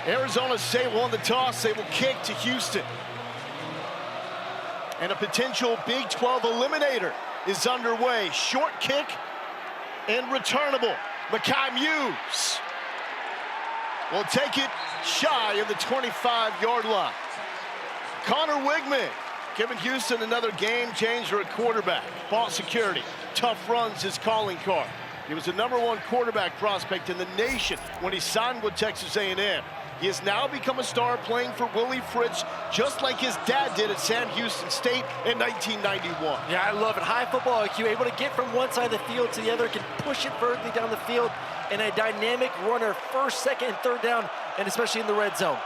Arizona State won the toss. They will kick to Houston. And a potential Big 12 eliminator is underway. Short kick and returnable. Makai Muse will take it shy of the 25-yard line. Connor Weigman giving Houston another game changer at quarterback. Ball security, tough runs his calling card. He was the #1 quarterback prospect in the nation when he signed with Texas A&M. He has now become a star playing for Willie Fritz, just like his dad did at Sam Houston State in 1991. Yeah, I love it. High football IQ, able to get from one side of the field to the other, can push it vertically down the field, and a dynamic runner, first, second, and third down, and especially in the red zone.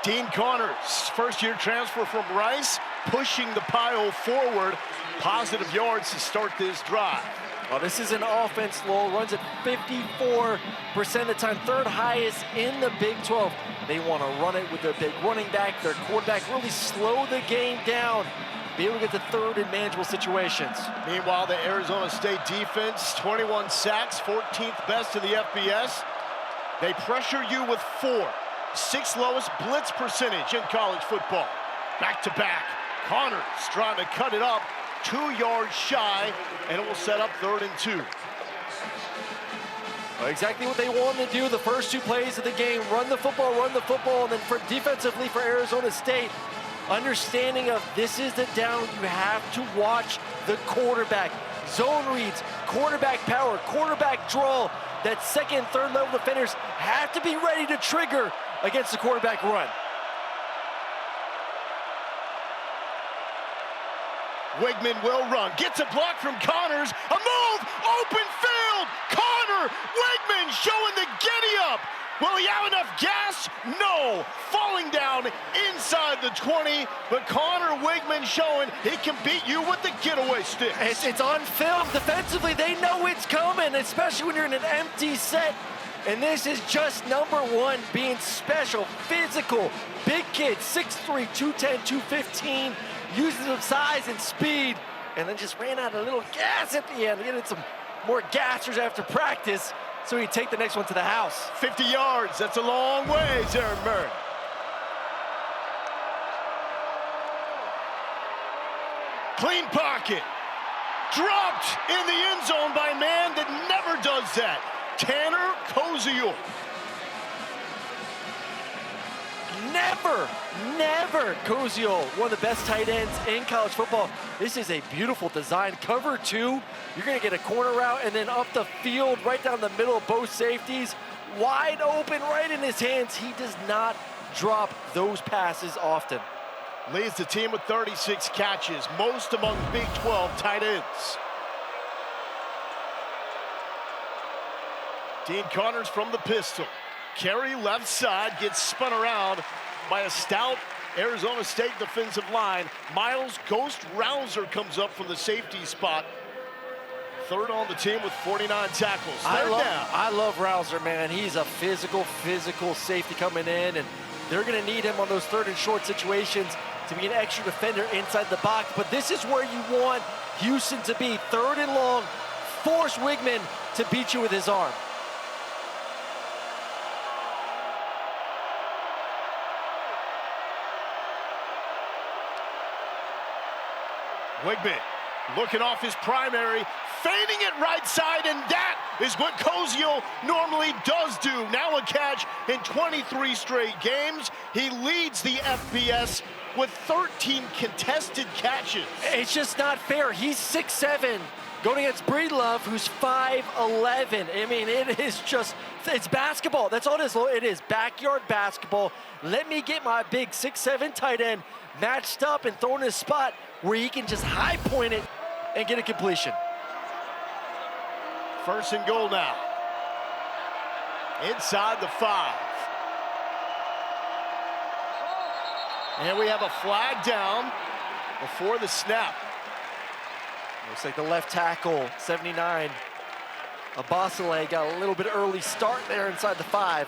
Dean Connors, first-year transfer from Rice, pushing the pile forward. Positive yards to start this drive. Well, this is an offense, Lowell, runs at 54% of the time, third highest in the Big 12. They want to run it with their big running back, their quarterback, really slow the game down, be able to get to third in manageable situations. Meanwhile, the Arizona State defense, 21 sacks, 14th best in the FBS. They pressure you with 4, 6th lowest blitz percentage in college football. Back-to-back, Connors trying to cut it up, 2 yards shy, and it will set up 3rd and 2. Well, exactly what they wanted to do the first 2 plays of the game, run the football, and then for defensively for Arizona State, understanding of this is the down, you have to watch the quarterback. Zone reads, quarterback power, quarterback draw. That second and third level defenders have to be ready to trigger against the quarterback run. Weigman will run, gets a block from Connors, a move, open field, Connor, Weigman showing the giddy up. Will he have enough gas? No, falling down inside the 20, but Connor Weigman showing he can beat you with the getaway stick. It's on film defensively, they know it's coming, especially when you're in an empty set. And this is just #1 being special, physical, big kid, 6'3", 210, 215, using some size and speed, and then just ran out a little gas at the end. Getting some more gassers after practice, so he'd take the next one to the house. 50 yards, that's a long way, Aaron Murray. Clean pocket. Dropped in the end zone by a man that never does that. Tanner Koziel. Never Koziel, one of the best tight ends in college football. This is a beautiful design. Cover 2, you're gonna get a corner route and then up the field, right down the middle of both safeties. Wide open, right in his hands. He does not drop those passes often. Leads the team with 36 catches, most among Big 12 tight ends. Dean Connors from the pistol. Carry left side, gets spun around by a stout Arizona State defensive line. Miles Ghost Rouser comes up from the safety spot. 3rd on the team with 49 tackles. I love Rouser, man. He's a physical safety coming in, and they're gonna need him on those 3rd and short situations to be an extra defender inside the box. But this is where you want Houston to be. 3rd and long, force Weigman to beat you with his arm. Weigman looking off his primary, fading it right side, and that is what Koziel normally does do. Now a catch in 23 straight games. He leads the FBS with 13 contested catches. It's just not fair. He's 6'7", going against Breedlove, who's 5'11". I mean, it is just, it's basketball. That's all it is. It is backyard basketball. Let me get my big 6'7" tight end matched up and thrown in a spot where he can just high point it and get a completion. 1st and goal now. Inside the 5. And we have a flag down before the snap. Looks like the left tackle, 79, Abasale, got a little bit early start there inside the 5.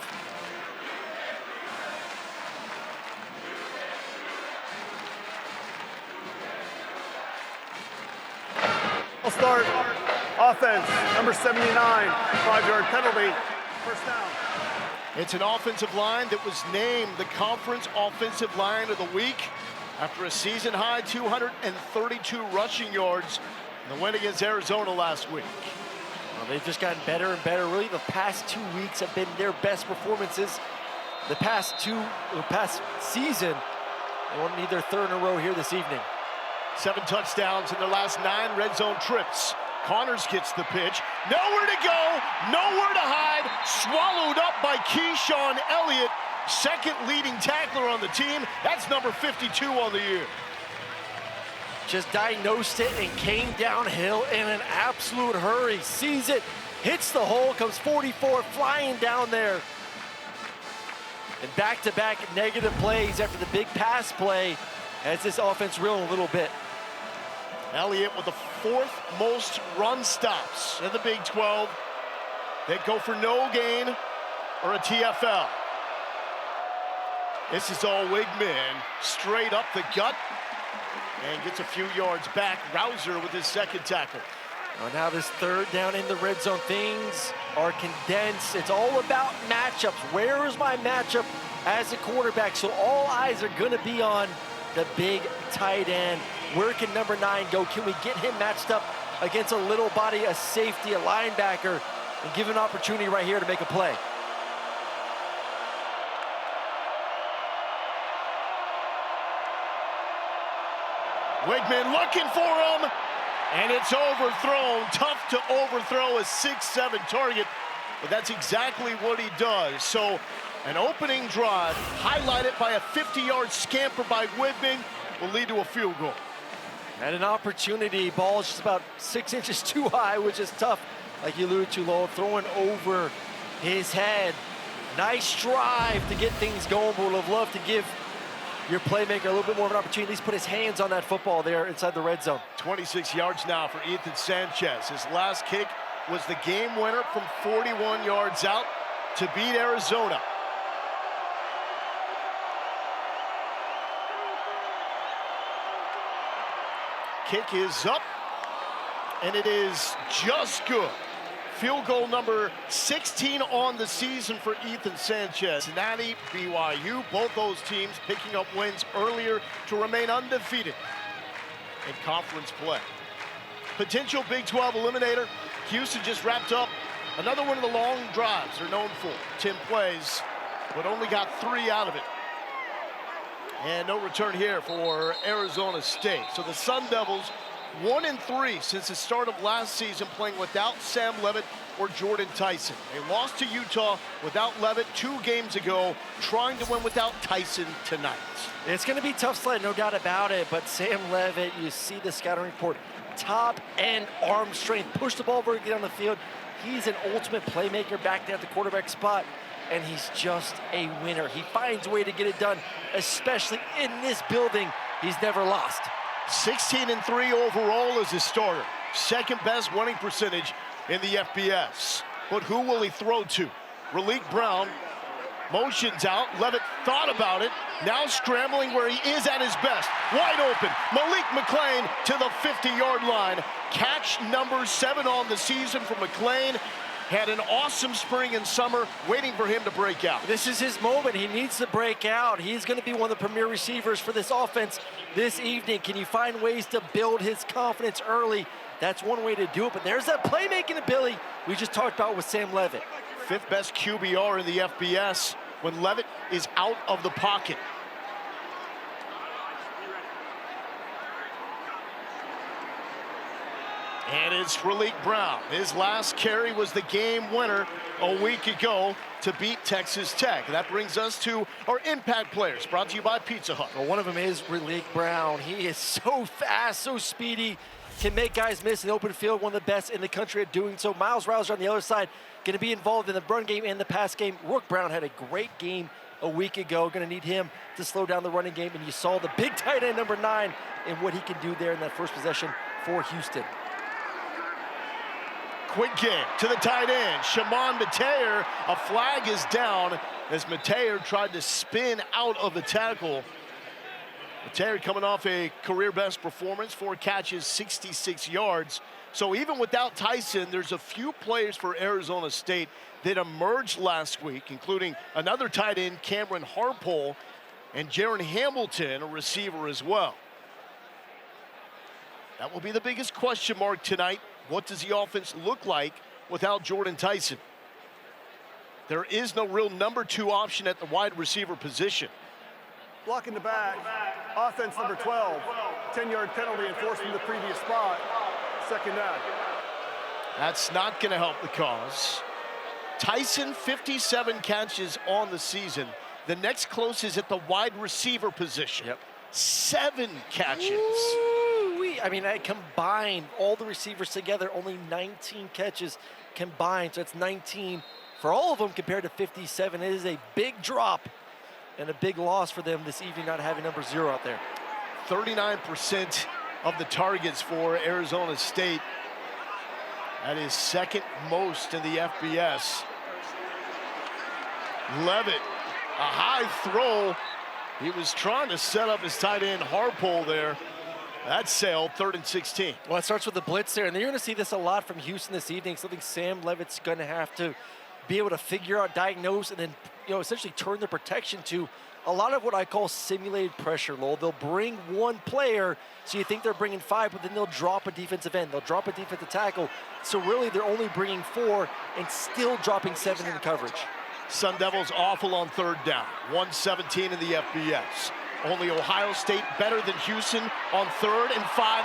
I'll start. Offense, number 79, 5-yard penalty, first down. It's an offensive line that was named the Conference Offensive Line of the Week after a season-high 232 rushing yards in the win against Arizona last week. Well, they've just gotten better and better. Really, the past 2 weeks have been their best performances. The past season, they won't need their third in a row here this evening. 7 touchdowns in their last 9 red zone trips. Connors gets the pitch. Nowhere to go, nowhere to hide. Swallowed up by Keyshawn Elliott, second leading tackler on the team. That's number 52 on the year. Just diagnosed it and came downhill in an absolute hurry. Sees it, hits the hole, comes 44 flying down there. And back-to-back negative plays after the big pass play has this offense reeling a little bit. Elliott with the 4th most run stops in the Big 12 that go for no gain or a TFL. This is all Weigman, straight up the gut, and gets a few yards back. Rouser with his second tackle. Well, now this third down in the red zone, things are condensed. It's all about matchups. Where is my matchup as a quarterback? So all eyes are gonna be on the big tight end. Where can number 9 go? Can we get him matched up against a little body, a safety, a linebacker, and give an opportunity right here to make a play? Weigman looking for him, and it's overthrown. Tough to overthrow a 6'7" target, but that's exactly what he does. So an opening drive highlighted by a 50-yard scamper by Weigman will lead to a field goal. And an opportunity, ball's just about 6 inches too high, which is tough, like you alluded to, Lowell, throwing over his head. Nice drive to get things going, but would have loved to give your playmaker a little bit more of an opportunity, at least put his hands on that football there inside the red zone. 26 yards now for Ethan Sanchez. His last kick was the game winner from 41 yards out to beat Arizona. Kick is up, and it is just good. Field goal number 16 on the season for Ethan Sanchez. Cincinnati, BYU, both those teams picking up wins earlier to remain undefeated in conference play. Potential Big 12 eliminator. Houston just wrapped up another one of the long drives they're known for. 10 plays, but only got 3 out of it. And no return here for Arizona State. So the Sun Devils 1-3 since the start of last season, playing without Sam Leavitt or Jordan Tyson. They lost to Utah without Leavitt 2 games ago, trying to win without Tyson tonight. It's going to be tough sled, no doubt about it, but Sam Leavitt, you see the scouting report, top end arm strength, push the ball vertically down the field. He's an ultimate playmaker back there at the quarterback spot, and he's just a winner. He finds a way to get it done, especially in this building. He's never lost. 16-3 overall as a starter. Second best winning percentage in the FBS. But who will he throw to? Raleek Brown motions out. Leavitt thought about it. Now scrambling where he is at his best. Wide open. Malik McClain to the 50-yard line. Catch number 7 on the season for McClain. Had an awesome spring and summer, waiting for him to break out. This is his moment. He needs to break out. He's going to be one of the premier receivers for this offense this evening. Can you find ways to build his confidence early? That's one way to do it, but there's that playmaking ability we just talked about with Sam Leavitt. 5th best QBR in the FBS when Leavitt is out of the pocket. And it's Raleek Brown. His last carry was the game winner a week ago to beat Texas Tech. That brings us to our impact players, brought to you by Pizza Hut. Well, one of them is Raleek Brown. He is so fast, so speedy, can make guys miss in the open field, one of the best in the country at doing so. Miles Rouser on the other side, going to be involved in the run game and the pass game. Rook Brown had a great game a week ago. Going to need him to slow down the running game, and you saw the big tight end number 9 and what he can do there in that first possession for Houston. Quick game to the tight end, Shimon Mateer. A flag is down as Mateer tried to spin out of the tackle. Mateer coming off a career best performance, 4 catches, 66 yards. So even without Tyson, there's a few players for Arizona State that emerged last week, including another tight end, Cameron Harpole, and Jaron Hamilton, a receiver as well. That will be the biggest question mark tonight. What does the offense look like without Jordan Tyson? There is no real number 2 option at the wide receiver position. Blocking the back. Offense number 12. 10-yard penalty enforced from the previous spot. Second down. That's not going to help the cause. Tyson, 57 catches on the season. The next closest is at the wide receiver position. 7 catches. Ooh-wee. I mean, I combined all the receivers together, only 19 catches combined. So it's 19 for all of them compared to 57. It is a big drop and a big loss for them this evening, not having number 0 out there. 39% of the targets for Arizona State. That is second most in the FBS. Leavitt, a high throw. He was trying to set up his tight end Harpole there. That sailed, 3rd and 16. Well, it starts with the blitz there, and you're going to see this a lot from Houston this evening. Something Sam Leavitt's going to have to be able to figure out, diagnose, and then essentially turn the protection to a lot of what I call simulated pressure, Lowell. They'll bring one player, so you think they're bringing 5, but then they'll drop a defensive end. They'll drop a defensive tackle. So really, they're only bringing 4 and still dropping 7 in the coverage. Sun Devils awful on 3rd down. 117 in the FBS. Only Ohio State better than Houston on 3rd and 5+.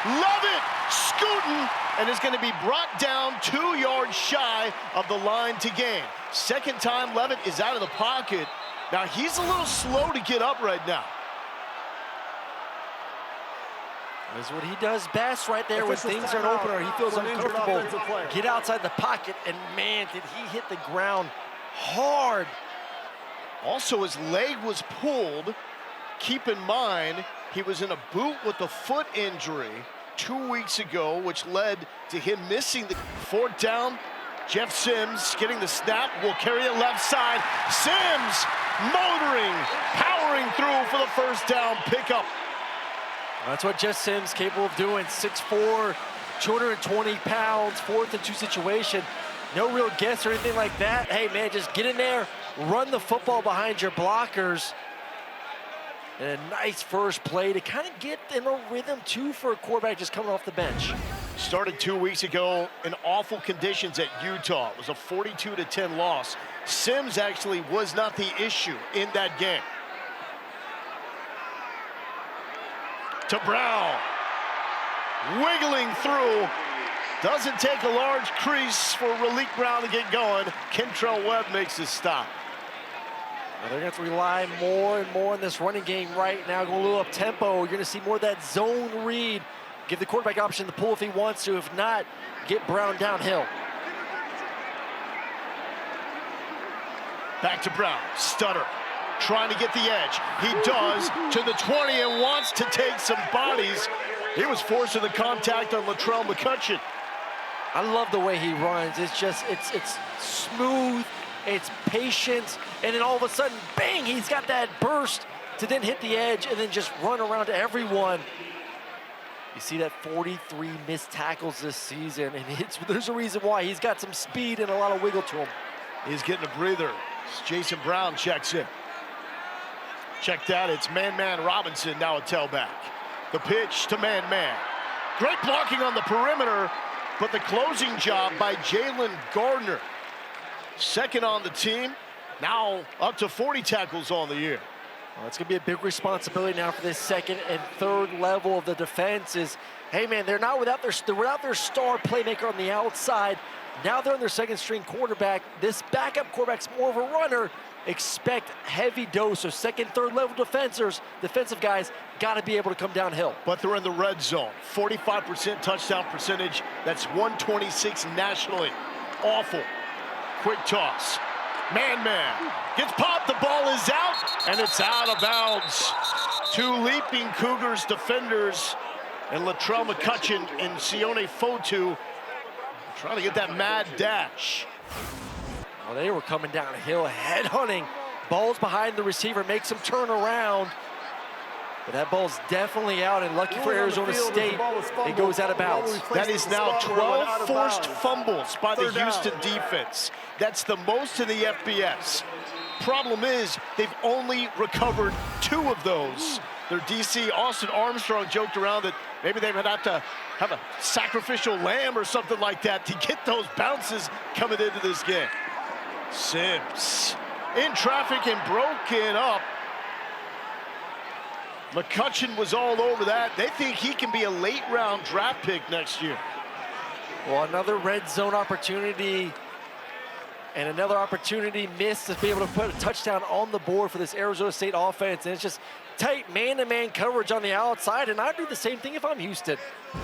Leavitt scooting and is going to be brought down 2 yards shy of the line to gain. Second time Leavitt is out of the pocket. Now he's a little slow to get up right now. This is what he does best right there when things are an opener. He feels uncomfortable. Get outside the pocket, and man, did he hit the ground hard. Also, his leg was pulled. Keep in mind, he was in a boot with a foot injury 2 weeks ago, which led to him missing the 4th down. Jeff Sims getting the snap, will carry it left side. Sims motoring, powering through for the 1st down pickup. That's what Jeff Sims capable of doing. 6'4", 220 pounds, 4th and 2 situation. No real guess or anything like that. Hey, man, just get in there, run the football behind your blockers. And a nice first play to kind of get in a rhythm, too, for a quarterback just coming off the bench. Started 2 weeks ago in awful conditions at Utah. It was a 42-10 loss. Sims actually was not the issue in that game. To Brown. Wiggling through. Doesn't take a large crease for Raleek Brown to get going. Kentrell Webb makes his stop. Well, they're going to have to rely more and more on this running game right now, going a little up-tempo. You're going to see more of that zone read. Give the quarterback option to pull if he wants to. If not, get Brown downhill. Back to Brown. Stutter. Trying to get the edge. He does to the 20 and wants to take some bodies. He was forcing the contact on Latrell McCutcheon. I love the way he runs. It's just, it's smooth, it's patient, and then all of a sudden, bang, he's got that burst to then hit the edge and then just run around to everyone. You see that 43 missed tackles this season, and there's a reason why. He's got some speed and a lot of wiggle to him. He's getting a breather. Jason Brown checks in. Check that, it's Man-Man Robinson now a tailback. The pitch to Man-Man. Great blocking on the perimeter, but the closing job by Jalen Gardner. Second on the team, now up to 40 tackles on the year. Well, it's going to be a big responsibility now for this 2nd and 3rd level of the defense. Is, hey man, they're without their star playmaker on the outside. Now they're on their 2nd string quarterback. This backup quarterback's more of a runner. Expect heavy dose. So 2nd, 3rd level defensive guys got to be able to come downhill. But they're in the red zone. 45% touchdown percentage. That's 126 nationally. Awful. Quick toss. Man-man gets popped. The ball is out, and it's out of bounds. 2 leaping Cougars defenders, and Latrell McCutcheon and Sione Fotu trying to get that mad dash. Well, they were coming downhill, head hunting. Balls behind the receiver, makes him turn around. But that ball's definitely out, and lucky for Arizona State, it goes out of bounds. That is now 12 forced fumbles by the Houston defense. That's the most in the FBS. Problem is, they've only recovered 2 of those. Their DC, Austin Armstrong, joked around that maybe they would have to have a sacrificial lamb or something like that to get those bounces coming into this game. Sims in traffic and broken up. McCutcheon was all over that. They think he can be a late-round draft pick next year. Well, another red zone opportunity and another opportunity missed to be able to put a touchdown on the board for this Arizona State offense. And it's just tight man-to-man coverage on the outside, and I do the same thing if I'm Houston.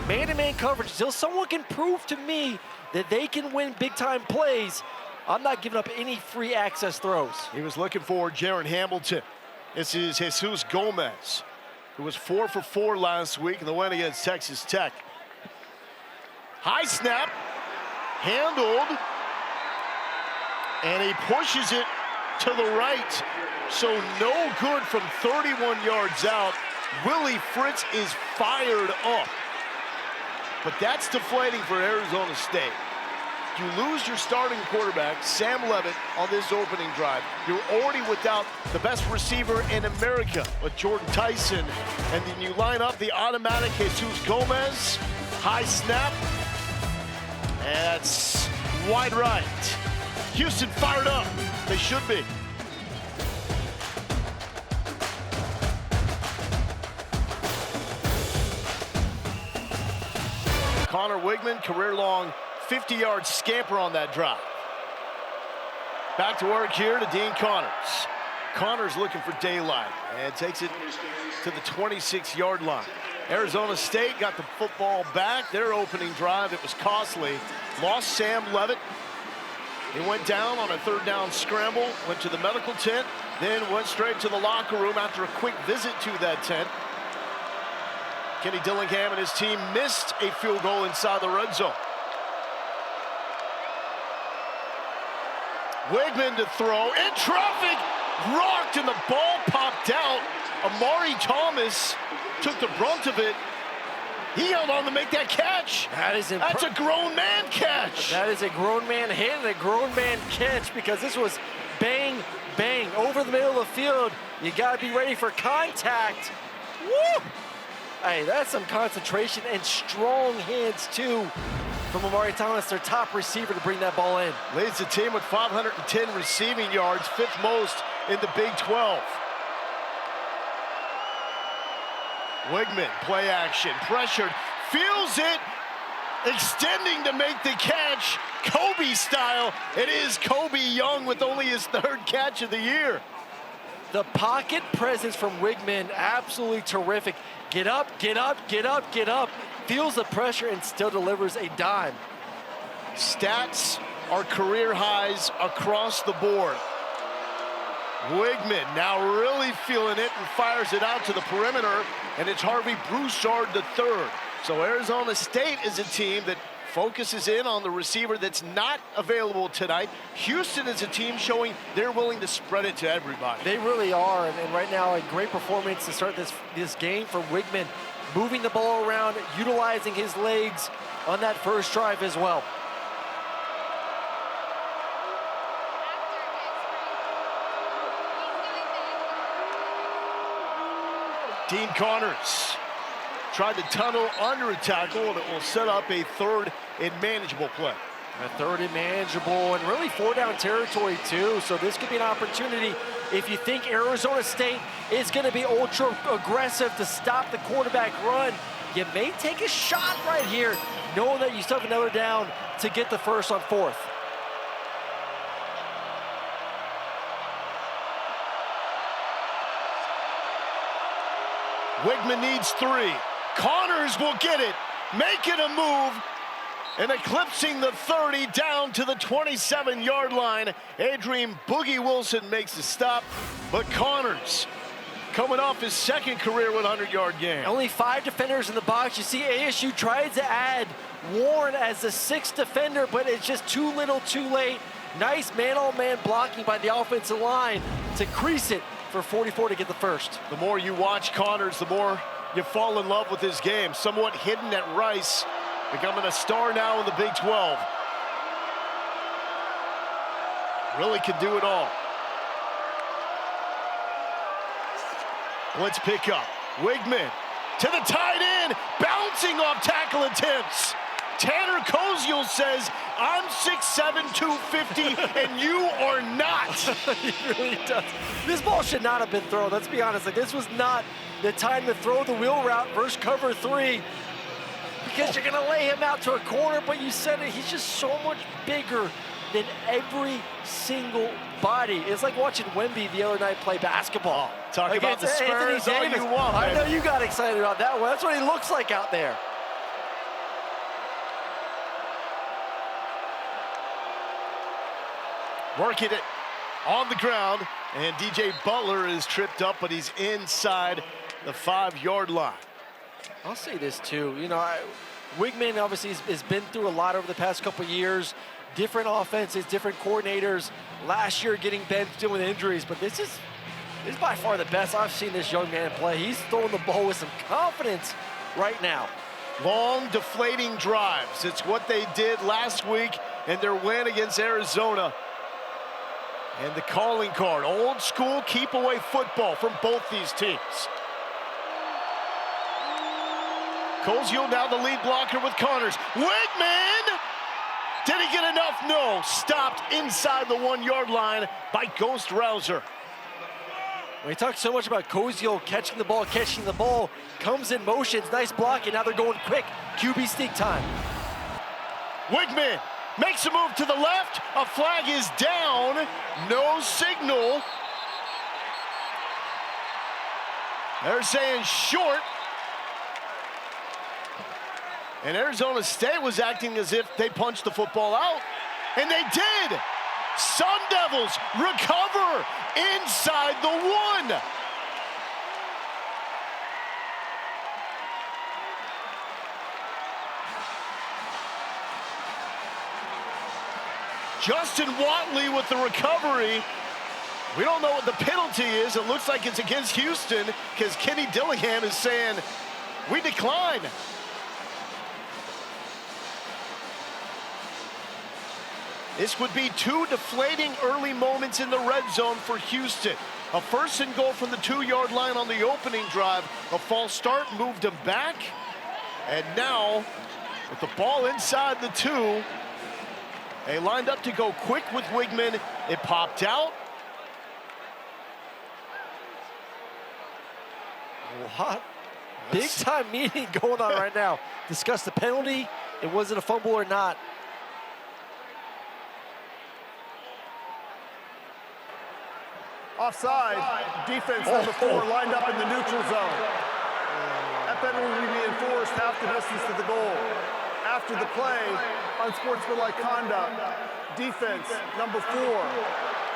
Man-to-man coverage, until someone can prove to me that they can win big-time plays, I'm not giving up any free access throws. He was looking for Jaron Hamilton. This is Jesus Gomez, who was 4 for 4 last week in the win against Texas Tech. High snap, handled, and he pushes it to the right. So no good from 31 yards out. Willie Fritz is fired up. But that's deflating for Arizona State. You lose your starting quarterback, Sam Leavitt, on this opening drive. You're already without the best receiver in America with Jordan Tyson. And then you line up the automatic Jesus Gomez. High snap. And that's wide right. Houston fired up. They should be. Connor Weigman, career-long 50-yard scamper on that drive. Back to work here to Dean Connors. Connors looking for daylight and takes it to the 26-yard line. Arizona State got the football back. Their opening drive, it was costly. Lost Sam Leavitt. He went down on a 3rd down scramble, went to the medical tent, then went straight to the locker room after a quick visit to that tent. Kenny Dillingham and his team missed a field goal inside the red zone. Weigman to throw, in traffic, rocked, and the ball popped out. Amari Thomas took the brunt of it. He held on to make that catch. That's a grown man catch. That is a grown man hit and a grown man catch, because this was bang, bang, over the middle of the field. You gotta be ready for contact. Woo! Hey, that's some concentration and strong hands too from Amari Thomas, their top receiver, to bring that ball in. Leads the team with 510 receiving yards, 5th most in the Big 12. Weigman, play action, pressured, feels it, extending to make the catch, Kobe style. It is Kobe Young with only his 3rd catch of the year. The pocket presence from Weigman, absolutely terrific. Get up, get up, get up, get up. Feels the pressure and still delivers a dime. Stats are career highs across the board. Weigman now really feeling it and fires it out to the perimeter, and it's Harvey Broussard III. So Arizona State is a team that focuses in on the receiver that's not available tonight. Houston is a team showing they're willing to spread it to everybody. They really are, and right now a great performance to start this game for Weigman, moving the ball around, utilizing his legs on that first drive as well. Dean Connors tried to tunnel under a tackle, and it will set up a 3rd and manageable play. A 3rd and manageable, and really 4-down territory too. So this could be an opportunity if you think Arizona State is going to be ultra aggressive to stop the quarterback run. You may take a shot right here, knowing that you still have another down to get the 1st on 4th. Weigman needs 3. Connors will get it, making a move, and eclipsing the 30 down to the 27-yard line. Adrian Boogie Wilson makes the stop, but Connors coming off his 2nd career 100-yard game. Only 5 defenders in the box. You see ASU tried to add Warren as the 6th defender, but it's just too little too late. Nice man-on-man blocking by the offensive line to crease it for 44 to get the first. The more you watch Connors, the more you fall in love with his game. Somewhat hidden at Rice, becoming a star now in the Big 12. Really can do it all. Let's pick up. Weigman to the tight end, bouncing off tackle attempts. Tanner Koziel says, I'm 6'7", 250, and you are not. He really does. This ball should not have been thrown. Let's be honest. Like, this was not the time to throw the wheel route versus cover 3, because you're going to lay him out to a corner, but you said it, he's just so much bigger than every single body. It's like watching Wemby the other night play basketball. Talk about the Spurs all you want, I baby. know you got excited about that one. That's what he looks like out there. Working it on the ground, and DJ Butler is tripped up, but he's inside the 5-yard line. I'll say this too, you know, Weigman obviously has been through a lot over the past couple of years, different offenses, different coordinators. Last year getting benched, dealing with injuries, but this is by far the best I've seen this young man play. He's throwing the ball with some confidence right now. Long deflating drives. It's what they did last week in their win against Arizona. And the calling card, old school keep away football from both these teams. Koziel now the lead blocker with Connors. Weigman! Did he get enough? No. Stopped inside the 1-yard line by Ghost Rouser. We talked so much about Koziel catching the ball, comes in motions, nice block, and now they're going quick. QB sneak time. Weigman makes a move to the left. A flag is down. No signal. They're saying short. And Arizona State was acting as if they punched the football out. And they did. Sun Devils recover inside the 1. Justin Watley with the recovery. We don't know what the penalty is. It looks like it's against Houston because Kenny Dillingham is saying, we decline. This would be 2 deflating early moments in the red zone for Houston. A 1st and goal from the 2-yard line on the opening drive. A false start moved them back. And now, with the ball inside the 2, they lined up to go quick with Weigman. It popped out. What? Big time meeting going on right now. Discuss the penalty. And was it a fumble or not? Offside, defense number 4 lined up in the neutral zone. That penalty will be enforced half the distance to the goal. After the play, unsportsmanlike conduct, defense number 4.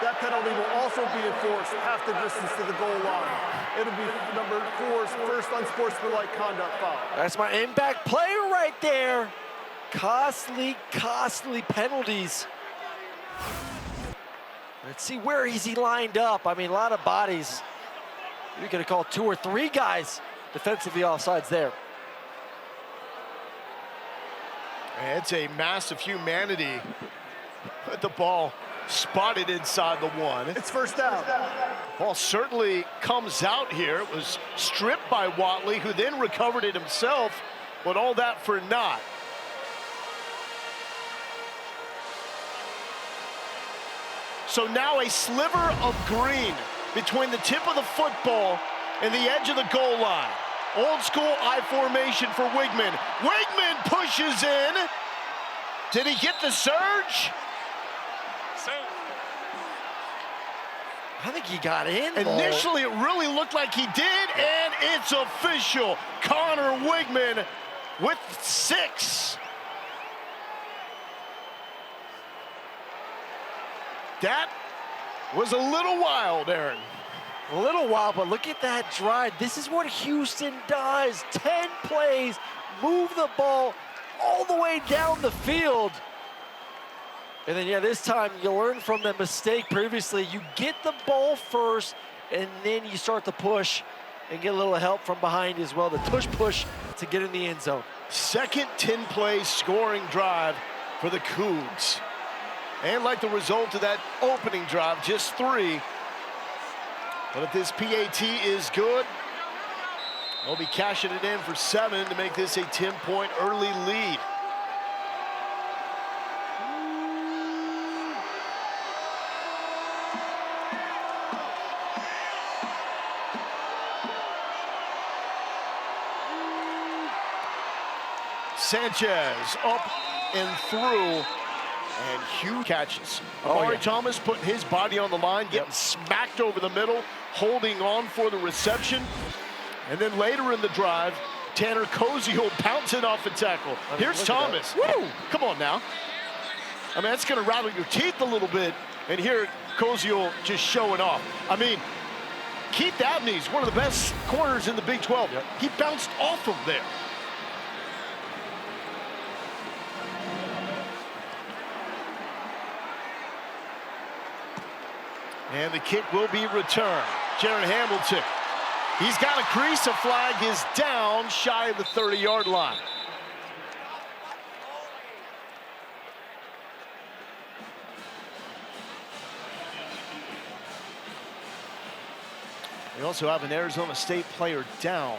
That penalty will also be enforced half the distance to the goal line. It'll be number 4's first unsportsmanlike conduct foul. That's my impact player right there. Costly penalties. Let's see, where is he lined up? I mean, a lot of bodies. We could have called 2 or 3 guys defensively offsides there. It's a massive humanity. But the ball spotted inside the 1. It's first down. Ball certainly comes out here. It was stripped by Watley, who then recovered it himself, but all that for naught. So now a sliver of green between the tip of the football and the edge of the goal line. Old school I formation for Weigman. Weigman pushes in. Did he get the surge? I think he got in. Initially, it really looked like he did, and it's official. Connor Weigman with 6. That was a little wild, Aaron. A little wild, but look at that drive. This is what Houston does. 10 plays, move the ball all the way down the field. And then, yeah, this time you learn from the mistake previously. You get the ball first, and then you start to push and get a little help from behind as well. The push to get in the end zone. Second 10-play scoring drive for the Cougs. And like the result of that opening drive, just 3. But if this PAT is good, they'll be cashing it in for 7 to make this a 10-point early lead. Sanchez up and through, and huge catches. Amari Thomas putting his body on the line, getting smacked over the middle, holding on for the reception. And then later in the drive, Tanner Koziel bouncing off a tackle. Here's Thomas. Woo! Come on now. I mean, that's going to rattle your teeth a little bit. And here, Koziel just showing off. I mean, Keith Abney's one of the best corners in the Big 12. He bounced off of there. And the kick will be returned. Jaron Hamilton. He's got a crease. A flag is down shy of the 30-yard line. We also have an Arizona State player down.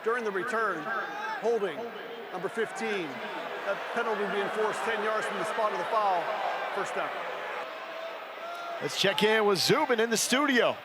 During the return, holding, number 15. That penalty being enforced 10 yards from the spot of the foul. First down. Let's check in with Zubin in the studio.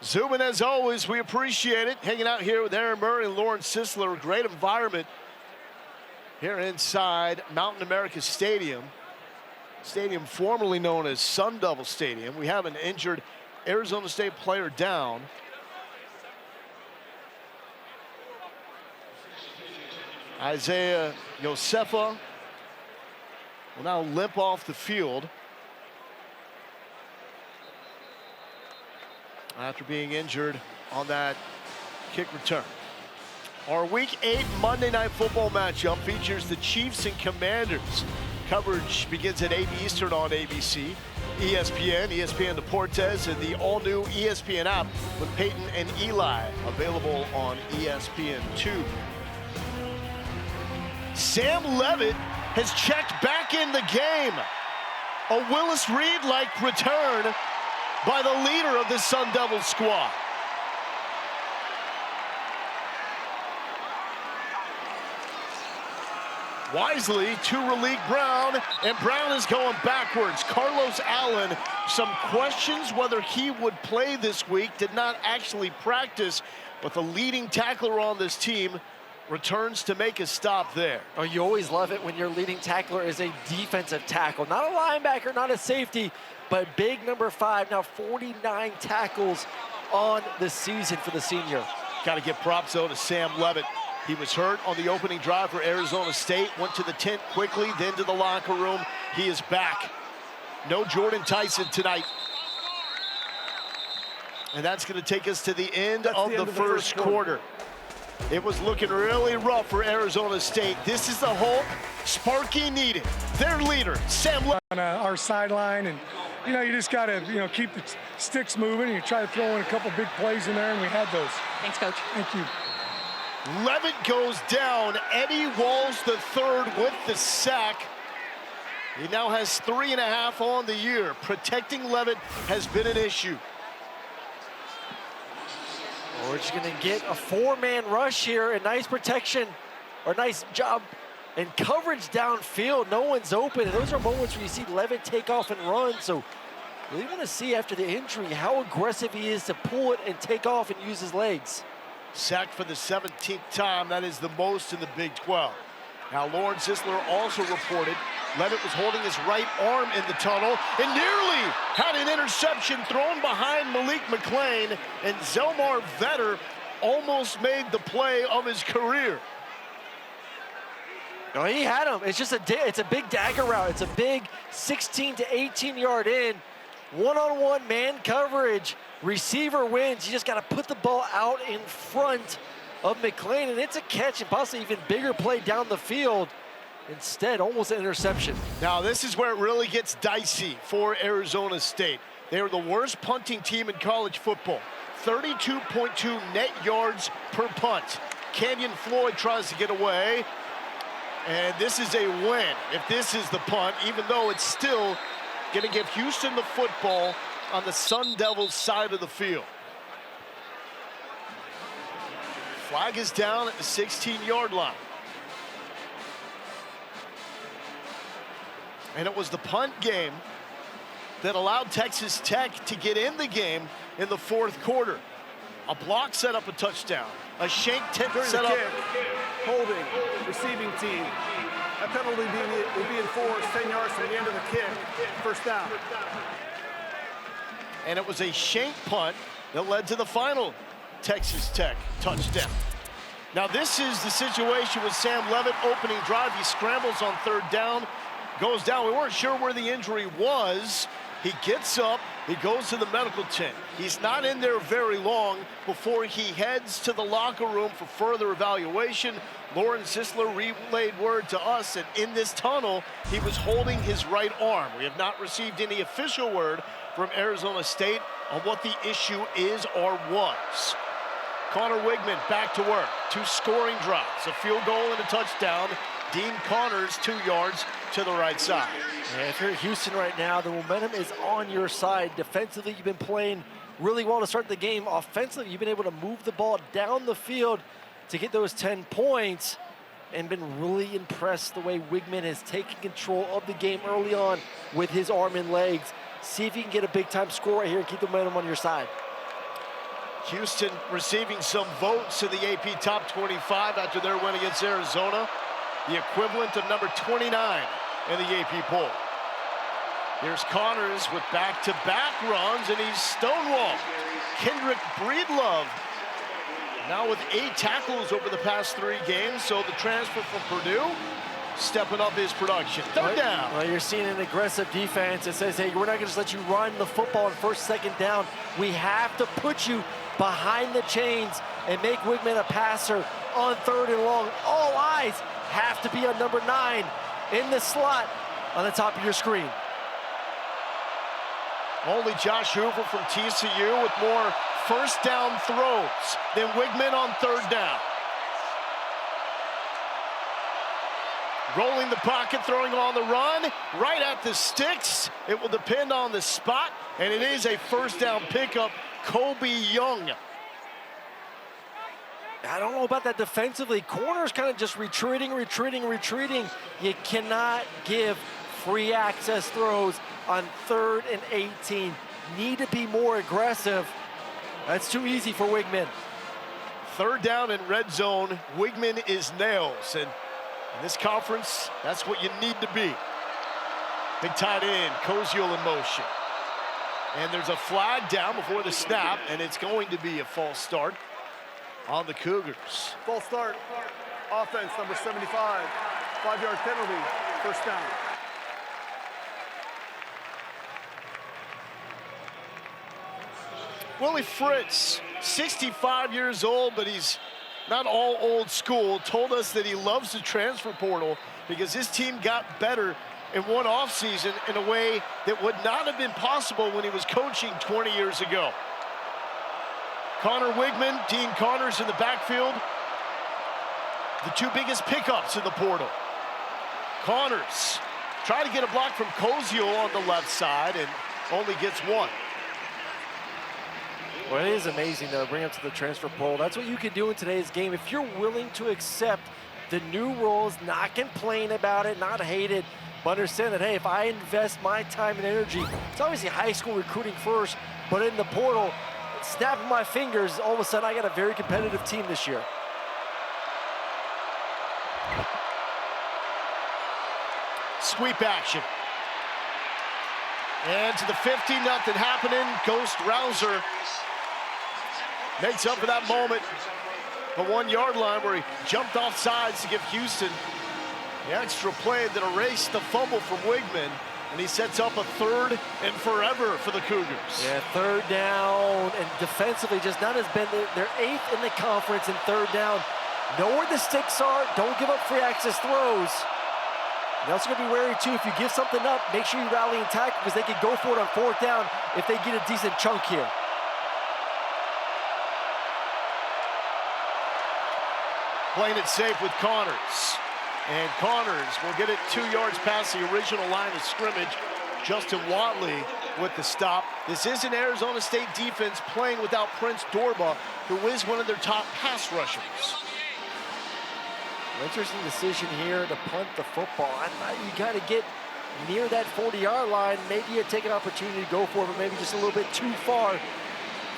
Zubin, as always, we appreciate it. Hanging out here with Aaron Murray and Lauren Sisler. Great environment here inside Mountain America Stadium. Stadium formerly known as Sun Devil Stadium. We have an injured Arizona State player down. Isaiah Josefa will now limp off the field after being injured on that kick return. Our Week 8 Monday Night Football matchup features the Chiefs and Commanders. Coverage begins at 8 Eastern on ABC, ESPN, ESPN Deportes, and the all-new ESPN app with Peyton and Eli, available on ESPN2. Sam Leavitt has checked back in the game. A Willis Reed-like return by the leader of the Sun Devil squad. Wisely to Raleek Brown, and Brown is going backwards. Carlos Allen, some questions whether he would play this week, did not actually practice, but the leading tackler on this team returns to make a stop there. Oh, you always love it when your leading tackler is a defensive tackle. Not a linebacker, not a safety, but big number 5, now 49 tackles on the season for the senior. Got to give props, though, to Sam Leavitt. He was hurt on the opening drive for Arizona State, went to the tent quickly, then to the locker room. He is back. No Jordan Tyson tonight. And that's going to take us to the end of the first quarter. It was looking really rough for Arizona State. This is the hope Sparky needed. Their leader, Sam Leavitt. On our sideline, and you just got to keep the sticks moving, and you try to throw in a couple big plays in there, and we had those. Thanks, Coach. Thank you. Leavitt goes down. Eddie Walls III with the sack. He now has 3.5 on the year. Protecting Leavitt has been an issue. We're just going to get a 4-man rush here, and nice protection, or nice job and coverage downfield. No one's open, and those are moments where you see Leavitt take off and run. So really want to see after the injury how aggressive he is to pull it and take off and use his legs. Sacked for the 17th time. That is the most in the Big 12. Now, Lawrence Zisler also reported Leavitt was holding his right arm in the tunnel and nearly had an interception thrown behind Malik McClain, and Zelmar Vetter almost made the play of his career. No, he had him. It's just it's a big dagger route. It's a big 16 to 18 yard in. One-on-one man coverage. Receiver wins. You just got to put the ball out in front of McClain, and it's a catch and possibly even bigger play down the field. Instead, almost an interception. Now, this is where it really gets dicey for Arizona State. They are the worst punting team in college football. 32.2 net yards per punt. Kenyon Floyd tries to get away, and this is a win if this is the punt, even though it's still going to give Houston the football on the Sun Devils side of the field. Flag is down at the 16-yard line. And it was the punt game that allowed Texas Tech to get in the game in the fourth quarter. A block set up a touchdown. A shank set up. Holding, receiving team. That penalty will be enforced 10 yards from the end of the kick. First down. And it was a shank punt that led to the final Texas Tech touchdown. Now, this is the situation with Sam Leavitt opening drive. He scrambles on third down, goes down. We weren't sure where the injury was. He gets up, he goes to the medical tent. He's not in there very long before he heads to the locker room for further evaluation. Lawrence Zisler relayed word to us that in this tunnel, he was holding his right arm. We have not received any official word from Arizona State on what the issue is or was. Connor Weigman back to work. 2 scoring drives, a field goal and a touchdown. Dean Connors 2 yards to the right side. Yeah, if you're Houston right now, the momentum is on your side. Defensively, you've been playing really well to start the game. Offensively, you've been able to move the ball down the field to get those 10 points and been really impressed the way Weigman has taken control of the game early on with his arm and legs. See if you can get a big-time score right here and keep the momentum on your side. Houston receiving some votes in the AP Top 25 after their win against Arizona. The equivalent of number 29 in the AP poll. Here's Connors with back-to-back runs, and he's stonewalled. Kendrick Breedlove now with 8 tackles over the past 3 games, so the transfer from Purdue stepping up his production. Third down. Well, you're seeing an aggressive defense that says, hey, we're not going to just let you run the football on first, second down. We have to put you behind the chains and make Weigman a passer on third and long. All eyes have to be on number 9 in the slot on the top of your screen. Only Josh Hoover from TCU with more first down throws than Weigman on third down. Rolling the pocket, throwing on the run, right at the sticks. It will depend on the spot, and it is a first down pickup. Kobe Young. I don't know about that defensively. Corners kind of just retreating. You cannot give free access throws on 3rd and 18. Need to be more aggressive. That's too easy for Weigman. Third down in red zone. Weigman is nails. And in this conference, that's what you need to be. Big tight end, Koziel in motion. And there's a flag down before the snap, and it's going to be a false start on the Cougars. False start. Offense, number 75. 5-yard penalty. First down. Willie Fritz, 65 years old, but he's not all old school, told us that he loves the transfer portal because his team got better in one offseason in a way that would not have been possible when he was coaching 20 years ago. Connor Weigman, Dean Connors in the backfield. The 2 biggest pickups in the portal. Connors tried to get a block from Koziel on the left side and only gets 1. Well, it is amazing to bring up to the transfer portal. That's what you can do in today's game. If you're willing to accept the new rules, not complain about it, not hate it, but understand that, hey, if I invest my time and energy, it's obviously high school recruiting first, but in the portal, snap of my fingers, all of a sudden I got a very competitive team this year. Sweep action. And to the 50, nothing happening. Ghost Rouser makes up for that moment. The 1 yard line where he jumped off sides to give Houston the extra play that erased the fumble from Weigman. And he sets up a 3rd and forever for the Cougars. Yeah, 3rd down, and defensively just not as been. They're 8th in the conference in 3rd down. Know where the sticks are. Don't give up free access throws. You're also going to be wary, too, if you give something up, make sure you rally and tackle because they could go for it on 4th down if they get a decent chunk here. Playing it safe with Connors. And Connors will get it 2 yards past the original line of scrimmage. Justin Watley with the stop. This is an Arizona State defense playing without Prince Dorba, who is one of their top pass rushers. Interesting decision here to punt the football. I thought you got to get near that 40-yard line. Maybe you take an opportunity to go for it, but maybe just a little bit too far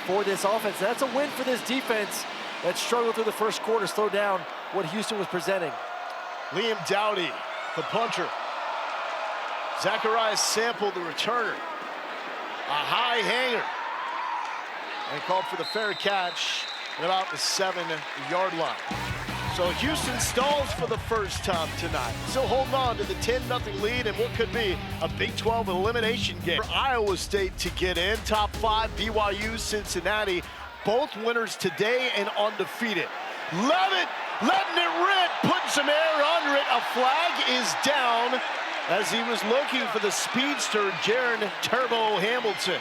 for this offense. That's a win for this defense that struggled through the first quarter, slow down what Houston was presenting. Liam Dowdy, the punter. Zacharias Sample, the returner. A high hanger. And called for the fair catch at about the 7-yard line. So Houston stalls for the first time tonight. Still holding on to the 10-0 lead in what could be a Big 12 elimination game. For Iowa State to get in, top 5, BYU, Cincinnati. Both winners today and undefeated. Leavitt letting it rip, putting some air under it. A flag is down as he was looking for the speedster, Jaron Turbo Hamilton.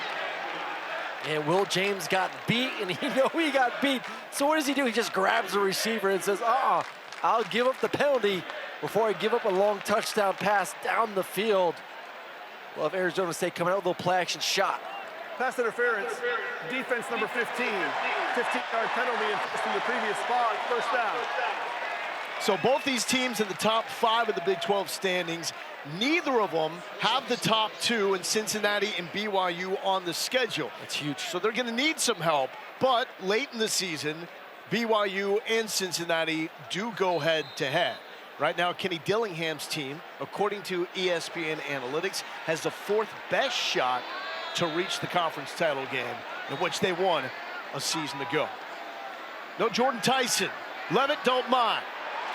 And Will James got beat, and he knew he got beat. So what does he do? He just grabs the receiver and says, I'll give up the penalty before I give up a long touchdown pass down the field. We'll have Arizona State coming out with a little play action shot. Pass interference, defense number 15. 15-yard penalty from the previous spot, 1st down. So both these teams in the top 5 of the Big 12 standings, neither of them have the top 2 in Cincinnati and BYU on the schedule. That's huge. So they're going to need some help, but late in the season, BYU and Cincinnati do go head-to-head. Right now, Kenny Dillingham's team, according to ESPN Analytics, has the 4th best shot to reach the conference title game, in which they won a season ago. No Jordan Tyson. Leavitt don't mind.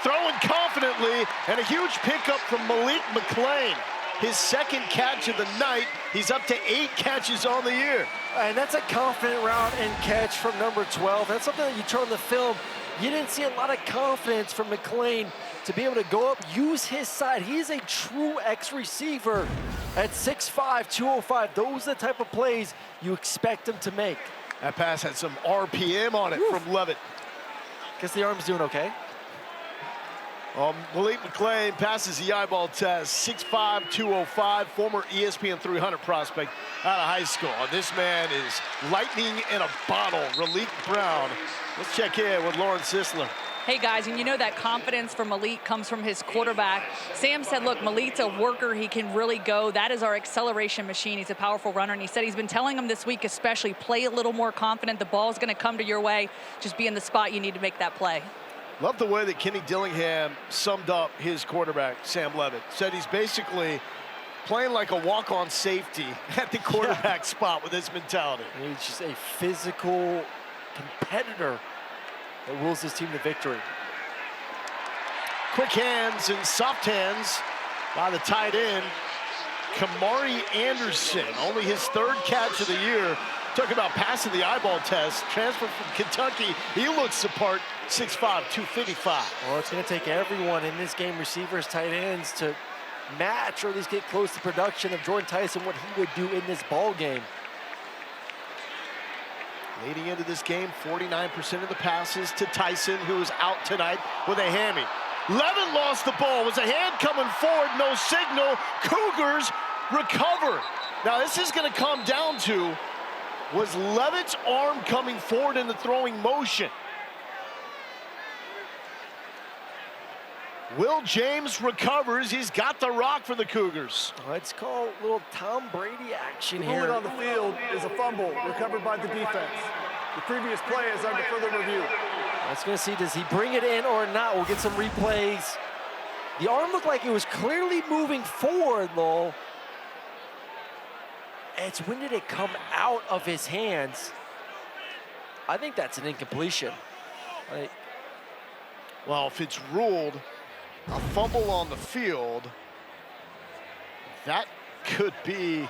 Throwing confidently, and a huge pickup from Malik McClain. His 2nd catch of the night. He's up to 8 catches on the year. And that's a confident route and catch from number 12. That's something that you turn on the film. You didn't see a lot of confidence from McClain to be able to go up, use his side. He's a true X receiver at 6'5", 205. Those are the type of plays you expect him to make. That pass had some RPM on it from Leavitt. Guess the arm's doing okay. Malik McClain passes the eyeball test, 6'5", 205, former ESPN 300 prospect out of high school. This man is lightning in a bottle. Raleek Brown. Let's check in with Lauren Sisler. Hey guys, and you know that confidence from Malik comes from his quarterback. Sam said, look, Malik's a worker. He can really go. That is our acceleration machine. He's a powerful runner. And he said he's been telling him this week especially, play a little more confident. The ball's going to come to your way. Just be in the spot you need to make that play. Love the way that Kenny Dillingham summed up his quarterback, Sam Leavitt. Said he's basically playing like a walk-on safety at the quarterback spot with his mentality. And he's just a physical competitor that wills his team to victory. Quick hands and soft hands by the tight end, Kamari Anderson. Only his 3rd catch of the year. Talk about passing the eyeball test. Transfer from Kentucky. He looks the part, 6'5", 255. Well, it's going to take everyone in this game, receivers, tight ends, to match or at least get close to production of Jordan Tyson, what he would do in this ball game. Leading into this game, 49% of the passes to Tyson, who is out tonight with a hammy. Leavitt lost the ball. Was a hand coming forward, no signal. Cougars recover. Now this is going to come down to, was Leavitt's arm coming forward in the throwing motion? Will James recovers. He's got the rock for the Cougars. Let's call a little Tom Brady action The here. movement on the field is a fumble recovered by the defense. The previous play is under further review. Let's go see, does he bring it in or not? We'll get some replays. The arm looked like it was clearly moving forward, though. It's when did it come out of his hands? I think that's an incompletion. Well, if it's ruled a fumble on the field, that could be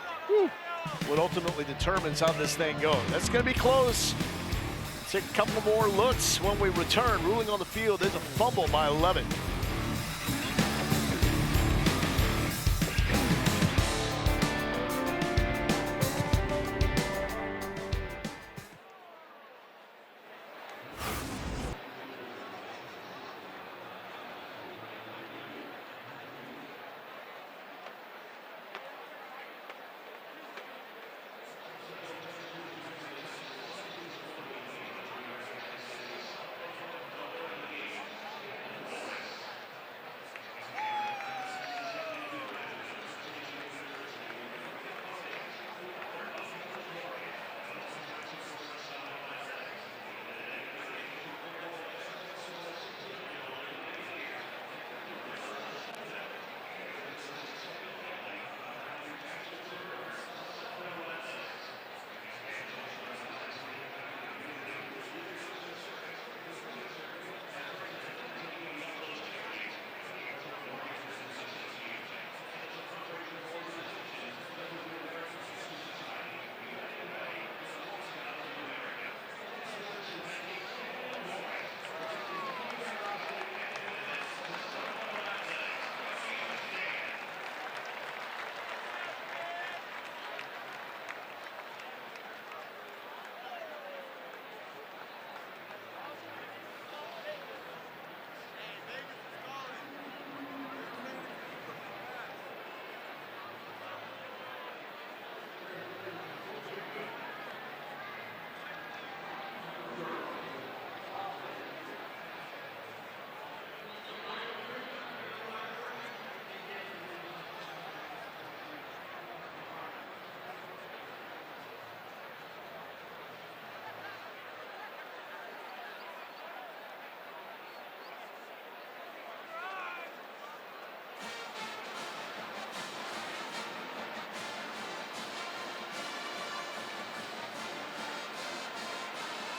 what ultimately determines how this thing goes. That's going to be close. Take a couple more looks when we return. Ruling on the field is a fumble by Leavitt.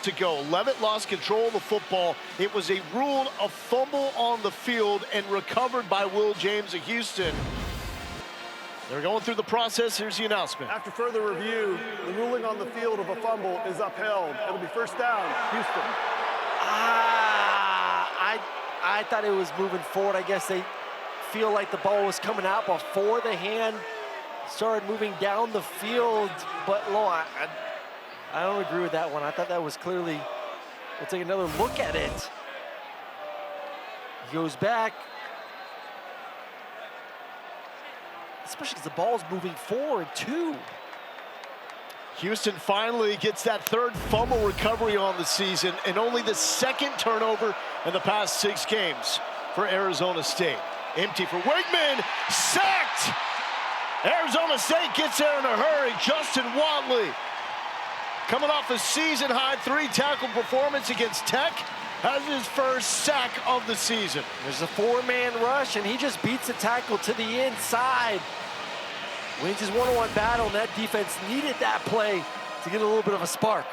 To go. Leavitt lost control of the football. It was a ruled a fumble on the field and recovered by Will James of Houston. They're going through the process. Here's the announcement. After further review, the ruling on the field of a fumble is upheld. It'll be first down, Houston. I thought it was moving forward. I guess they feel like the ball was coming out before the hand started moving down the field. But Lo, I don't agree with that one. I thought that was clearly, we'll take another look at it. He goes back. Especially because the ball's moving forward too. Houston finally gets that third fumble recovery on the season and only the second turnover in the past 6 games for Arizona State. Empty for Weigman, sacked! Arizona State gets there in a hurry. Justin Watley, coming off a season-high 3-tackle performance against Tech, has his first sack of the season. There's a 4-man rush, and he just beats the tackle to the inside. Wins his one-on-one battle, and that defense needed that play to get a little bit of a spark.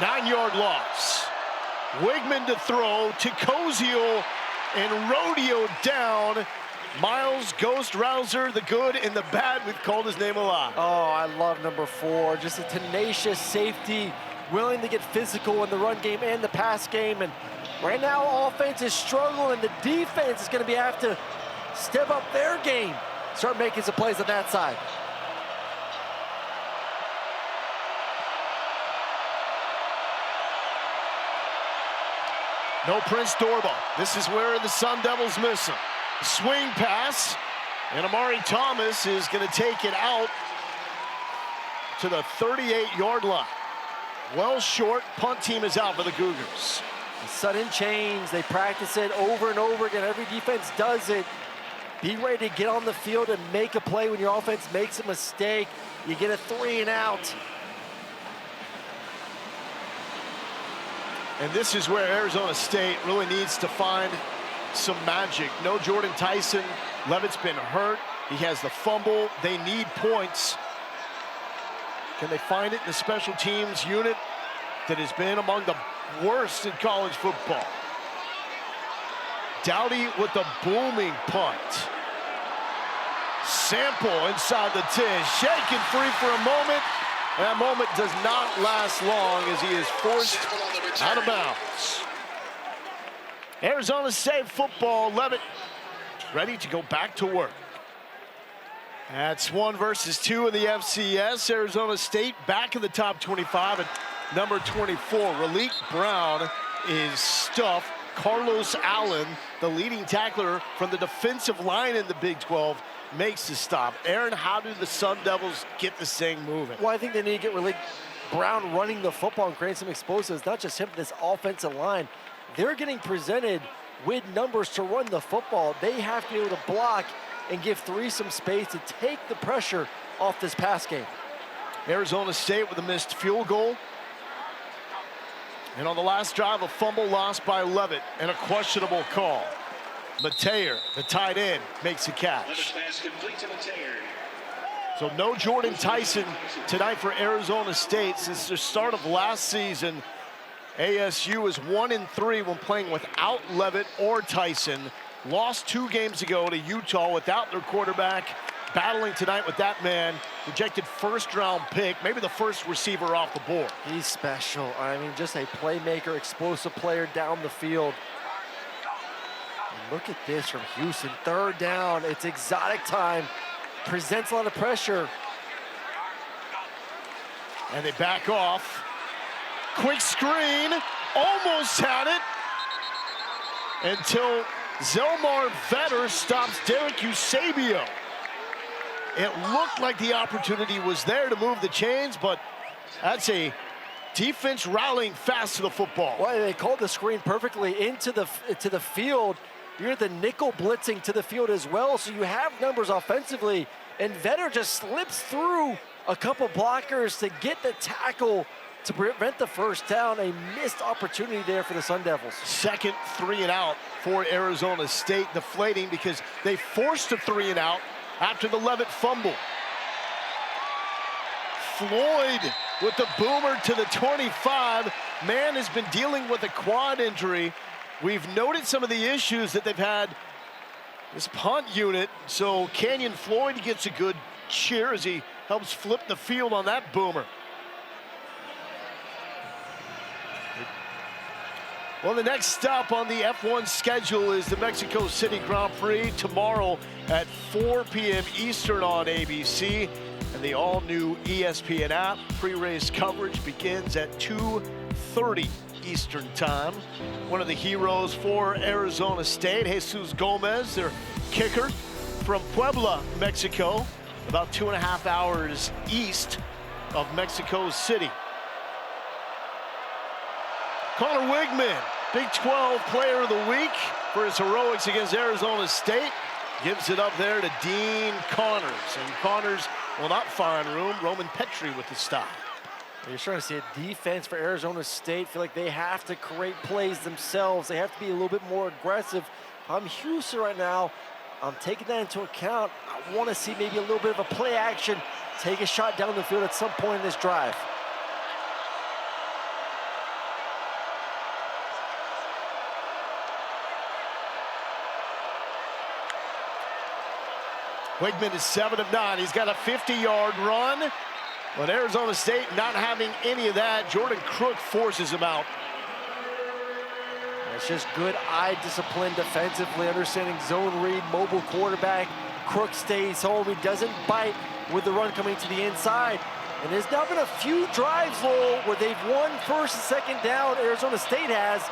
9-yard loss. Weigman to throw to Koziel and rodeo down. Miles Ghost Rouser, the good and the bad, we've called his name a lot. Oh, I love number 4. Just a tenacious safety, willing to get physical in the run game and the pass game. And right now, offense is struggling. The defense is going to have to step up their game, start making some plays on that side. No Prince Dorba. This is where the Sun Devils miss him. Swing pass, and Amari Thomas is going to take it out to the 38-yard line. Well short, punt team is out for the Cougars. The sudden change, they practice it over and over again. Every defense does it. Be ready to get on the field and make a play when your offense makes a mistake. You get a 3 and out. And this is where Arizona State really needs to find some magic. No Jordan Tyson. Leavitt's been hurt. He has the fumble. They need points. Can they find it in the special teams unit that has been among the worst in college football? Dowdy with the booming punt. Sample inside the 10, shaken free for a moment. And that moment does not last long as he is forced out of bounds. Arizona State football, Leavitt ready to go back to work. That's 1 versus 2 in the FCS. Arizona State back in the top 25 at number 24. Raleigh Brown is stuffed. Carlos Allen, the leading tackler from the defensive line in the Big 12, makes the stop. Aaron, how do the Sun Devils get this thing moving? Well, I think they need to get Raleigh Brown running the football and creating some explosives. Not just him, but this offensive line. They're getting presented with numbers to run the football. They have to be able to block and give 3 some space to take the pressure off this pass game. Arizona State with a missed field goal. And on the last drive, a fumble lost by Leavitt and a questionable call. Mateer, the tight end, makes a catch. So no Jordan Tyson tonight for Arizona State. Since the start of last season, ASU is 1-3 when playing without Leavitt or Tyson. Lost 2 games ago to Utah without their quarterback. Battling tonight with that man, rejected first-round pick, maybe the first receiver off the board. He's special. I mean, just a playmaker, explosive player down the field. And look at this from Houston. 3rd down. It's exotic time. Presents a lot of pressure. And they back off. Quick screen. Almost had it. Until Zelmar Vetter stops Derek Eusebio. It looked like the opportunity was there to move the chains, but that's a defense rallying fast to the football. Well, they called the screen perfectly into the field. You're at the nickel blitzing to the field as well, so you have numbers offensively, and Vetter just slips through a couple blockers to get the tackle to prevent the first down. A missed opportunity there for the Sun Devils. Second 3 and out for Arizona State, deflating because they forced a 3 and out after the Leavitt fumble. Floyd with the boomer to the 25. Man has been dealing with a quad injury. We've noted some of the issues that they've had this punt unit. So Canyon Floyd gets a good cheer as he helps flip the field on that boomer. Well, the next stop on the F1 schedule is the Mexico City Grand Prix tomorrow at 4 p.m. Eastern on ABC. And the all-new ESPN app. Pre-race coverage begins at 2:30 Eastern time. One of the heroes for Arizona State, Jesus Gomez, their kicker from Puebla, Mexico, about 2.5 hours east of Mexico City. Connor Weigman, Big 12 Player of the Week for his heroics against Arizona State. Gives it up there to Dean Connors. And Connors will not find room. Roman Petrie with the stop. You're starting to see a defense for Arizona State feel like they have to create plays themselves. They have to be a little bit more aggressive. I'm Houston right now. I'm taking that into account. I want to see maybe a little bit of a play action. Take a shot down the field at some point in this drive. Weigman is 7 of 9. He's got a 50-yard run, but Arizona State not having any of that. Jordan Crook forces him out. It's just good eye discipline defensively, understanding zone read, mobile quarterback. Crook stays home. He doesn't bite with the run coming to the inside. And there's now been a few drives, Lowell, where they've won first and second down. Arizona State has.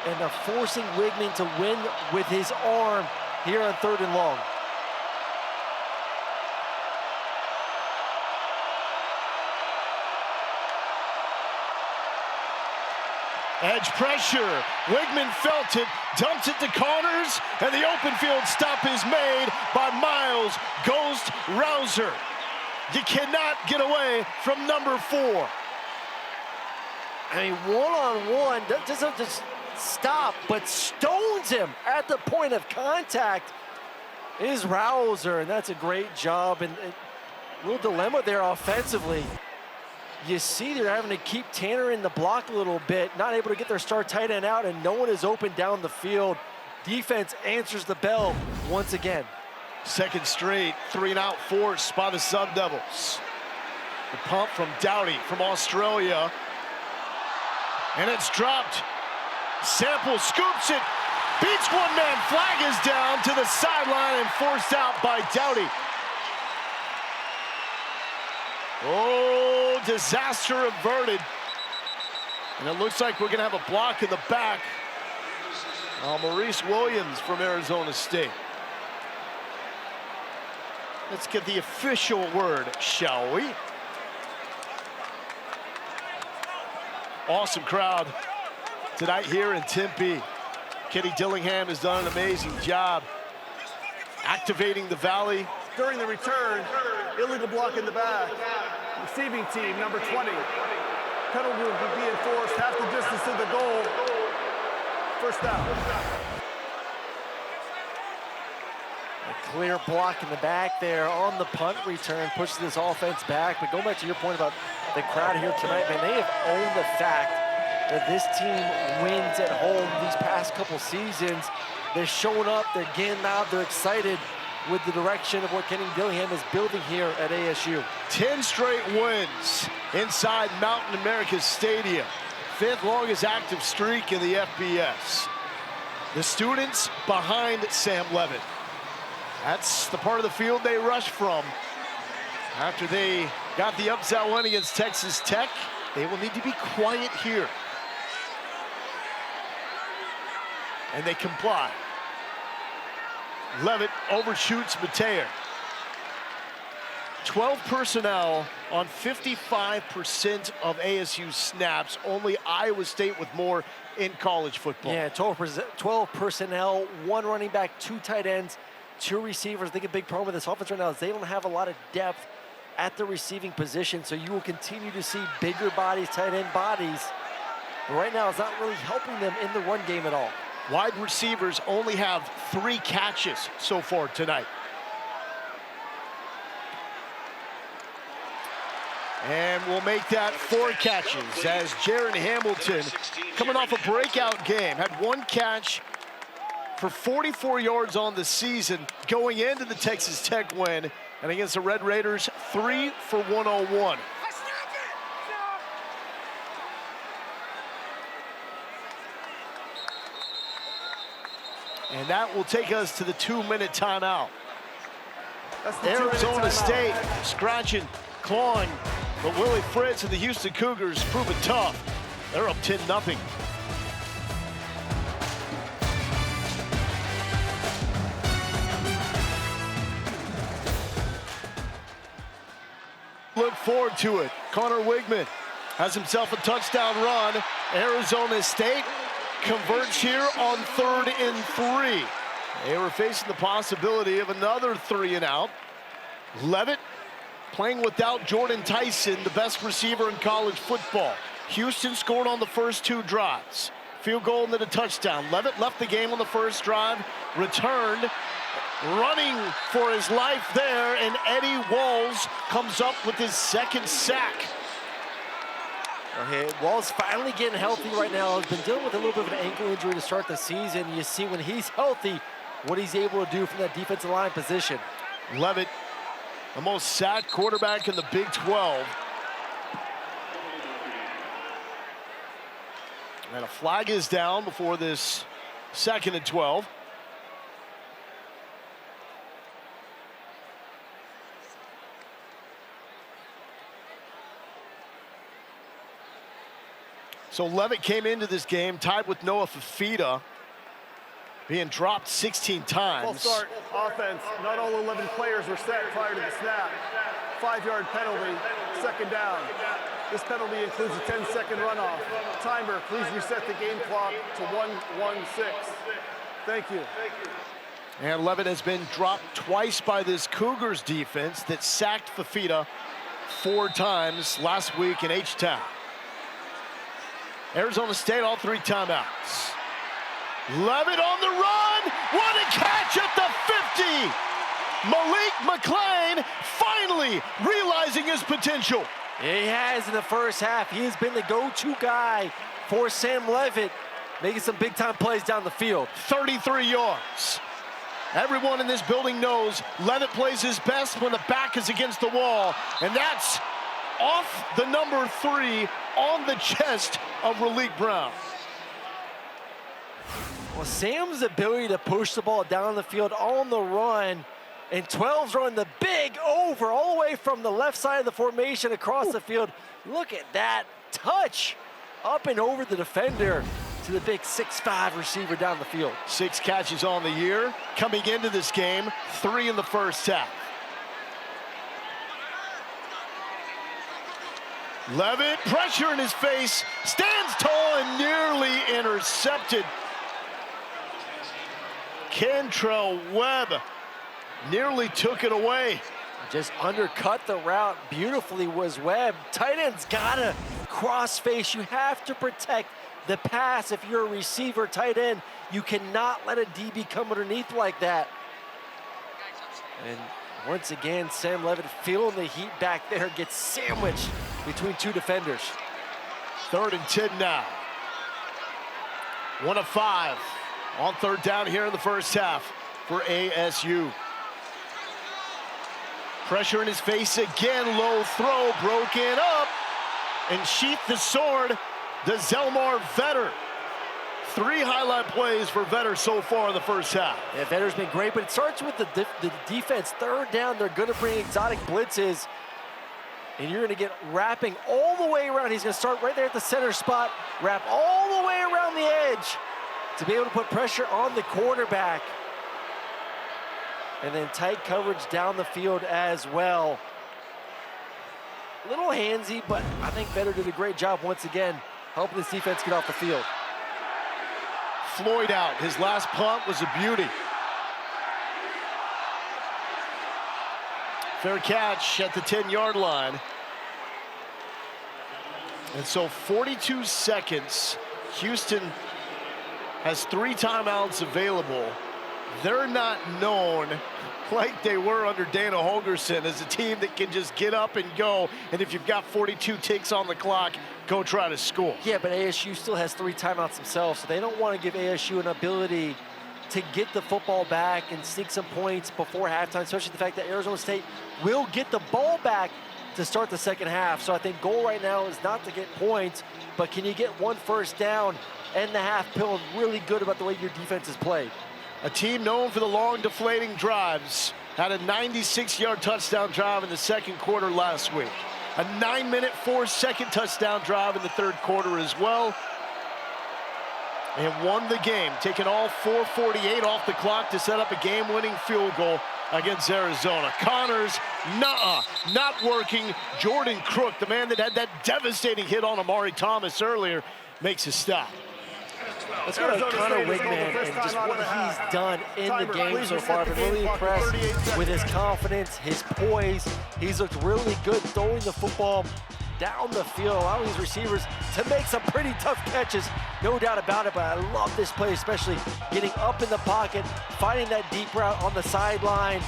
And they're forcing Weigman to win with his arm here on 3rd and long. Edge pressure. Weigman felt it, dumps it to Connors, and the open field stop is made by Miles Ghost Rouser. You cannot get away from number 4. I mean, one-on-one, doesn't just stop, but stones him at the point of contact is Rouser, and that's a great job. And a little dilemma there offensively. You see they're having to keep Tanner in the block a little bit, not able to get their star tight end out, and no one is open down the field. Defense answers the bell once again. Second straight 3-and-out force by the Sun Devils. The pump from Doughty from Australia. And it's dropped. Sample scoops it, beats one man, flag is down to the sideline and forced out by Doughty. Oh, disaster averted. And it looks like we're gonna have a block in the back. Maurice Williams from Arizona State. Let's get the official word, shall we? Awesome crowd tonight here in Tempe. Kenny Dillingham has done an amazing job activating the Valley. During the return, illegal block in the back. Receiving team, number 20. Penalty will be enforced, half the distance to the goal. First down. A clear block in the back there on the punt return, pushes this offense back. But going back to your point about the crowd here tonight, man, they have owned the fact that this team wins at home these past couple seasons. They're showing up, they're getting out, they're excited with the direction of what Kenny Dillingham is building here at ASU. 10 straight wins inside Mountain America Stadium. 5th longest active streak in the FBS. The students behind Sam Leavitt. That's the part of the field they rushed from. After they got the upset win against Texas Tech, they will need to be quiet here. And they comply. Leavitt overshoots Mateer. 12 personnel on 55% of ASU snaps. Only Iowa State with more in college football. Yeah, 12 personnel, 1 running back, 2 tight ends, 2 receivers. I think a big problem with this offense right now is they don't have a lot of depth at the receiving position, so you will continue to see bigger bodies, tight end bodies. But right now, it's not really helping them in the run game at all. Wide receivers only have 3 catches so far tonight. And we'll make that 4 catches as Jaron Hamilton, coming off a breakout game, had 1 catch for 44 yards on the season going into the Texas Tech win, and against the Red Raiders, 3 for 101. And that will take us to the 2-minute timeout. Arizona State scratching, clawing, but Willie Fritz and the Houston Cougars proving tough. They're up 10-0. Look forward to it. Connor Weigman has himself a touchdown run. Arizona State converts here on 3rd and 3. They were facing the possibility of another 3-and-out. Leavitt playing without Jordan Tyson, the best receiver in college football. Houston scored on the first 2 drives. Field goal and then a touchdown. Leavitt left the game on the first drive, returned, running for his life there, and Eddie Walls comes up with his 2nd sack. Okay, Wall's finally getting healthy right now. He's been dealing with a little bit of an ankle injury to start the season. You see when he's healthy, what he's able to do from that defensive line position. Leavitt, the most sacked quarterback in the Big 12. And a flag is down before this 2nd and 12. So Leavitt came into this game tied with Noah Fafita, being dropped 16 times. Full start offense. Not all 11 players were set prior to the snap. 5-yard penalty, 2nd down. This penalty includes a 10-second runoff. Timer, please reset the game clock to 1:16. Thank you. And Leavitt has been dropped twice by this Cougars defense that sacked Fifita 4 times last week in H-Town. Arizona State, all 3 timeouts. Leavitt on the run. What a catch at the 50. Malik McClain finally realizing his potential. He has in the first half. He has been the go-to guy for Sam Leavitt, making some big-time plays down the field. 33 yards. Everyone in this building knows Leavitt plays his best when the back is against the wall, and that's off the number 3 on the chest of Raleek Brown. Well, Sam's ability to push the ball down the field on the run, and 12's running the big over all the way from the left side of the formation across the field. Look at that touch up and over the defender to the big 6'5" receiver down the field. 6 catches on the year. Coming into this game, 3 in the first half. Leavitt, pressure in his face, stands tall and nearly intercepted. Kentrell Webb nearly took it away. Just undercut the route beautifully was Webb. Tight end's gotta cross face. You have to protect the pass if you're a receiver tight end. You cannot let a DB come underneath like that. And once again, Sam Leavitt feeling the heat back there, gets sandwiched between 2 defenders. 3rd and 10 now. 1 of 5 on 3rd down here in the first half for ASU. Pressure in his face again, low throw, broken up, and sheath the sword to Zelmar Vetter. 3 highlight plays for Vetter so far in the first half. Yeah, Vetter's been great, but it starts with the defense. 3rd down, they're gonna bring exotic blitzes, and you're gonna get wrapping all the way around. He's gonna start right there at the center spot, wrap all the way around the edge to be able to put pressure on the quarterback. And then tight coverage down the field as well. A little handsy, but I think Vetter did a great job once again, helping this defense get off the field. Floyd out. His last punt was a beauty. Fair catch at the 10-yard line. And so 42 seconds. Houston has 3 timeouts available. They're not known like they were under Dana Holgerson as a team that can just get up and go. And if you've got 42 ticks on the clock, go try to score. Yeah, but ASU still has 3 timeouts themselves, so they don't want to give ASU an ability to get the football back and sneak some points before halftime, especially the fact that Arizona State will get the ball back to start the second half. So I think goal right now is not to get points, but can you get 1 first down and the half, feeling really good about the way your defense is played. A team known for the long deflating drives had a 96-yard touchdown drive in the second quarter last week. A 9-minute, 4-second touchdown drive in the third quarter as well. And won the game, taking all 4:48 off the clock to set up a game-winning field goal against Arizona. Connors, not working. Jordan Crook, the man that had that devastating hit on Amari Thomas earlier, makes a stop. Let's go to Connor Weigman and just what he's done in the game so far. I've been really impressed with his confidence, his poise. He's looked really good throwing the football down the field, allowing these receivers to make some pretty tough catches, no doubt about it. But I love this play, especially getting up in the pocket, finding that deep route on the sideline.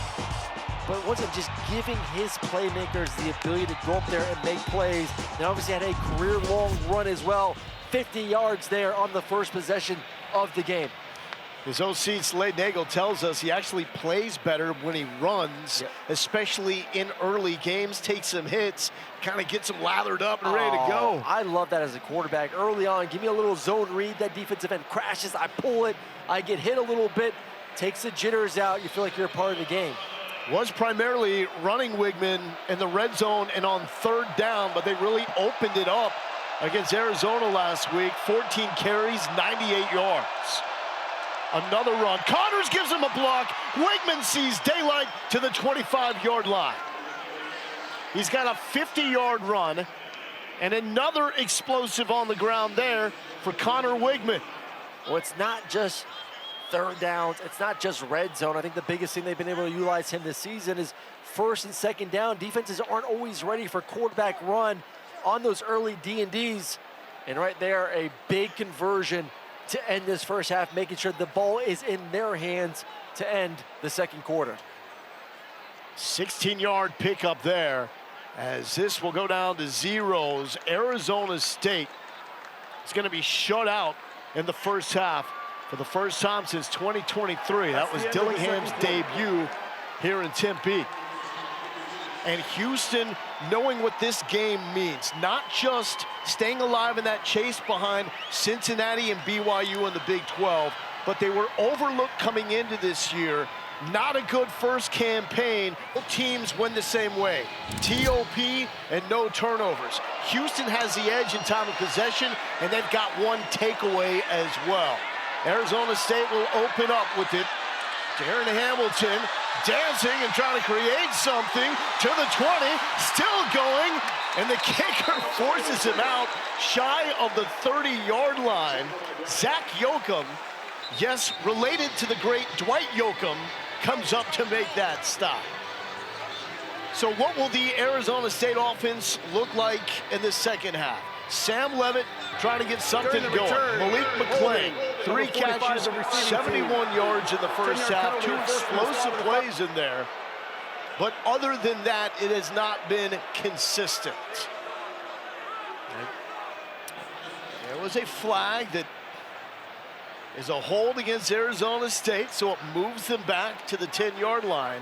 But once again, just giving his playmakers the ability to go up there and make plays. And obviously had a career-long run as well. 50 yards there on the first possession of the game. His OC, Slade Nagel, tells us he actually plays better when he runs, especially in early games, takes some hits, kind of gets him lathered up and ready to go. I love that as a quarterback. Early on, give me a little zone read. That defensive end crashes, I pull it, I get hit a little bit, takes the jitters out, you feel like you're a part of the game. Was primarily running Weigman in the red zone and on 3rd down, but they really opened it up against Arizona last week. 14 carries, 98 yards. Another run. Connors gives him a block. Weigman sees daylight to the 25-yard line. He's got a 50-yard run And another explosive on the ground there for Connor Weigman. Well, it's not just third downs, it's not just red zone. I think the biggest thing they've been able to utilize him this season is first and second down. Defenses aren't always ready for quarterback run on those early D&Ds. And right there, a big conversion to end this first half, making sure the ball is in their hands to end the second quarter. 16-yard pickup there, as this will go down to zeros. Arizona State is going to be shut out in the first half for the first time since 2023. That was Dillingham's debut here in Tempe. And Houston, knowing what this game means, not just staying alive in that chase behind Cincinnati and BYU in the Big 12, but they were overlooked coming into this year. Not a good first campaign. Both teams win the same way. TOP and no turnovers. Houston has the edge in time of possession, and they've got one takeaway as well. Arizona State will open up with it. Darren Hamilton dancing and trying to create something to the 20, still going, and the kicker forces him out shy of the 30-yard line. Zach Yoakum, yes, related to the great Dwight Yoakam, comes up to make that stop. So what will the Arizona State offense look like in the second half? Sam Leavitt trying to get something going. Malik McClain, 3 catches, 71 yards in the first half, 2 explosive plays in there. But other than that, it has not been consistent. There was a flag that is a hold against Arizona State, so it moves them back to the 10-yard line.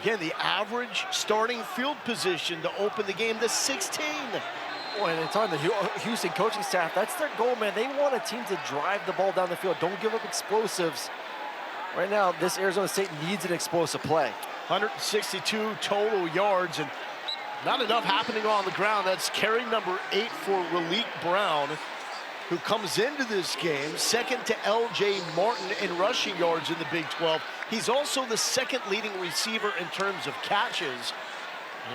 Again, the average starting field position to open the game to 16. Boy, and it's on the Houston coaching staff. That's their goal, man. They want a team to drive the ball down the field. Don't give up explosives. Right now, this Arizona State needs an explosive play. 162 total yards, and not enough happening on the ground. That's carry number 8 for Raleek Brown, who comes into this game second to L.J. Martin in rushing yards in the Big 12. He's also the second leading receiver in terms of catches.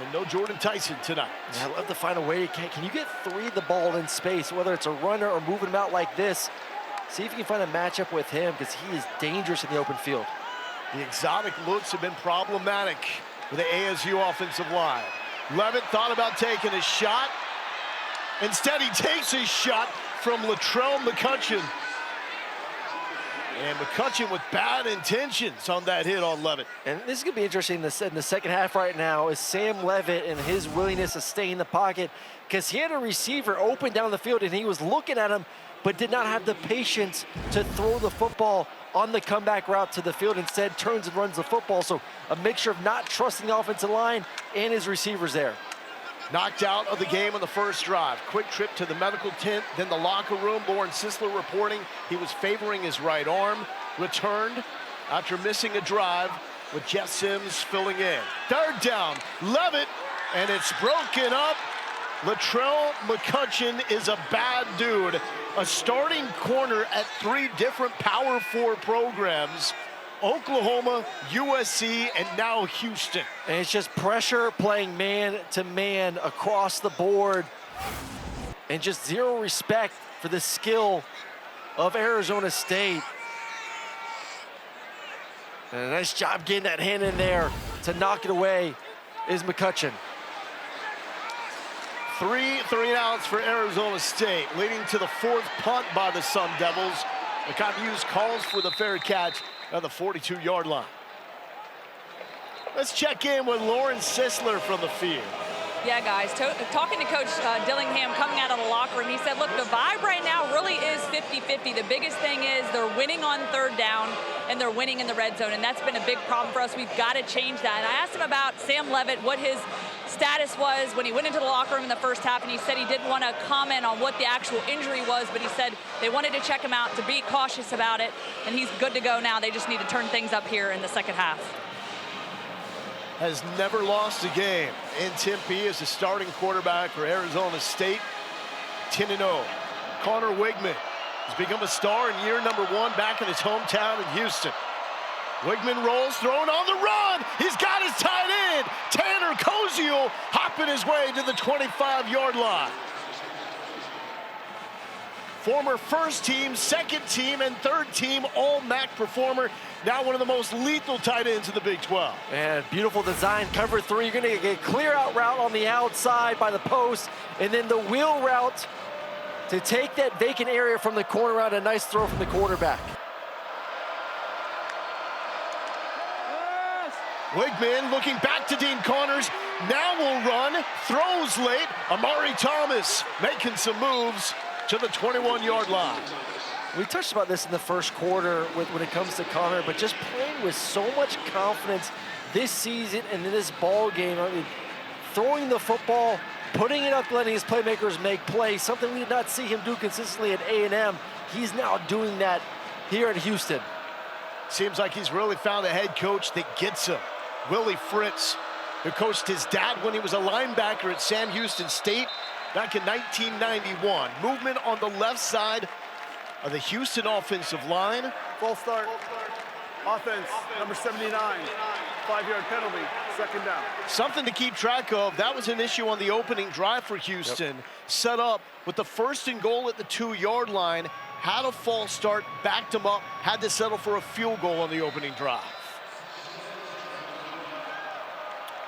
And no Jordan Tyson tonight. Yeah, I'd love to find a way. Can you get 3 the ball in space, whether it's a runner or moving him out like this? See if you can find a matchup with him, because he is dangerous in the open field. The exotic looks have been problematic for the ASU offensive line. Leavitt thought about taking a shot. Instead, he takes his shot from Latrell McCutcheon. And McCutcheon with bad intentions on that hit on Leavitt. And this is going to be interesting in the second half right now is Sam Leavitt and his willingness to stay in the pocket, because he had a receiver open down the field and he was looking at him but did not have the patience to throw the football on the comeback route to the field. Instead, turns and runs the football. So a mixture of not trusting the offensive line and his receivers there. Knocked out of the game on the first drive. Quick trip to the medical tent, then the locker room. Lauren Sisler reporting he was favoring his right arm. Returned after missing a drive with Jeff Sims filling in. Third down, Leavitt, and it's broken up. Latrell McCutcheon is a bad dude. A starting corner at 3 different Power 4 programs. Oklahoma, USC, and now Houston. And it's just pressure playing man-to-man across the board. And just zero respect for the skill of Arizona State. And a nice job getting that hand in there to knock it away is McCutcheon. 3 3-and-outs for Arizona State, leading to the 4th punt by the Sun Devils. McCutcheon Hughes calls for the fair catch at the 42-yard line. Let's check in with Lauren Sisler from the field. Yeah, guys, talking to Coach Dillingham coming out of the locker room, he said, look, the vibe right now really is 50-50. The biggest thing is they're winning on third down and they're winning in the red zone, and that's been a big problem for us. We've got to change that. And I asked him about Sam Leavitt, what his status was when he went into the locker room in the first half, and he said he didn't want to comment on what the actual injury was, but he said they wanted to check him out, to be cautious about it, and he's good to go now. They just need to turn things up here in the second half. Has never lost a game in Tempe as the starting quarterback for Arizona State. 10-0. Connor Weigman has become a star in year number 1 back in his hometown in Houston. Weigman rolls, throwing on the run. He's got his tight end, Tanner Koziel, hopping his way to the 25-yard line. Former first team, second team, and third team all-MAC performer. Now one of the most lethal tight ends in the Big 12. And beautiful design, cover 3. You're gonna get a clear out route on the outside by the post, and then the wheel route to take that vacant area from the corner out. A nice throw from the quarterback. Weigman looking back to Dean Connors. Now will run, throws late. Amari Thomas making some moves to the 21-yard line. We touched about this in the first quarter when it comes to Connor, but just playing with so much confidence this season and in this ball game. I mean, throwing the football, putting it up, letting his playmakers make plays, something we did not see him do consistently at A&M. He's now doing that here at Houston. Seems like he's really found a head coach that gets him. Willie Fritz, who coached his dad when he was a linebacker at Sam Houston State back in 1991. Movement on the left side of the Houston offensive line. False start. Offense, number 79. 5-yard penalty, second down. Something to keep track of. That was an issue on the opening drive for Houston. Set up with the 1st and goal at the 2-yard line. Had a false start, backed him up, had to settle for a field goal on the opening drive.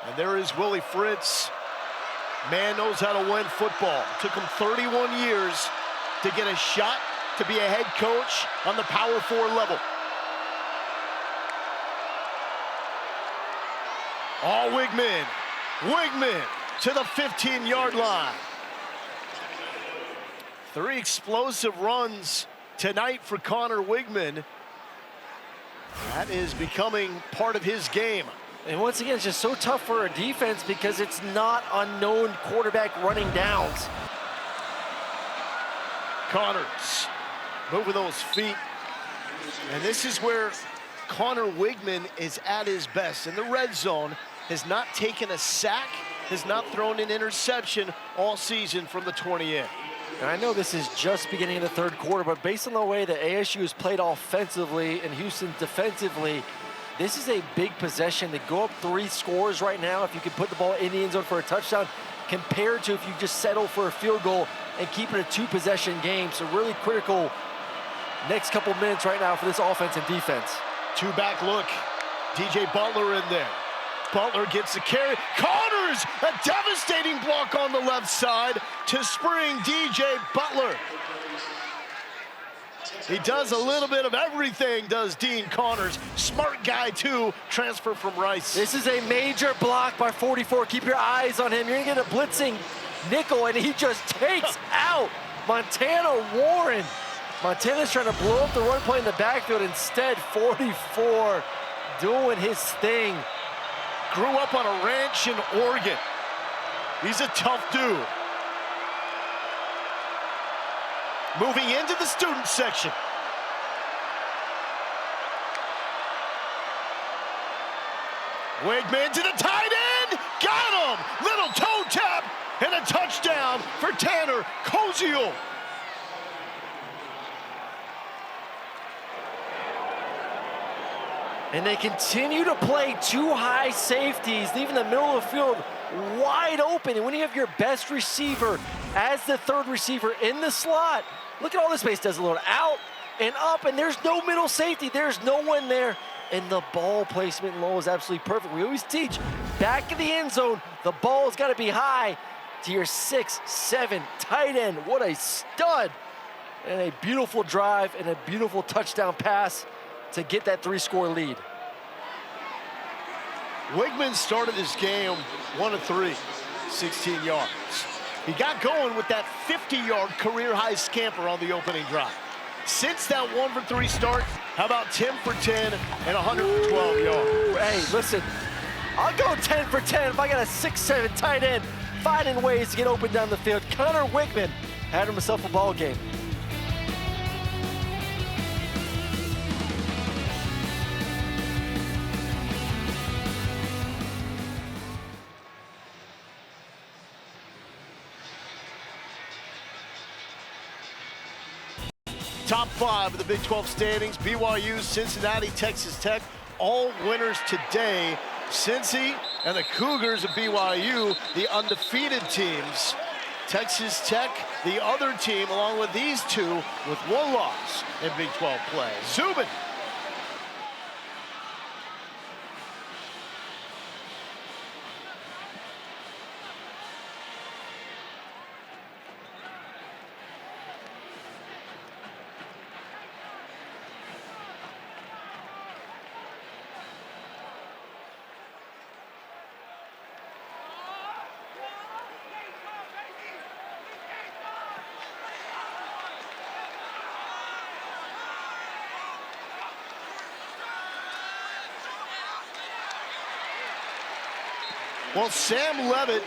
And there is Willie Fritz. Man knows how to win football. Took him 31 years to get a shot to be a head coach on the Power 4 level. Oh, Weigman. Weigman to the 15-yard line. 3 explosive runs tonight for Connor Weigman. That is becoming part of his game. And once again, it's just so tough for a defense because it's not unknown quarterback running downs. Connors moving those feet. And this is where Connor Weigman is at his best. In the red zone, has not taken a sack, has not thrown an interception all season from the 28. And I know this is just beginning of the third quarter, but based on the way that ASU has played offensively and Houston defensively, this is a big possession to go up 3 scores right now if you can put the ball in the end zone for a touchdown compared to if you just settle for a field goal and keep it a 2-possession game. So really critical next couple minutes right now for this offense and defense. 2-back look. DJ Butler in there. Butler gets the carry. Connors, a devastating block on the left side to spring DJ Butler. He does a little bit of everything, does Dean Connors. Smart guy, too. Transfer from Rice. This is a major block by 44. Keep your eyes on him. You're going to get a blitzing nickel, and he just takes out Montana Warren. Montana's trying to blow up the run play in the backfield. Instead, 44 doing his thing. Grew up on a ranch in Oregon. He's a tough dude. Moving into the student section. Weigman to the tight end. Got him. Little toe tap and a touchdown for Tanner Koziel. And they continue to play 2 high safeties, leaving the middle of the field wide open. And when you have your best receiver as the 3rd receiver in the slot, look at all this space. Does a little out and up, and there's no middle safety. There's no one there. And the ball placement low is absolutely perfect. We always teach back in the end zone, the ball's got to be high to your 6, 7 tight end. What a stud. And a beautiful drive and a beautiful touchdown pass to get that 3-score lead. Weigman started this game 1 of 3, 16 yards. He got going with that 50-yard career-high scamper on the opening drive. Since that 1 for 3 start, how about 10 for 10 and 112 yards? Hey, listen, I'll go 10 for 10 if I got a 6-7 tight end finding ways to get open down the field. Connor Weigman had himself a ball game. Top 5 of the Big 12 standings, BYU, Cincinnati, Texas Tech, all winners today. Cincy and the Cougars of BYU, the undefeated teams. Texas Tech, the other team, along with these two, with one loss in Big 12 play. Zubin. Well, Sam Leavitt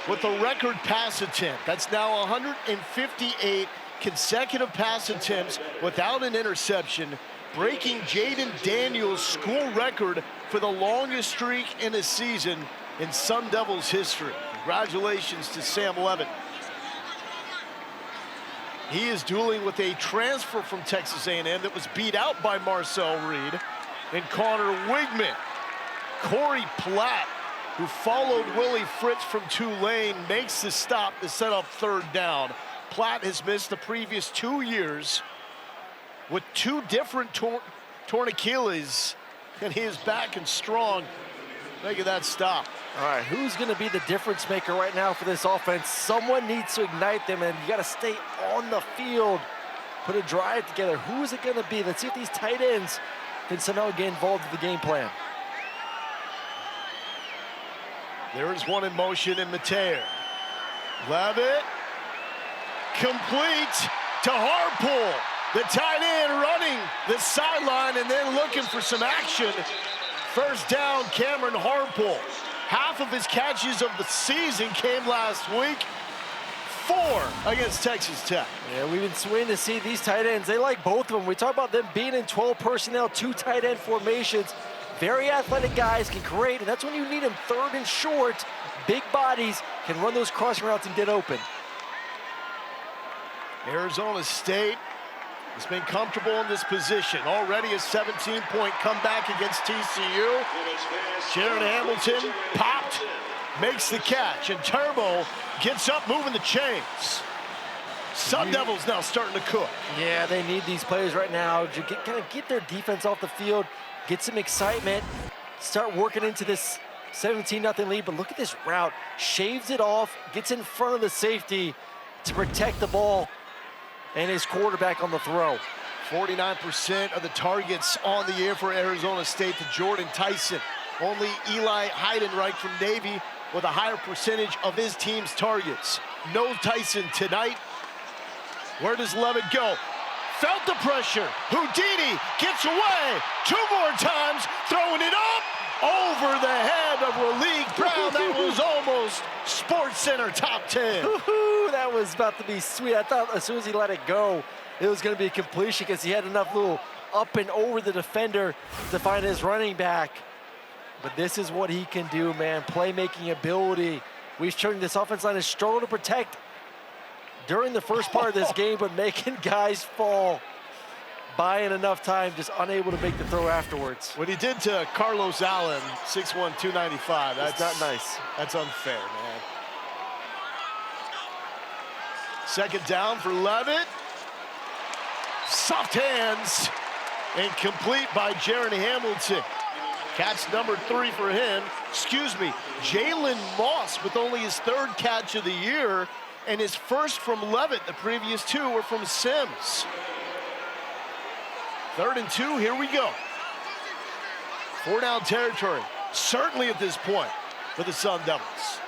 with a record pass attempt. That's now 158 consecutive pass attempts without an interception, breaking Jaden Daniels' school record for the longest streak in a season in Sun Devils history. Congratulations to Sam Leavitt. He is dueling with a transfer from Texas A&M that was beat out by Marcel Reed and Connor Weigman. Corey Platt, who followed Willie Fritz from Tulane, makes the stop to set up third down. Platt has missed the previous 2 years with two different torn Achilles, and he is back and strong, making that stop. All right, who's going to be the difference maker right now for this offense? Someone needs to ignite them, and you got to stay on the field, put a drive together. Who is it going to be? Let's see if these tight ends can somehow get involved in the game plan. There is one in motion in Mateer. Leavitt, complete to Harpool. The tight end running the sideline and then looking for some action. First down, Cameron Harpool. Half of his catches of the season came last week. 4 against Texas Tech. Yeah, we've been waiting to see these tight ends. They like both of them. We talk about them being in 12 personnel, 2 tight end formations. Very athletic guys can create, and that's when you need them third and short. Big bodies can run those crossing routes and get open. Arizona State has been comfortable in this position. Already a 17-point comeback against TCU. Jaron Hamilton popped, makes the catch, and Turbo gets up moving the chains. Sun Devils now starting to cook. Yeah, they need these players right now to kind of get their defense off the field, get some excitement, start working into this 17-0 lead. But look at this route. Shaves it off, gets in front of the safety to protect the ball and his quarterback on the throw. 49% of the targets on the year for Arizona State to Jordan Tyson. Only Eli Heidenreich from Navy with a higher percentage of his team's targets. No Tyson tonight. Where does Leavitt go? Felt the pressure. Houdini gets away 2 more times, throwing it up over the head of Raleigh Brown. That was almost Sports Center top 10. That was about to be sweet. I thought as soon as he let it go, it was going to be a completion because he had enough little up and over the defender to find his running back. But this is what he can do, man. Playmaking ability. We've shown this offense line has struggled to protect during the first part of this game, but making guys fall, buying enough time, just unable to make the throw afterwards. What he did to Carlos Allen, 6'1", 295, that's not nice. That's unfair, man. Second down for Leavitt. Soft hands, and complete by Jaron Hamilton. Catch number 3 for him. Excuse me, Jalen Moss with only his 3rd catch of the year, and his first from Leavitt. The previous 2 were from Sims. 3rd and 2, here we go. 4-down territory, certainly at this point for the Sun Devils.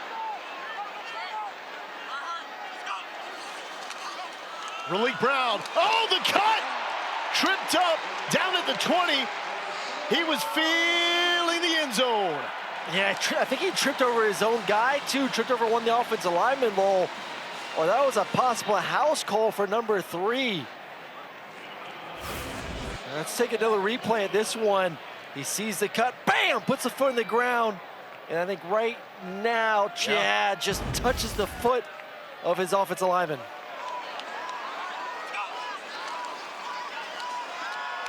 Raleigh Brown, oh, the cut! Tripped up, down at the 20. He was feeling the end zone. Yeah, I think he tripped over his own guy, too. Tripped over one of the offensive lineman roll. Oh, that was a possible house call for number 3. Let's take another replay of this one. He sees the cut, bam, puts the foot in the ground. And I think right now, Chad just touches the foot of his offensive lineman.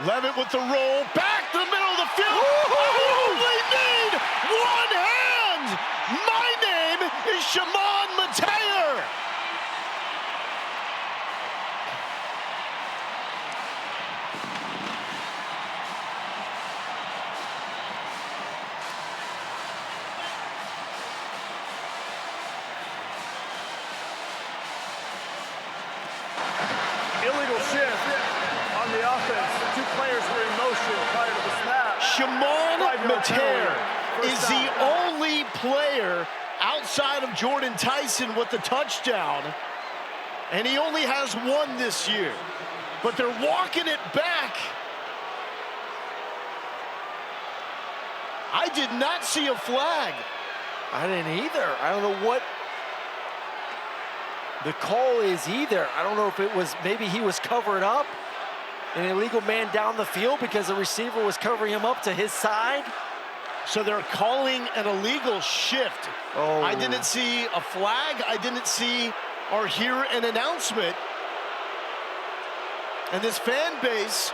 Leavitt with the roll, back to the middle of the field. I only need one hand. My name is Shimon Mateer. Shimon 5-yard Mater penalty. First is the down. only player outside of Jordan Tyson with the touchdown, and he only has one this year. But they're walking it back. I did not see a flag. I didn't either. I don't know what the call is either. I don't know if it was, maybe he was covered up, an illegal man down the field because the receiver was covering him up to his side. So they're calling an illegal shift. Oh. I didn't see a flag. I didn't see or hear an announcement. And this fan base,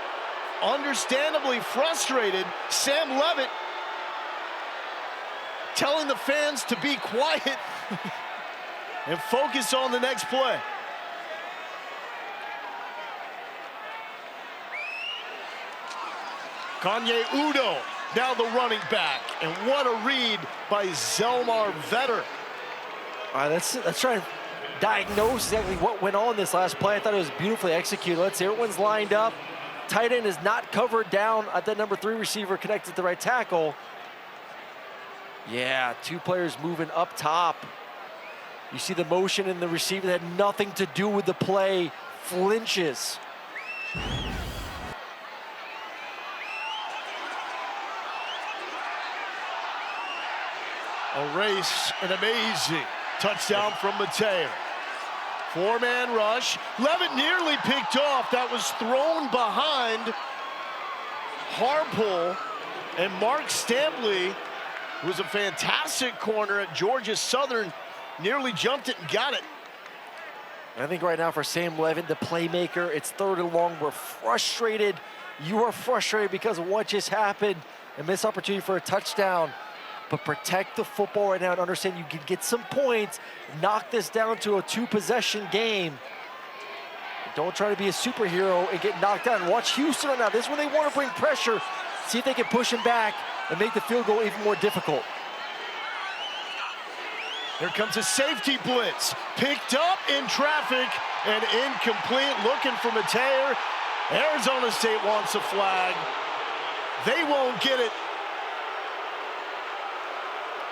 understandably frustrated. Sam Leavitt telling the fans to be quiet and focus on the next play. Kanye Udo, now the running back. And what a read by Zelmar Vetter. All right, let's try and diagnose exactly what went on this last play. I thought it was beautifully executed. Let's see, everyone's lined up. Tight end is not covered down at the number 3 receiver connected to the right tackle. Yeah, 2 players moving up top. You see the motion in the receiver that had nothing to do with the play, flinches. A race, an amazing touchdown from Mateo. 4-man rush. Leavitt nearly picked off. That was thrown behind Harpole. And Mark Stampley, who was a fantastic corner at Georgia Southern, nearly jumped it and got it. I think right now for Sam Leavitt, the playmaker, it's 3rd and long. We're frustrated. You are frustrated because of what just happened. A missed opportunity for a touchdown. But protect the football right now and understand you can get some points, knock this down to a 2-possession game. Don't try to be a superhero and get knocked out. And watch Houston right now. This is when they want to bring pressure. See if they can push him back and make the field goal even more difficult. Here comes a safety blitz. Picked up in traffic and incomplete. Looking for Mateo. Arizona State wants a flag. They won't get it.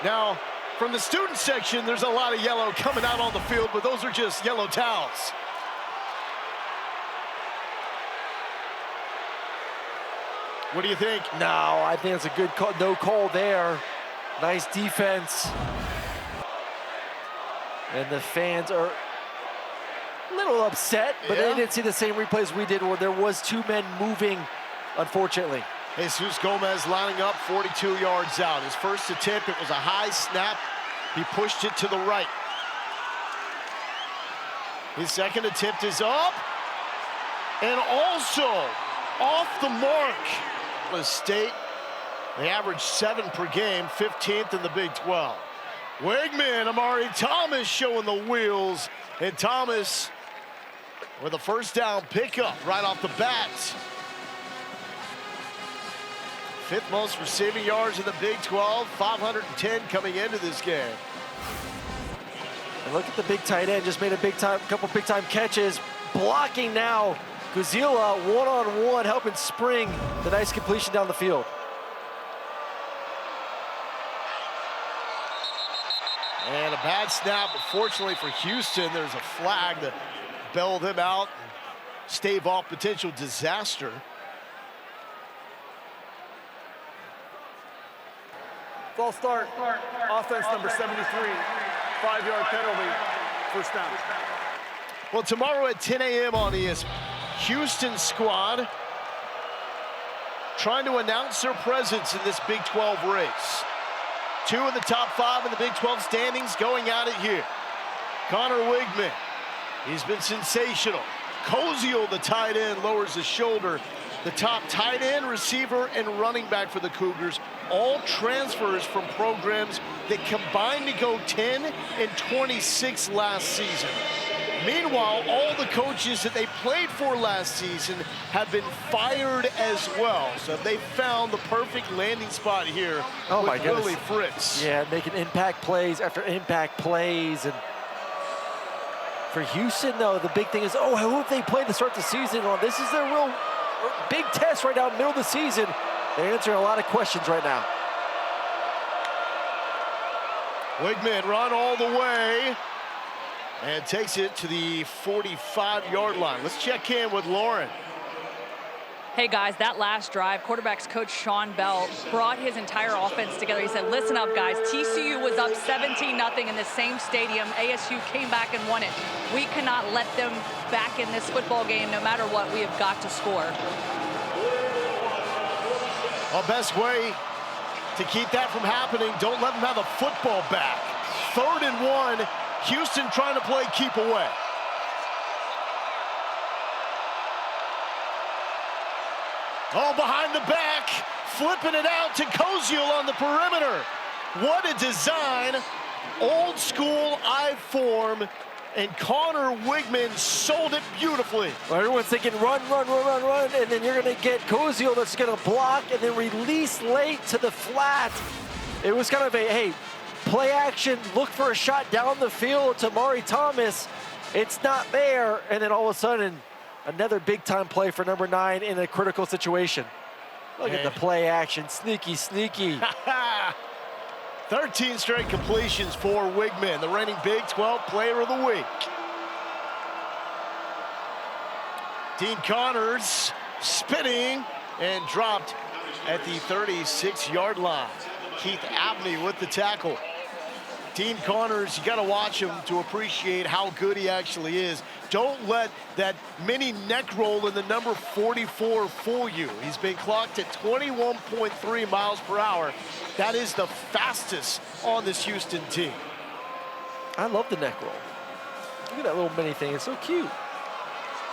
Now, from the student section, there's a lot of yellow coming out on the field, but those are just yellow towels. What do you think? No, I think it's a good call. No call there. Nice defense. And the fans are a little upset, but they didn't see the same replays we did where there was 2 men moving, unfortunately. Jesus Gomez lining up 42 yards out. His first attempt, it was a high snap. He pushed it to the right. His second attempt is up and also off the mark. The State, they average 7 per game, 15th in the Big 12. Weigman, Amari Thomas showing the wheels, and Thomas with a first down pickup right off the bat. 5th most receiving yards in the Big 12, 510 coming into this game. And look at the big tight end, just made a couple big time catches. Blocking now, Guzila one-on-one helping spring the nice completion down the field. And a bad snap, but fortunately for Houston, there's a flag to bail them out, stave off potential disaster. False start. Offense number 73. 5-yard penalty. First down. Well, tomorrow at 10 a.m. on ESPN, Houston squad trying to announce their presence in this Big 12 race. 2 of the top 5 in the Big 12 standings going at it here. Connor Weigman, he's been sensational. Koziel, the tight end, lowers his shoulder. The top tight end, receiver, and running back for the Cougars, all transfers from programs that combined to go 10 and 26 last season. Meanwhile, all the coaches that they played for last season have been fired as well. So they found the perfect landing spot here with Willie Fritz. Yeah, making impact plays after impact plays. And for Houston, though, the big thing is, who have they played to start the season on? This is their real big test right now, middle of the season. They're answering a lot of questions right now. Weigman run all the way and takes it to the 45-yard line. Let's check in with Lauren. Hey guys, that last drive, quarterbacks coach Sean Bell brought his entire offense together. He said, listen up guys, TCU was up 17-0 in the same stadium. ASU came back and won it. We cannot let them back in this football game no matter what. We have got to score. Well, best way to keep that from happening, don't let them have the football back. 3rd and 1, Houston trying to play keep away. Oh, behind the back, flipping it out to Koziel on the perimeter. What a design, old school I form, and Connor Weigman sold it beautifully. Well, everyone's thinking run, and then you're gonna get Koziel that's gonna block and then release late to the flat. It was kind of a, hey, play action, look for a shot down the field to Mari Thomas. It's not there, and then all of a sudden, another big-time play for number 9 in a critical situation. Look at the play action, sneaky. 13 straight completions for Weigman, the reigning Big 12 Player of the Week. Dean Connors spinning and dropped at the 36-yard line. Keith Abney with the tackle. Dean Connors, you got to watch him to appreciate how good he actually is. Don't let that mini neck roll in the number 44 fool you. He's been clocked at 21.3 miles per hour. That is the fastest on this Houston team. I love the neck roll. Look at that little mini thing, it's so cute.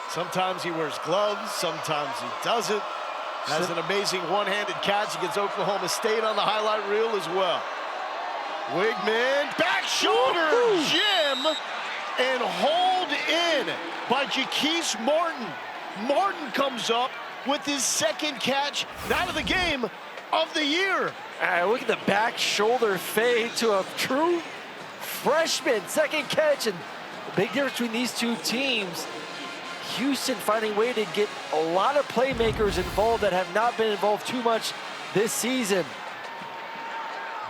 Sometimes he wears gloves, sometimes he doesn't. Has an amazing one-handed catch against Oklahoma State on the highlight reel as well. Weigman, back shoulder, Jim, and hauled in by Jaquise Martin. Martin comes up with his 2nd catch, out of the game of the year. Look at the back shoulder fade to a true freshman, 2nd catch, and the big difference between these two teams, Houston finding a way to get a lot of playmakers involved that have not been involved too much this season.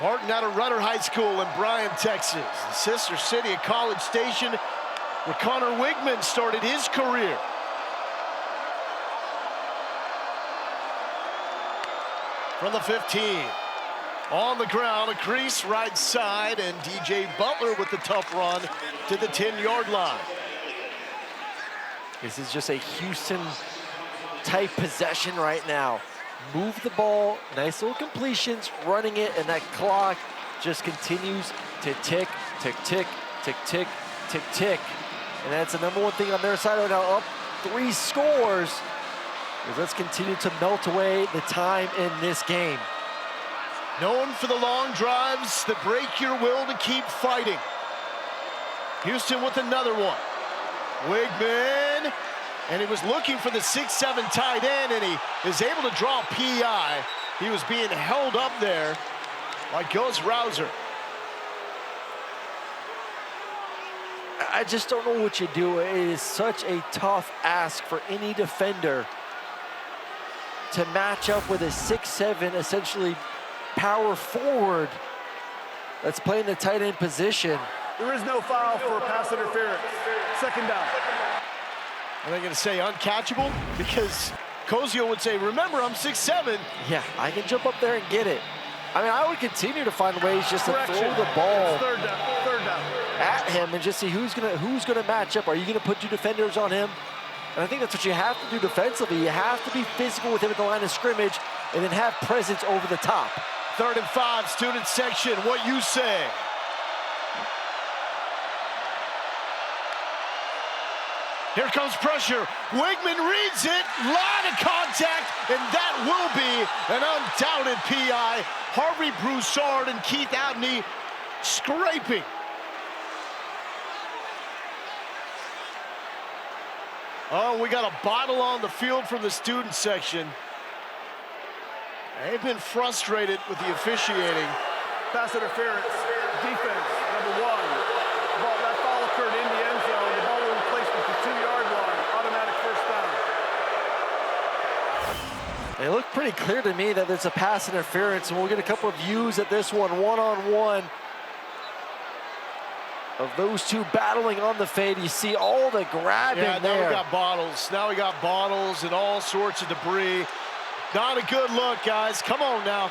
Martin out of Rutter High School in Bryan, Texas, the sister city of College Station, where Connor Weigman started his career. From the 15, on the ground, a crease right side, and DJ Butler with the tough run to the 10-yard line. This is just a Houston-type possession right now. Move the ball, nice little completions, running it, and that clock just continues to tick, tick, tick, tick, tick, tick, tick. And that's the number one thing on their side right now, up 3 scores. Let's continue to melt away the time in this game. Known for the long drives that break your will to keep fighting. Houston with another one. Weigman, and he was looking for the 6'7" tight end, and he is able to draw PI. He was being held up there by Gus Rouser. I just don't know what you do. It is such a tough ask for any defender to match up with a 6'7", essentially power forward that's playing the tight end position. There is no foul for pass interference. 2nd down. Are they going to say uncatchable? Because Koziel would say, remember, I'm 6'7". Yeah, I can jump up there and get it. I mean, I would continue to find ways just to Correction. throw the ball It's third down. at him and just see who's gonna match up. Are you gonna put 2 defenders on him? And I think that's what you have to do defensively. You have to be physical with him at the line of scrimmage and then have presence over the top. 3rd and 5, student section, what you say? Here comes pressure. Weigman reads it, line of contact, and that will be an undoubted PI. Harvey Broussard and Keith Abney scraping. Oh, we got a bottle on the field from the student section. They've been frustrated with the officiating. Pass interference. Defense, number 1. Ball, that foul occurred in the end zone. The ball will be placed at the 2-yard line. Automatic 1st down. And look, pretty clear to me that there's a pass interference, and we'll get a couple of views at this one-on-one of those two battling on the fade. You see all the grabbing there. Now we got bottles. Now we got bottles and all sorts of debris. Not a good look, guys. Come on now.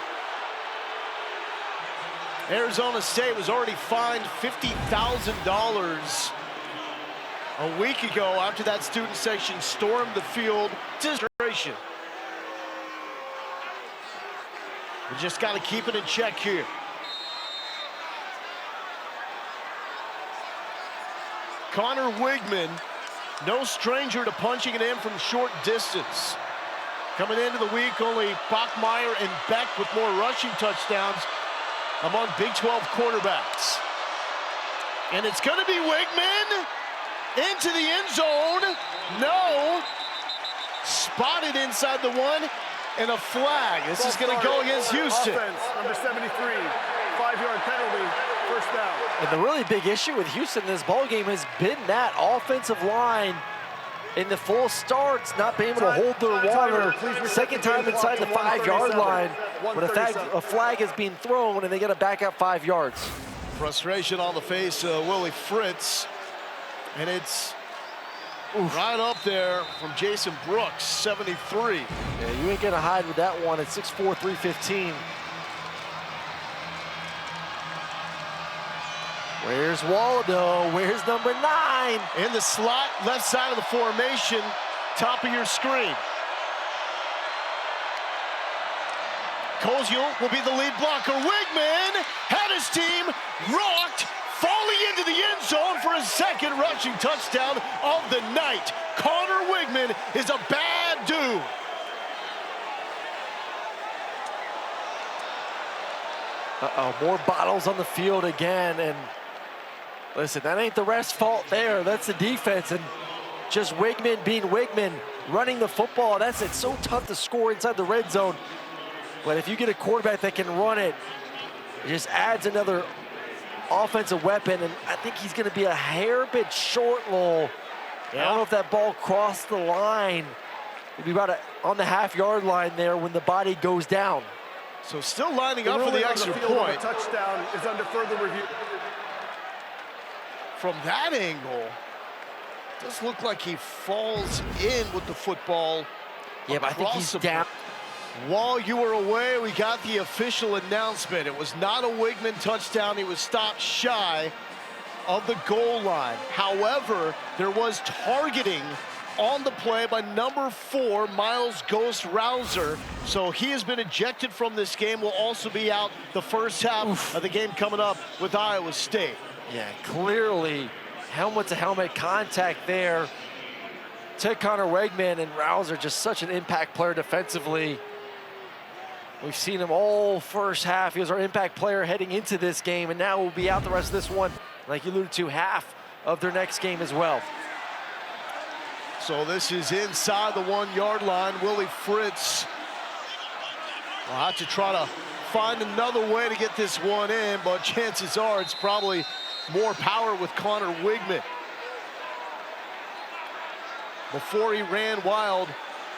Arizona State was already fined $50,000 a week ago after that student section stormed the field. Demonstration. We just got to keep it in check here. Connor Weigman, no stranger to punching it in from short distance. Coming into the week, only Bachmeier and Beck with more rushing touchdowns among Big 12 quarterbacks. And it's going to be Weigman into the end zone. No. Spotted inside the one, and a flag. This is going to go against Houston. Offense, number 73, 5-yard penalty, first down. And the really big issue with Houston in this ballgame has been that offensive line in the full starts, not being able to hold their water. Second time inside the 5-yard line when a flag is being thrown and they got to back up 5 yards. Frustration on the face of Willie Fritz. And it's right up there from Jason Brooks, 73. Yeah, you ain't gonna hide with that one at 6'4", 315. Where's Waldo? Where's number 9? In the slot, left side of the formation, top of your screen. Koziel will be the lead blocker. Weigman had his team rocked, falling into the end zone for his second rushing touchdown of the night. Connor Weigman is a bad dude. Uh-oh, more bottles on the field again, and listen, that ain't the ref's fault there. That's the defense, and just Weigman being Weigman, running the football. It's so tough to score inside the red zone. But if you get a quarterback that can run it, it just adds another offensive weapon, and I think he's going to be a hair bit short, Lowell. I don't know if that ball crossed the line. It'd be about on the half-yard line there when the body goes down. So still lining up for the extra point. Touchdown is under further review. From that angle, it does look like he falls in with the football. Yeah, but I think he's down. While you were away, we got the official announcement. It was not a Weigman touchdown. He was stopped shy of the goal line. However, there was targeting on the play by number 4, Miles Ghost Rouser. So he has been ejected from this game. Will also be out the first half of the game coming up with Iowa State. Yeah, clearly helmet-to-helmet contact there to Connor Weigman, and Rouser just such an impact player defensively. We've seen him all first half. He was our impact player heading into this game, and now will be out the rest of this one. Like you alluded to, half of their next game as well. So this is inside the 1-yard line. Willie Fritz will have to try to find another way to get this one in, but chances are it's probably more power with Connor Weigman. Before he ran wild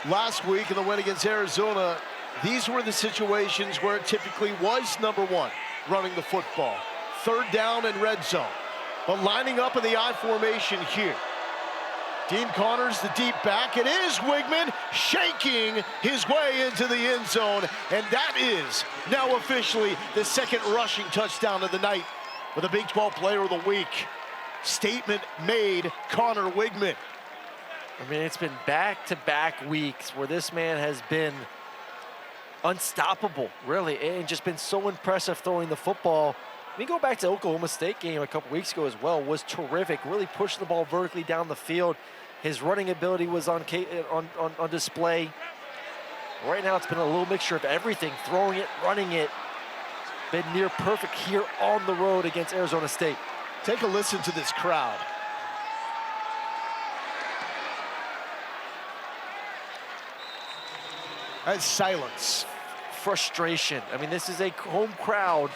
last week in the win against Arizona, these were the situations where it typically was number 1 running the football. 3rd down and red zone. But lining up in the I formation here. Dean Connors, the deep back. It is Weigman shaking his way into the end zone. And that is now officially the second rushing touchdown of the night for the Big 12 Player of the Week. Statement made, Connor Weigman. I mean, it's been back-to-back weeks where this man has been unstoppable, really, and just been so impressive throwing the football. We go back to the Oklahoma State game a couple weeks ago as well, was terrific, really pushed the ball vertically down the field. His running ability was on display. Right now it's been a little mixture of everything, throwing it, running it. Been near perfect here on the road against Arizona State. Take a listen to this crowd. That's silence. Frustration. I mean, this is a home crowd.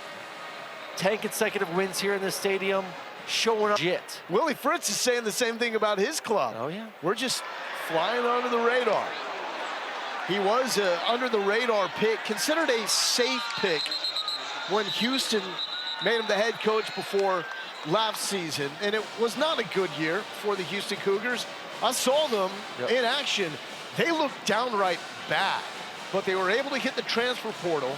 10 consecutive wins here in the stadium, showing up legit. Willie Fritz is saying the same thing about his club. Oh, yeah. We're just flying under the radar. He was under the radar pick, considered a safe pick when Houston made him the head coach before last season, and it was not a good year for the Houston Cougars. I saw them in action. They looked downright bad, but they were able to hit the transfer portal.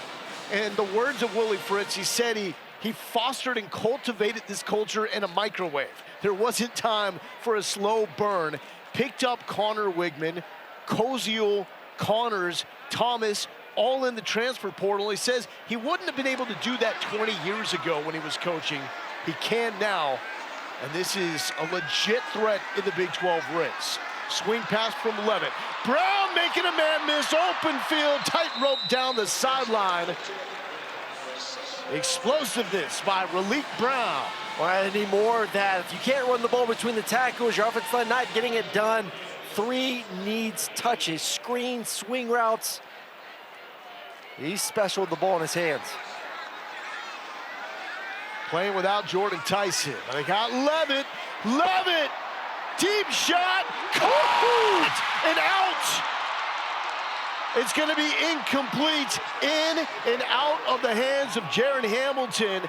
And the words of Willie Fritz, he said he fostered and cultivated this culture in a microwave. There wasn't time for a slow burn. Picked up Connor Weigman, Koziel, Connors, Thomas, all in the transfer portal. He says he wouldn't have been able to do that 20 years ago when he was coaching. He can now, and this is a legit threat in the Big 12 race. Swing pass from Leavitt. Brown making a man miss, open field, tightrope down the sideline. Explosiveness by Raleigh Brown. Well, I need more of that. If you can't run the ball between the tackles, your offensive line not getting it done. 3 needs touches, screens, swing routes. He's special with the ball in his hands. Playing without Jordan Tyson. They got Leavitt. Leavitt! Deep shot! Caught! And out! It's going to be incomplete. In and out of the hands of Jaron Hamilton.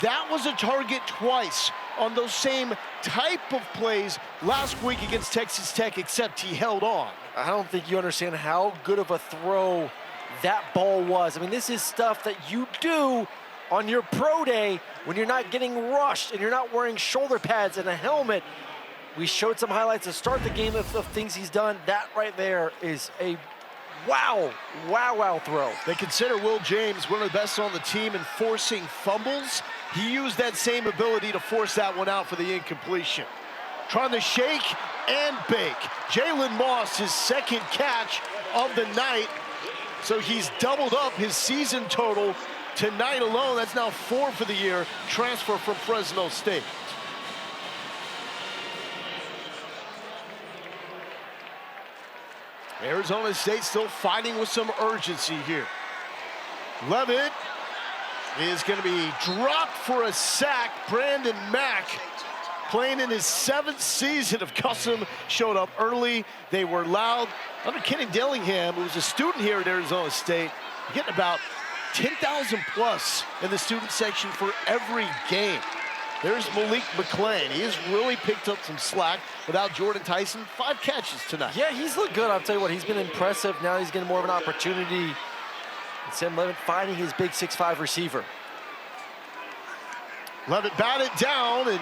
That was a target twice on those same type of plays last week against Texas Tech, except he held on. I don't think you understand how good of a throw that ball was. I mean, this is stuff that you do on your pro day when you're not getting rushed and you're not wearing shoulder pads and a helmet. We showed some highlights to start the game of things he's done. That right there is a wow throw. They consider Will James one of the best on the team in forcing fumbles. He used that same ability to force that one out for the incompletion. Trying to shake and bake. Jalen Moss, his second catch of the night. So he's doubled up his season total tonight alone. That's now 4 for the year. Transfer from Fresno State. Arizona State still fighting with some urgency here. Leavitt is going to be dropped for a sack. Brandon Mack, playing in his 7th season of Custom, showed up early. They were loud. Under Kenny Dillingham, who was a student here at Arizona State, getting about 10,000 plus in the student section for every game. There's Malik McClain. He has really picked up some slack without Jordan Tyson. 5 catches tonight. Yeah, he's looked good. I'll tell you what, he's been impressive. Now he's getting more of an opportunity. And Sam Leavitt finding his big 6'5" receiver. Leavitt batted down, and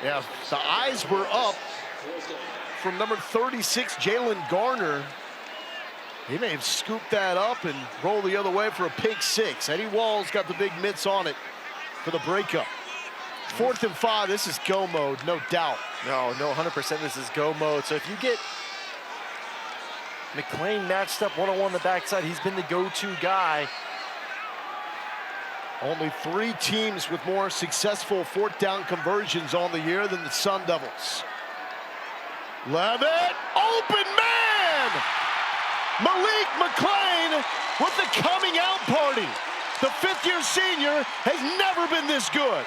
yeah, the eyes were up from number 36, Jalen Garner. He may have scooped that up and rolled the other way for a pick 6. Eddie Wall's got the big mitts on it for the breakup. 4th and 5, this is go mode, no doubt. No, 100% this is go mode. So if you get McClain matched up one-on-one on the backside, he's been the go-to guy. Only 3 teams with more successful 4th down conversions on the year than the Sun Devils. Leavitt, open man! Malik McClain with the coming out party. The 5th-year senior has never been this good.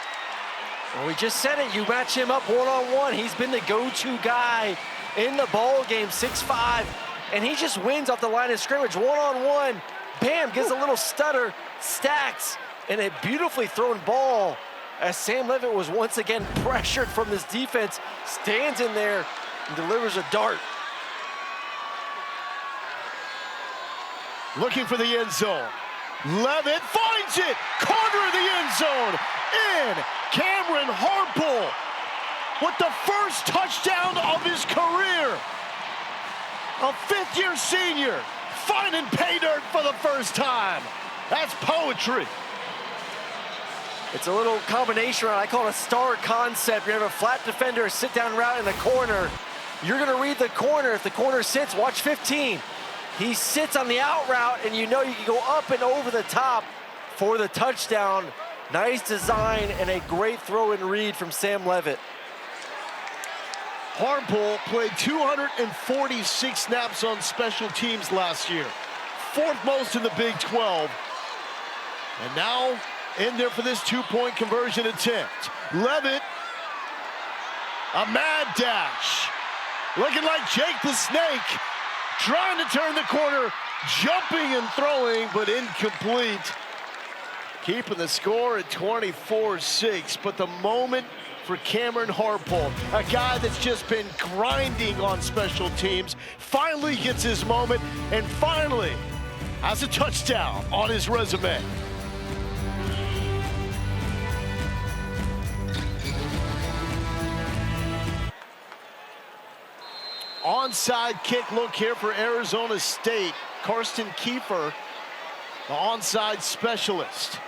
Well, we just said it, you match him up one-on-one. He's been the go-to guy in the ball game, 6'5", and he just wins off the line of scrimmage, one-on-one. Bam, gives a little stutter, stacks, and a beautifully thrown ball as Sam Leavitt was once again pressured from this defense, stands in there and delivers a dart. Looking for the end zone. Leavitt finds it, corner of the end zone, in. Cameron Harpole with the first touchdown of his career. A 5th-year senior finding pay dirt for the first time. That's poetry. It's a little combination route. I call it a star concept. You have a flat defender, a sit-down route in the corner. You're going to read the corner. If the corner sits, watch 15. He sits on the out route, and you know you can go up and over the top for the touchdown. Nice design and a great throw and read from Sam Leavitt. Harpole played 246 snaps on special teams last year. 4th most in the Big 12. And now in there for this 2-point conversion attempt. Leavitt, a mad dash. Looking like Jake the Snake. trying to turn the corner, jumping and throwing, but incomplete. Keeping the score at 24-6, but the moment for Cameron Harpole, a guy that's just been grinding on special teams, finally gets his moment and finally has a touchdown on his resume. Onside kick look here for Arizona State. Karsten Kiefer, the onside specialist.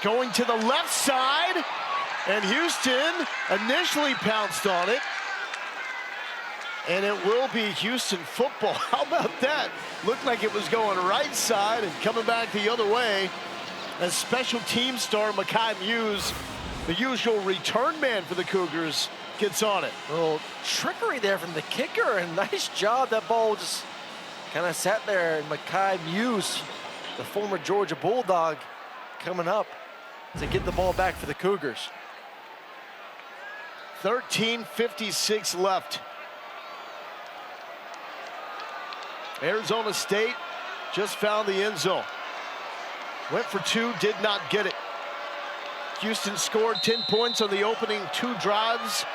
Going to the left side, and Houston initially pounced on it. And it will be Houston football. How about that? Looked like it was going right side and coming back the other way. As special team star Mekhi Muse, the usual return man for the Cougars, gets on it. A little trickery there from the kicker, and nice job. That ball just kind of sat there, and Mekhi Muse, the former Georgia Bulldog, coming up to get the ball back for the Cougars. 13:56 left. Arizona State just found the end zone. Went for two, did not get it. Houston scored 10 points on the opening 2 drives,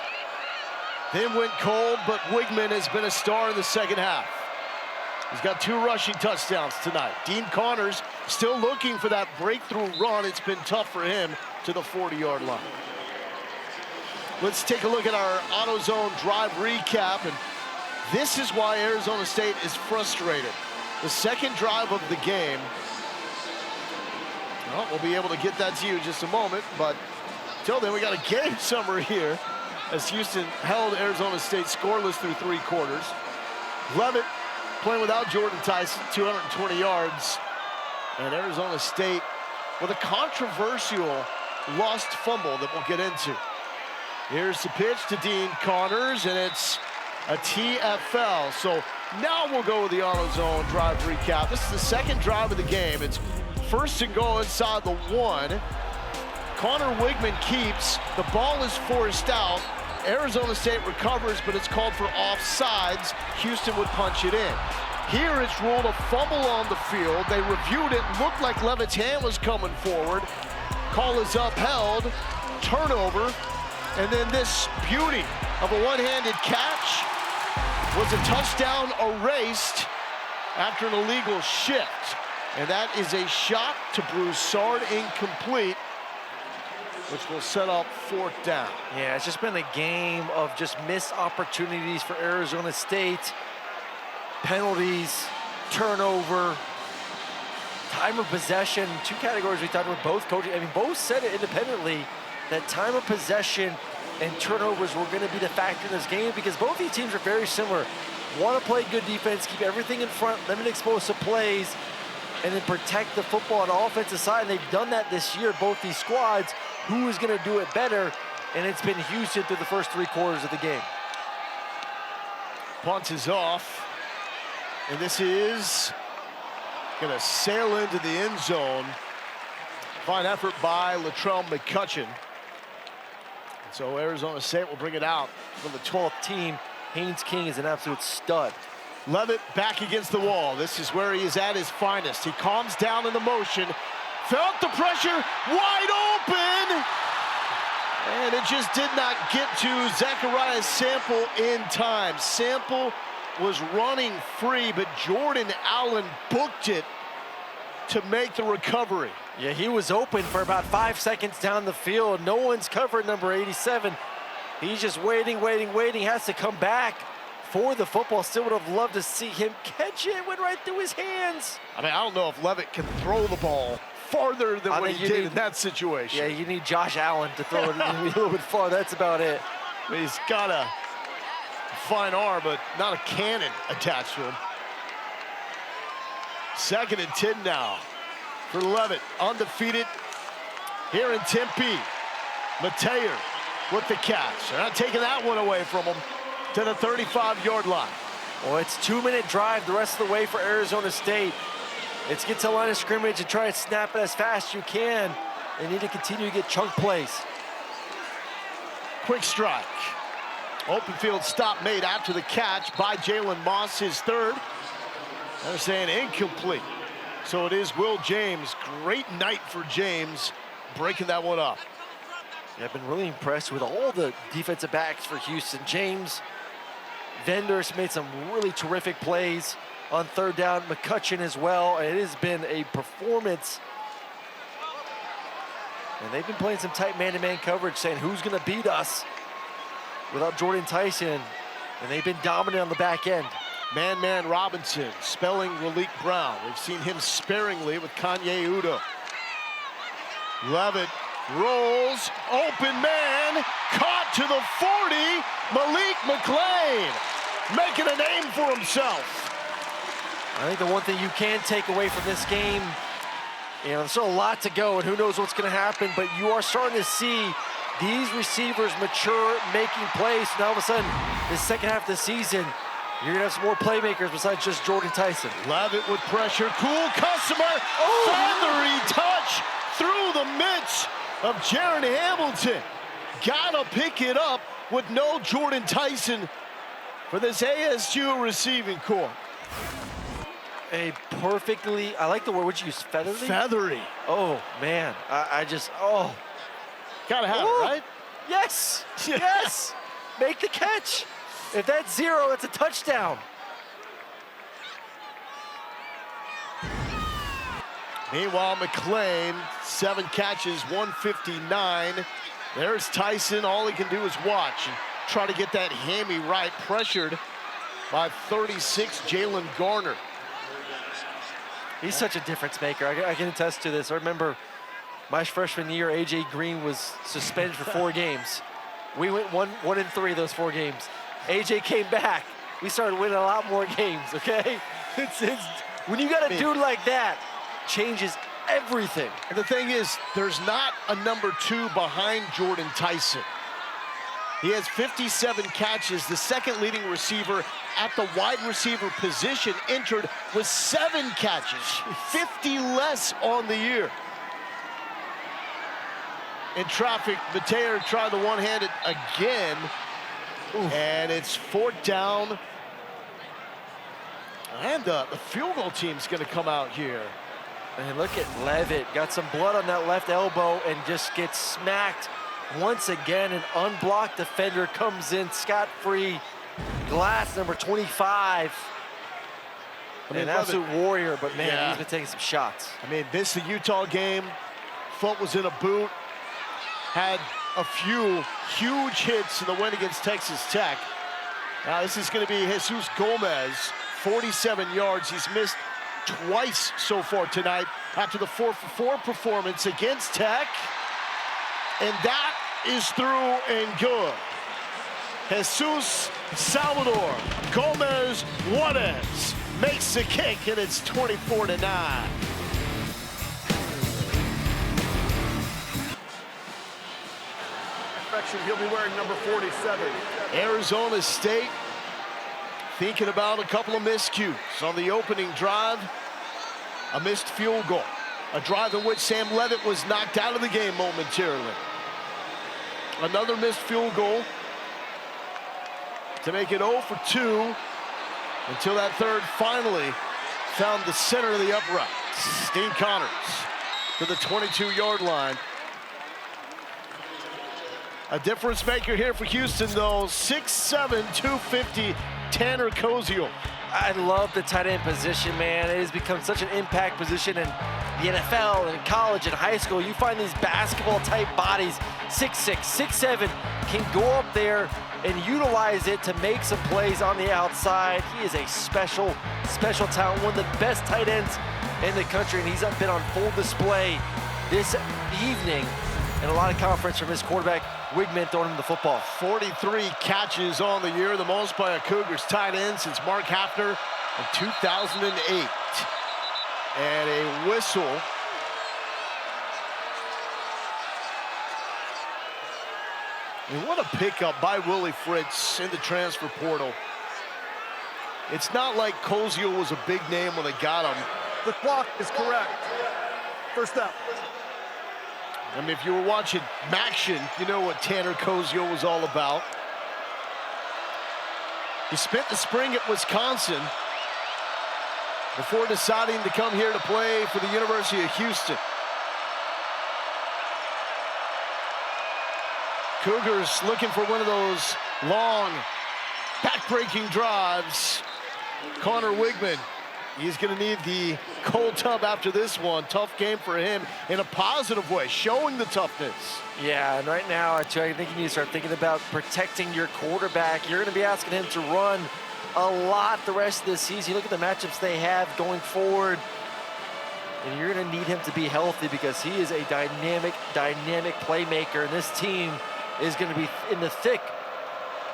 then went cold, but Weigman has been a star in the second half. He's got 2 rushing touchdowns tonight. Dean Connors still looking for that breakthrough run. It's been tough for him to the 40-yard line. Let's take a look at our AutoZone drive recap, and this is why Arizona State is frustrated. The second drive of the game. Well, we'll be able to get that to you in just a moment, but until then, we got a game summary here as Houston held Arizona State scoreless through 3 quarters. Leavitt playing without Jordan Tyson, 220 yards. And Arizona State with a controversial lost fumble that we'll get into. Here's the pitch to Dean Connors, and it's a TFL. So now we'll go with the AutoZone drive recap. This is the second drive of the game. It's 1st and goal inside the 1. Connor Weigman keeps. The ball is forced out. Arizona State recovers, but it's called for offsides. Houston would punch it in. Here it's ruled a fumble on the field. They reviewed it, looked like Leavitt's hand was coming forward. Call is upheld, turnover, and then this beauty of a one-handed catch was a touchdown erased after an illegal shift. And that is a shot to Broussard, incomplete, which will set up 4th down. Yeah, it's just been a game of just missed opportunities for Arizona State. Penalties, turnover, time of possession, 2 categories we talked about both coaches. I mean, both said it independently that time of possession and turnovers were going to be the factor in this game because both these teams are very similar. Want to play good defense, keep everything in front, limit explosive plays, and then protect the football on the offensive side. And they've done that this year, both these squads. Who is going to do it better? And it's been Houston through the first 3 quarters of the game. Punt is off. And this is going to sail into the end zone. Fine effort by Latrell McCutcheon. And so Arizona State will bring it out For the 12th team, Haynes King is an absolute stud. Leavitt back against the wall. This is where he is at his finest. He calms down in the motion. Felt the pressure, wide open! And it just did not get to Zacharias Sample in time. Sample was running free, but Jordan Allen booked it to make the recovery. Yeah, he was open for about 5 seconds down the field. No one's covered number 87. He's just waiting, has to come back for the football. Still would have loved to see him catch it. Went right through his hands. I mean, I don't know if Leavitt can throw the ball farther than what he did in that situation. Yeah, you need Josh Allen to throw it a little bit far. That's about it. I mean, he's got a fine arm, but not a cannon attached to him. 2nd and 10 now for Leavitt, undefeated here in Tempe. Mateer with the catch. They're not taking that one away from him to the 35-yard line. Well, it's 2-minute drive the rest of the way for Arizona State. Let's get to the line of scrimmage and try and snap it as fast as you can. They need to continue to get chunk plays. Quick strike. Open field stop made after the catch by Jalen Moss, his third. They're saying incomplete. So it is Will James. Great night for James, breaking that one up. Yeah, I've been really impressed with all the defensive backs for Houston. James, Vendors made some really terrific plays on third down. McCutcheon as well. It has been a performance. And they've been playing some tight man-to-man coverage, saying who's going to beat us without Jordan Tyson. And they've been dominant on the back end. Man Robinson, spelling Raleek Brown. We've seen him sparingly with Kanye Udo. Leavitt rolls, open man, caught to the 40. Malik McLean making a name for himself. I think the one thing you can take away from this game, you know, there's still a lot to go, and who knows what's going to happen, but you are starting to see these receivers mature, making plays. Now all of a sudden, this second half of the season, you're going to have some more playmakers besides just Jordan Tyson. Leavitt with pressure, cool customer, feathery touch through the midst of Jaron Hamilton. Gotta pick it up with no Jordan Tyson for this ASU receiving corps. A perfectly, I like the word, would you use feathery? Feathery. Oh, man, I just, oh. Gotta have it, right? Yes, yes, make the catch. If that's zero, it's a touchdown. Meanwhile, McLean, 7 catches, 159. There's Tyson. All he can do is watch and try to get that hammy right. Pressured by 36, Jalen Garner. He's such a difference maker. I can attest to this. I remember my freshman year, A.J. Green was suspended for 4 games. We went 1-3 those 4 games. A.J. came back. We started winning a lot more games, okay? It's when you got a dude like that, changes everything. And the thing is, there's not a number 2 behind Jordan Tyson. He has 57 catches, the second leading receiver at the wide receiver position, entered with 7 catches, 50 less on the year. In traffic, Mateer tried the one-handed again. And it's 4th down. And the field goal team's gonna come out here. And look at Leavitt, got some blood on that left elbow and just gets smacked once again. An unblocked defender comes in scot-free. Glass number 25. An absolute warrior, but man, he's been taking some shots. I mean, this is the Utah game. Foot was in a boot. Had a few huge hits in the win against Texas Tech. Now this is going to be Jesus Gomez, 47 yards. He's missed twice so far tonight after the 4-for-4 performance against Tech. And that is through and good. Jesus Salvador Gomez Juarez makes the kick, and it's 24-9. He'll be wearing number 47. Arizona State thinking about a couple of miscues on the opening drive. A missed field goal. A drive in which Sam Leavitt was knocked out of the game momentarily. Another missed field goal to make it 0 for 2 until that third finally found the center of the upright. Steen Connors to the 22-yard line. A difference maker here for Houston, though. 6'7", 250, Tanner Koziel. I love the tight end position, man. It has become such an impact position in the NFL and in college and high school. You find these basketball-type bodies, 6'6", 6'7", can go up there and utilize it to make some plays on the outside. He is a special talent, one of the best tight ends in the country, and he's been on full display this evening and a lot of confidence from his quarterback, Weigman, throwing him the football. 43 catches on the year, the most by a Cougars tight end since Mark Hafner in 2008. And a whistle. And what a pickup by Willie Fritz in the transfer portal. It's not like Koziel was a big name when they got him. The clock is correct. First down. I mean, if you were watching Maction, you know what Tanner Koziel was all about. He spent the spring at Wisconsin before deciding to come here to play for the University of Houston. Cougars looking for one of those long, back-breaking drives. Connor Weigman, he's going to need the cold tub after this one. Tough game for him in a positive way, showing the toughness. Yeah, and right now, I think you need to start thinking about protecting your quarterback. You're going to be asking him to run a lot the rest of this season. You look at the matchups they have going forward, and you're going to need him to be healthy because he is a dynamic playmaker, and this team is going to be in the thick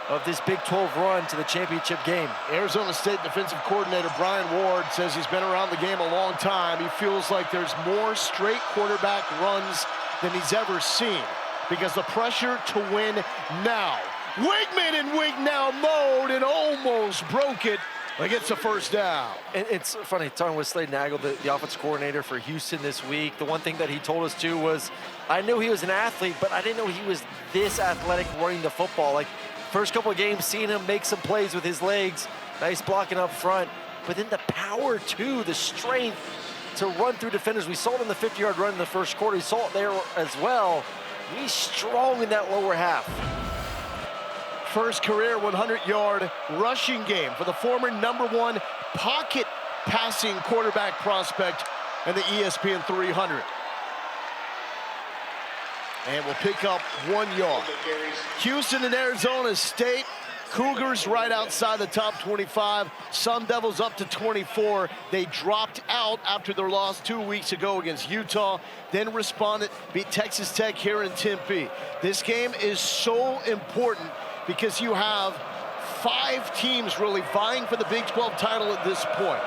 of this Big 12 run to the championship game. Arizona State defensive coordinator Brian Ward says he's been around the game a long time. He feels like there's more straight quarterback runs than he's ever seen because the pressure to win now. Weigman in win now mode and almost broke it. But gets a first down. And it's funny, talking with Slade Nagel, the offensive coordinator for Houston this week, the one thing that he told us too was, I knew he was an athlete, but I didn't know he was this athletic running the football. Like, first couple of games, seeing him make some plays with his legs, nice blocking up front, but then the power too, the strength to run through defenders. We saw it in the 50-yard run in the first quarter. We saw it there as well. He's strong in that lower half. First career 100-yard rushing game for the former #1 pocket passing quarterback prospect in the ESPN 300. And will pick up 1 yard. Houston and Arizona State. Cougars right outside the top 25. Sun Devils up to 24. They dropped out after their loss 2 weeks ago against Utah. Then responded, beat Texas Tech here in Tempe. This game is so important because you have 5 teams really vying for the Big 12 title at this point.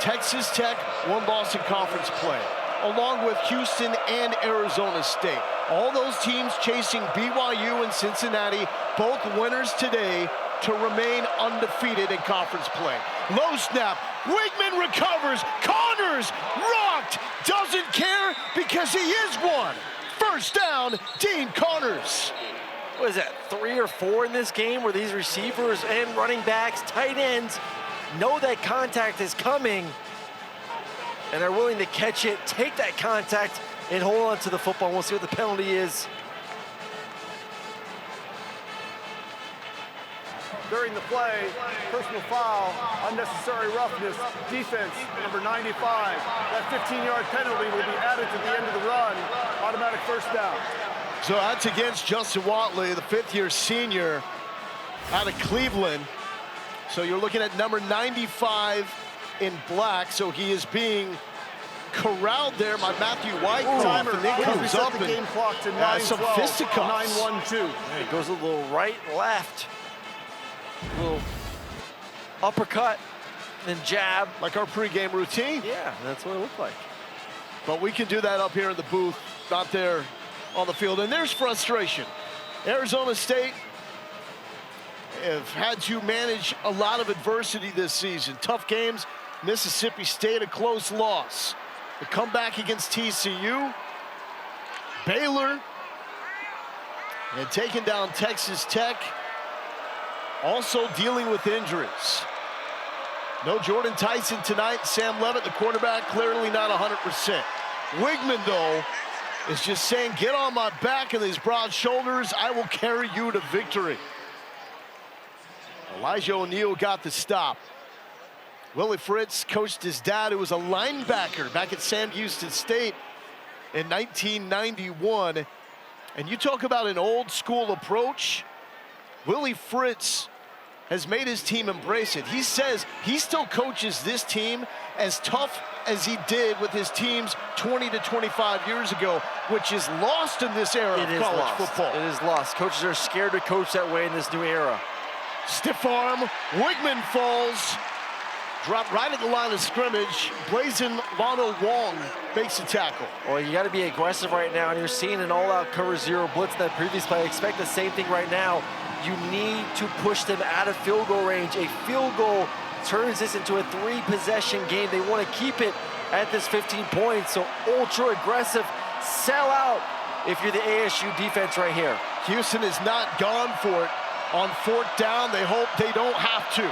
Texas Tech, 1 loss in conference play, along with Houston and Arizona State. All those teams chasing BYU and Cincinnati, both winners today to remain undefeated in conference play. Low snap, Weigman recovers, Connors rocked, doesn't care because he is one. First down, Dean Connors. What is that, 3 or 4 in this game where these receivers and running backs, tight ends, know that contact is coming and are willing to catch it, take that contact, and hold on to the football. We'll see what the penalty is. During the play, personal foul, unnecessary roughness, defense, number 95. That 15-yard penalty will be added to the end of the run. Automatic first down. So that's against Justin Watley, the 5th-year senior out of Cleveland. So you're looking at number 95 in black. So he is being corralled there by Matthew White. Timer, and then comes up the and game clock to 9-12, some fisticuffs. 9-1-2. It goes a little right, left. A little uppercut, then jab. Like our pregame routine. Yeah, that's what it looked like. But we can do that up here in the booth, not there on the field. And there's frustration. Arizona State have had to manage a lot of adversity this season. Tough games. Mississippi State, a close loss. The comeback against TCU. Baylor. And taking down Texas Tech. Also dealing with injuries. No Jordan Tyson tonight. Sam Leavitt, the quarterback, clearly not 100%. Weigman, though, is just saying, get on my back and these broad shoulders. I will carry you to victory. Elijah O'Neal got the stop. Willie Fritz coached his dad, who was a linebacker back at Sam Houston State in 1991. And you talk about an old school approach. Willie Fritz has made his team embrace it. He says he still coaches this team as tough as he did with his teams 20 to 25 years ago, which is lost in this era of college football. It is lost. Coaches are scared to coach that way in this new era. Stiff arm, Weigman falls, dropped right at the line of scrimmage. Blazin Lano Wong makes a tackle. Well, you got to be aggressive right now, and you're seeing an all-out cover zero blitz in that previous play. I expect the same thing right now. You need to push them out of field goal range. A field goal turns this into a 3-possession game. They want to keep it at this 15 points, so ultra aggressive, sell out if you're the ASU defense right here. Houston has not gone for it On 4th down, they hope they don't have to.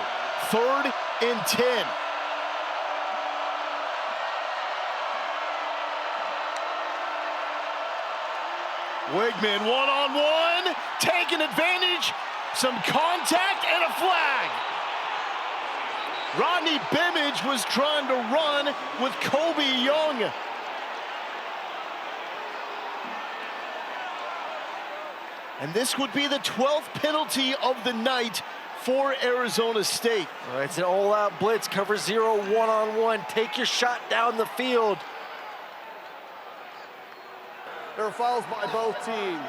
3rd and 10. Weigman one-on-one, taking advantage, some contact and a flag. Rodney Bimage was trying to run with Kobe Young. And this would be the 12th penalty of the night for Arizona State. All right, it's an all-out blitz, cover 0, one-on-one. Take your shot down the field. There are fouls by both teams.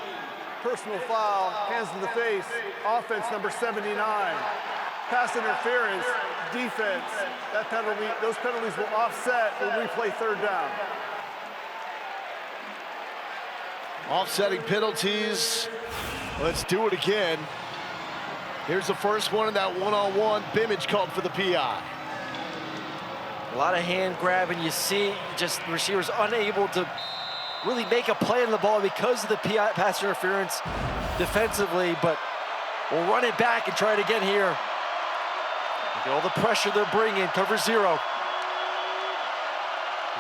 Personal foul, hands to the face, offense number 79. Pass interference, defense. That penalty, those penalties will offset when we play 3rd down. Offsetting penalties. Let's do it again. Here's the first one in that one-on-one. Bimage called for the PI. A lot of hand grabbing. You see just the receivers unable to really make a play on the ball because of the PI pass interference defensively, but we'll run it back and try it again here. Look at all the pressure they're bringing, cover 0.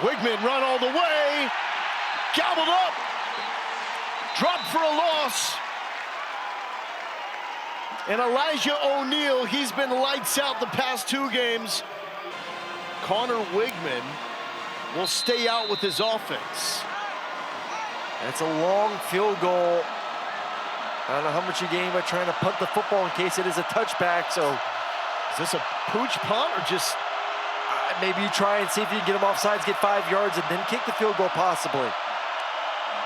Weigman run all the way, gobbled up, dropped for a loss. And Elijah O'Neal, he's been lights out the past 2 games. Connor Weigman will stay out with his offense. That's a long field goal. I don't know how much you gain by trying to punt the football in case it is a touchback, so. Is this a pooch punt or just? Maybe you try and see if you can get them offsides, get 5 yards, and then kick the field goal possibly.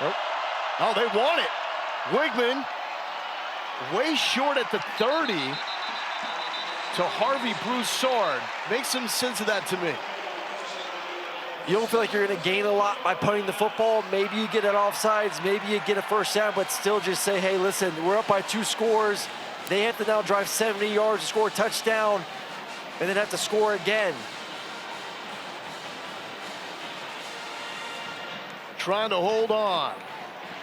Nope. Oh, they want it. Weigman way short at the 30 to Harvey Broussard. Makes some sense of that to me. You don't feel like you're going to gain a lot by punting the football. Maybe you get it offsides, maybe you get a 1st down, but still just say, hey, listen, we're up by 2 scores. They have to now drive 70 yards to score a touchdown and then have to score again. Trying to hold on.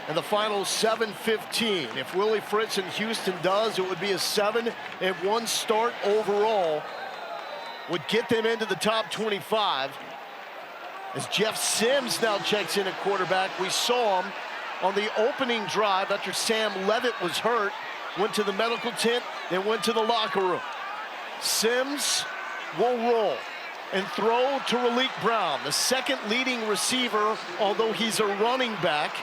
And the final 7:15. If Willie Fritz and Houston does, it would be a 7-1 start overall. Would get them into the top 25. As Jeff Sims now checks in at quarterback. We saw him on the opening drive after Sam Leavitt was hurt. Went to the medical tent, then went to the locker room. Sims will roll and throw to Raleek Brown, the 2nd leading receiver, although he's a running back.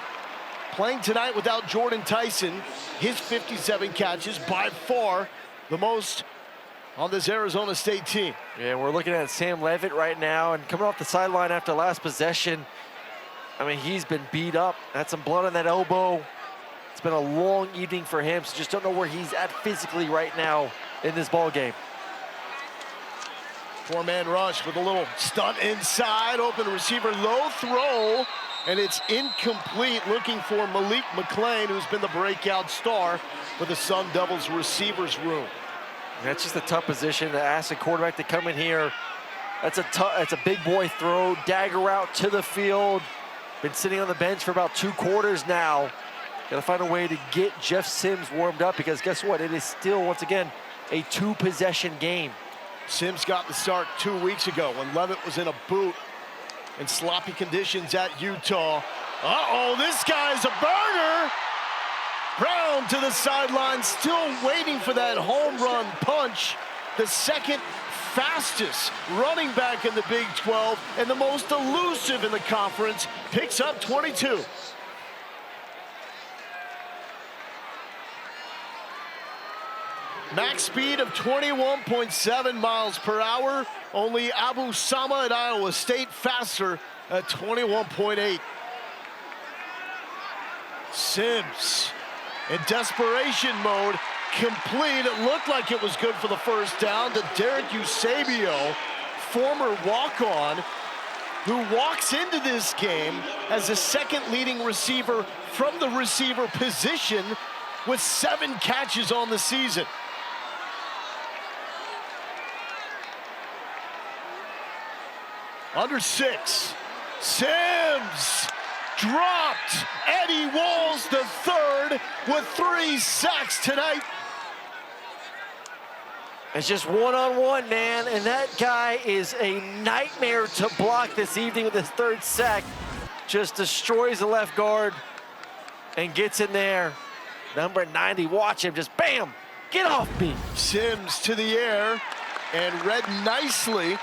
Playing tonight without Jordan Tyson, his 57 catches, by far the most on this Arizona State team. Yeah, we're looking at Sam Leavitt right now, and coming off the sideline after last possession, I mean, he's been beat up. Had some blood on that elbow. It's been a long evening for him, so just don't know where he's at physically right now in this ball game. 4-man rush with a little stunt inside, open receiver, low throw, and it's incomplete. Looking for Malik McClain, who's been the breakout star for the Sun Devils receivers room. That's just a tough position to ask a quarterback to come in here. That's a big boy throw, dagger route to the field. Been sitting on the bench for about 2 quarters now. Got to find a way to get Jeff Sims warmed up, because guess what? It is still, once again, a 2-possession game. Sims got the start 2 weeks ago when Leavitt was in a boot in sloppy conditions at Utah. Uh-oh, this guy's a burner. Brown to the sideline, still waiting for that home run punch. The 2nd fastest running back in the Big 12 and the most elusive in the conference, picks up 22. Max speed of 21.7 miles per hour. Only Abu Sama at Iowa State faster at 21.8. Sims in desperation mode, complete. It looked like it was good for the 1st down to Derek Eusebio, former walk-on, who walks into this game as the 2nd leading receiver from the receiver position with 7 catches on the season. Under 6, Sims dropped. Eddie Walls the 3rd with 3 sacks tonight. It's just one-on-one, man, and that guy is a nightmare to block this evening with his third sack. Just destroys the left guard and gets in there. Number 90, watch him, just bam, get off me. Sims to the air and read nicely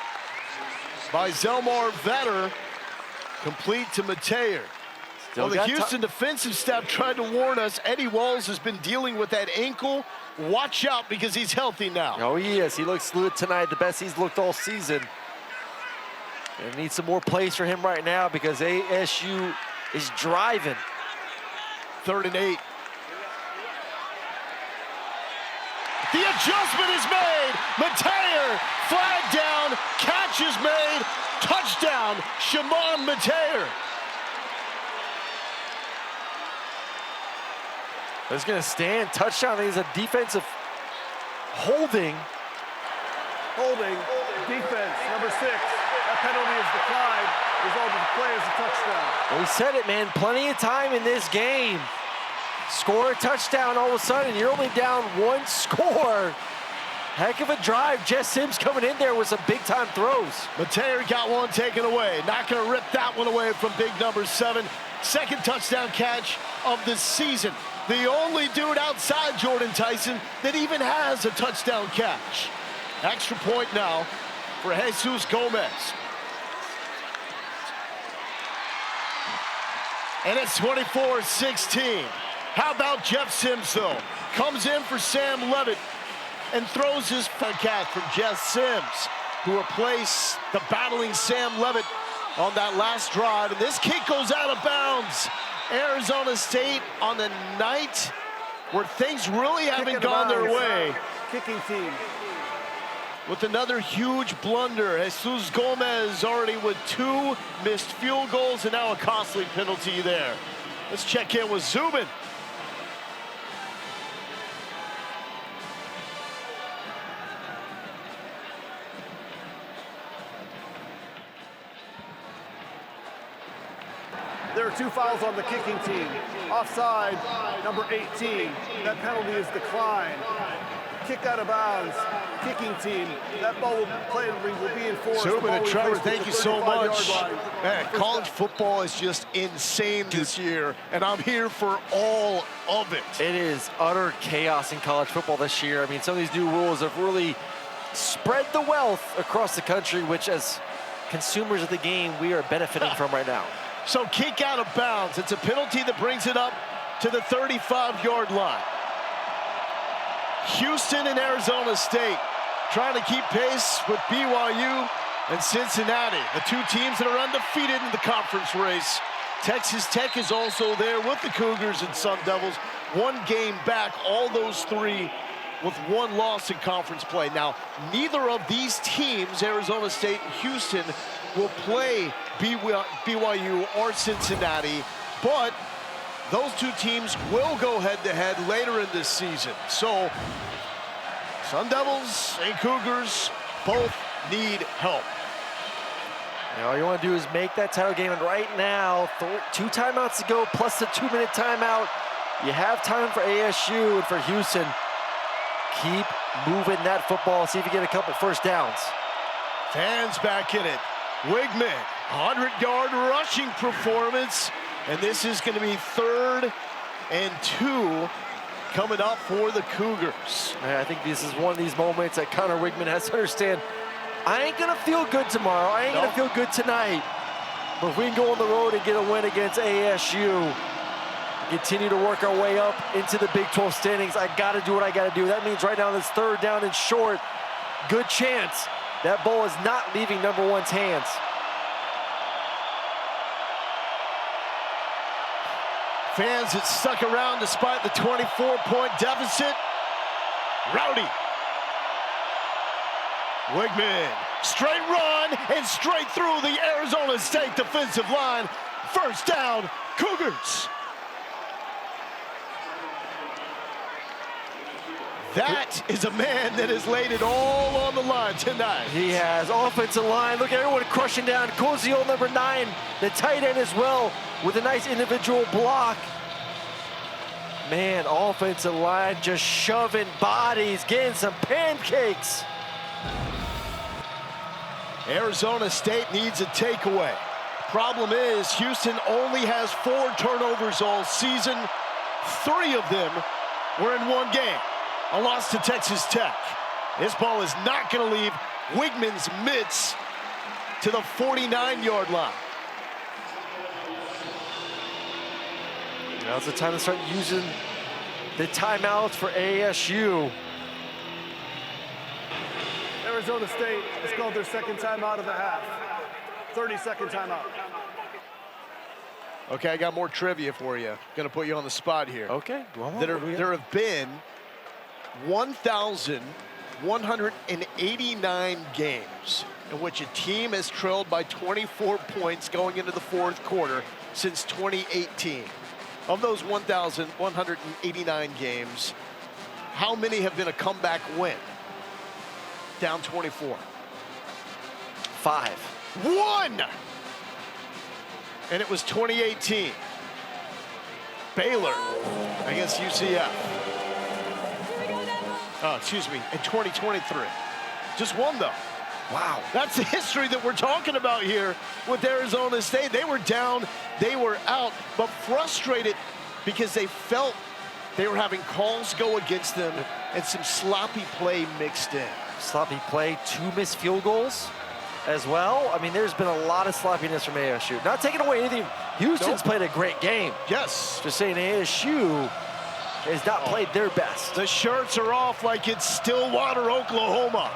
by Zelmar Vetter, complete to Mateer. Well, the Houston defensive staff tried to warn us. Eddie Walls has been dealing with that ankle. Watch out because he's healthy now. Oh, he is. He looks good tonight, the best he's looked all season. And need some more plays for him right now because ASU is driving. 3rd and 8. The adjustment is made. Mateer, flag down, catch is made, touchdown, Shimon Mateer. He's gonna stand, touchdown. He's a defensive holding. Holding, defense, number 6. That penalty is declined. Result of the play is a touchdown. Well, we said it, man. Plenty of time in this game. Score a touchdown, all of a sudden, you're only down 1 score. Heck of a drive. Jess Sims coming in there with some big-time throws. Mateer got one taken away. Not gonna rip that one away from big number 7. Second touchdown catch of the season. The only dude outside Jordan Tyson that even has a touchdown catch. Extra point now for Jesus Gomez. And it's 24-16. How about Jeff Sims, though? Comes in for Sam Leavitt and throws his catch from Jeff Sims, who replaced the battling Sam Leavitt on that last drive. And this kick goes out of bounds. Arizona State on the night where things really haven't gone their way. Kicking team. With another huge blunder. Jesus Gomez already with 2 missed field goals and now a costly penalty there. Let's check in with Zubin. There are 2 fouls on the kicking team. Offside, number 18. That penalty is declined. Kick out of bounds. Kicking team. That ball will be enforced. Zubin and Trevor, thank you so much. Man, college football is just insane this year, and I'm here for all of it. It is utter chaos in college football this year. I mean, some of these new rules have really spread the wealth across the country, which as consumers of the game, we are benefiting from right now. So kick out of bounds. It's a penalty that brings it up to the 35-yard line. Houston and Arizona State trying to keep pace with BYU and Cincinnati, the 2 teams that are undefeated in the conference race. Texas Tech is also there with the Cougars and Sun Devils. 1 game back, all those 3 with 1 loss in conference play. Now, neither of these teams, Arizona State and Houston, will play BYU or Cincinnati, but those 2 teams will go head-to-head later in this season. So, Sun Devils and Cougars both need help. And all you want to do is make that title game, and right now, 2 timeouts to go, plus the 2-minute timeout. You have time for ASU and for Houston. Keep moving that football, see if you get a couple first downs. Fans back in it. Weigman, 100-yard rushing performance, and this is going to be 3rd and 2 coming up for the Cougars. I think this is one of these moments that Connor Weigman has to understand. I ain't going to feel good tomorrow. I ain't going to feel good tonight. But if we can go on the road and get a win against ASU, continue to work our way up into the Big 12 standings, I got to do what I got to do. That means right now this 3rd down and short, good chance that ball is not leaving number 1's hands. Fans that stuck around despite the 24-point deficit. Rowdy. Weigman, straight run and straight through the Arizona State defensive line. First down, Cougars. That is a man that has laid it all on the line tonight. He has. Offensive line, look at everyone crushing down. Cozio, number 9, the tight end as well, with a nice individual block. Man, offensive line just shoving bodies, getting some pancakes. Arizona State needs a takeaway. Problem is, Houston only has 4 turnovers all season. 3 of them were in one game. A loss to Texas Tech. This ball is not going to leave Weigman's mitts to the 49-yard line. Now's the time to start using the timeouts for ASU. Arizona State has called their second timeout of the half. 30-second timeout. Okay, I got more trivia for you. Gonna put you on the spot here. Okay. There have been 1,189 games in which a team has trailed by 24 points going into the 4th quarter since 2018. Of those 1,189 games, how many have been a comeback win? Down 24. 5. 1! And it was 2018. Baylor against UCF. Oh, excuse me, in 2023. Just 1 though. Wow. That's the history that we're talking about here with Arizona State. They were down, they were out, but frustrated because they felt they were having calls go against them and some sloppy play mixed in. Sloppy play, 2 missed field goals as well. I mean, there's been a lot of sloppiness from ASU. Not taking away anything. Houston's played a great game. Yes. Just saying ASU has not played their best. The shirts are off like it's Stillwater, Oklahoma.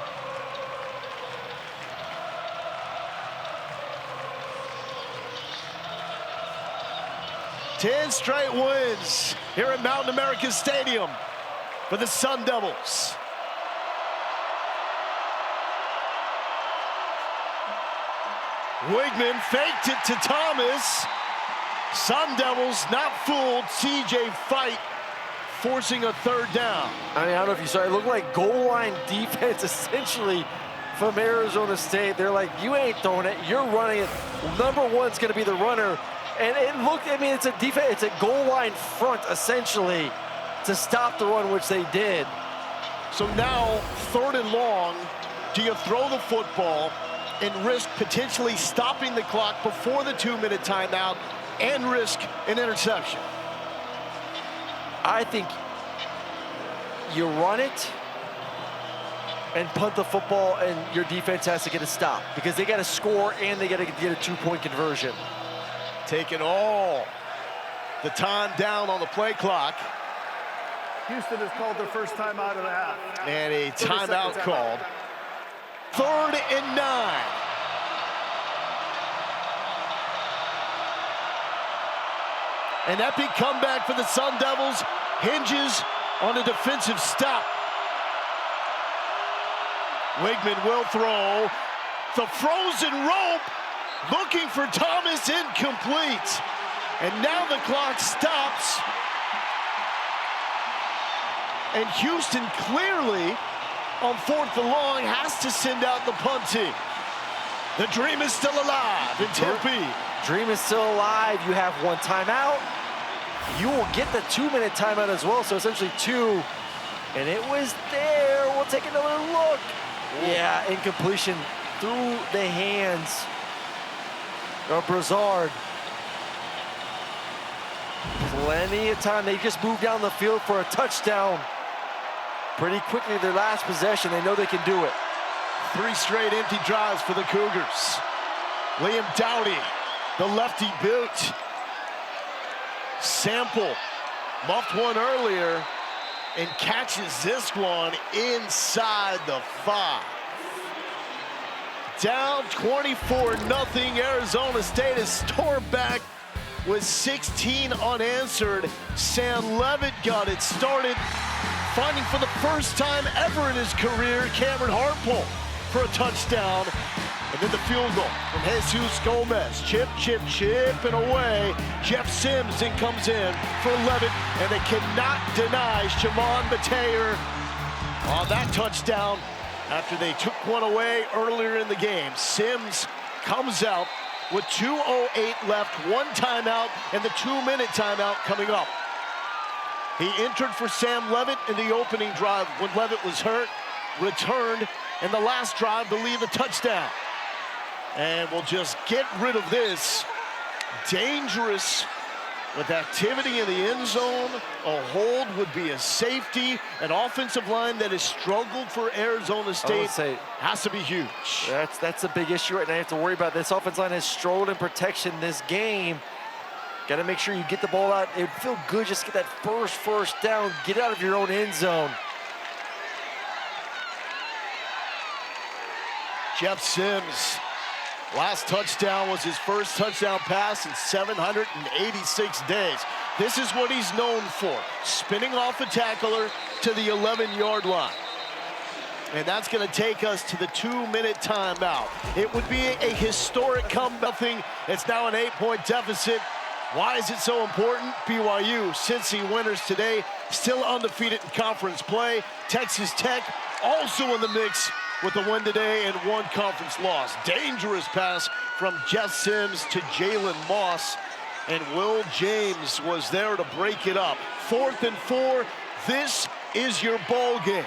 Ten straight wins here at Mountain America Stadium for the Sun Devils. Weigman faked it to Thomas. Sun Devils not fooled. CJ Fight forcing a 3rd down. I mean, I don't know if you saw, it looked like goal line defense essentially from Arizona State. They're like, you ain't throwing it, you're running it. Number 1's gonna be the runner. And it looked, I mean, it's a defense, it's a goal line front essentially to stop the run, which they did. So now, 3rd and long, do you throw the football and risk potentially stopping the clock before the 2-minute timeout and risk an interception? I think you run it and punt the football, and your defense has to get a stop because they got to score and they got to get a 2-point conversion. Taking all the time down on the play clock. Houston has called their first timeout of the half. And a timeout called. 3rd and 9. An epic comeback for the Sun Devils hinges on a defensive stop. Weigman will throw. The frozen rope, looking for Thomas, incomplete. And now the clock stops. And Houston clearly, on 4th and long, has to send out the punt team. The dream is still alive in Tempe. Dream is still alive. You have 1 timeout. You will get the 2-minute timeout as well, so essentially 2. And it was there. We'll take another look. Yeah, incompletion through the hands of Brazard. Plenty of time. They just moved down the field for a touchdown. Pretty quickly, their last possession. They know they can do it. 3 straight empty drives for the Cougars. Liam Dowdy, the lefty boot. Sample muffed one earlier and catches this one inside the 5. Down 24-0. Arizona State is stormed back with 16 unanswered. Sam Leavitt got it started, finding for the first time ever in his career Cameron Hartpole for a touchdown. And then the field goal from Jesus Gomez. Chip, and away. Jeff Sims then comes in for Leavitt, and they cannot deny Shimon Mateer on that touchdown after they took one away earlier in the game. Sims comes out with 2:08 left, 1 timeout, and the 2-minute timeout coming up. He entered for Sam Leavitt in the opening drive when Leavitt was hurt, returned in the last drive to lead the touchdown. And we'll just get rid of this. Dangerous with activity in the end zone. A hold would be a safety. An offensive line that has struggled for Arizona State has to be huge. That's a big issue right now. You have to worry about this. Offensive line has struggled in protection this game. Got to make sure you get the ball out. It would feel good just to get that first down. Get out of your own end zone. Jeff Sims. Last touchdown was his first touchdown pass in 786 days. This is what he's known for, spinning off a tackler to the 11-yard line. And that's going to take us to the 2-minute timeout. It would be a historic comeback. It's now an 8-point deficit. Why is it so important? BYU, Cincy winners today, still undefeated in conference play. Texas Tech also in the mix with the win today and one conference loss. Dangerous pass from Jeff Sims to Jalen Moss, and Will James was there to break it up. 4th and 4, this is your ball game.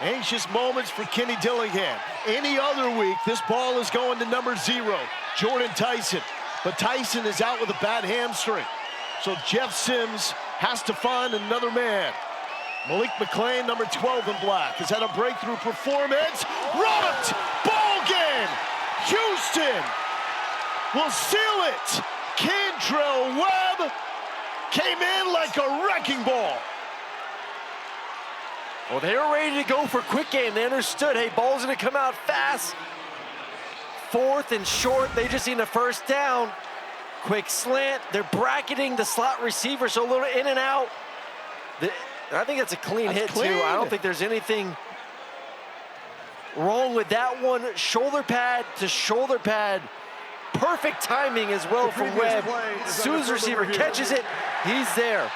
Anxious moments for Kenny Dillingham. Any other week, this ball is going to number 0, Jordan Tyson. But Tyson is out with a bad hamstring. So Jeff Sims has to find another man. Malik McClain, number 12 in black, has had a breakthrough performance. Robbed! Ball game! Houston will seal it. Kentrell Webb came in like a wrecking ball. Well, they were ready to go for a quick game. They understood, hey, ball's gonna come out fast. 4th and short, they just need a first down. Quick slant, they're bracketing the slot receiver, so a little in and out. I think that's a clean hit, too. I don't think there's anything wrong with that one. Shoulder pad to shoulder pad. Perfect timing as well from Webb. As soon as the receiver catches it, he's there.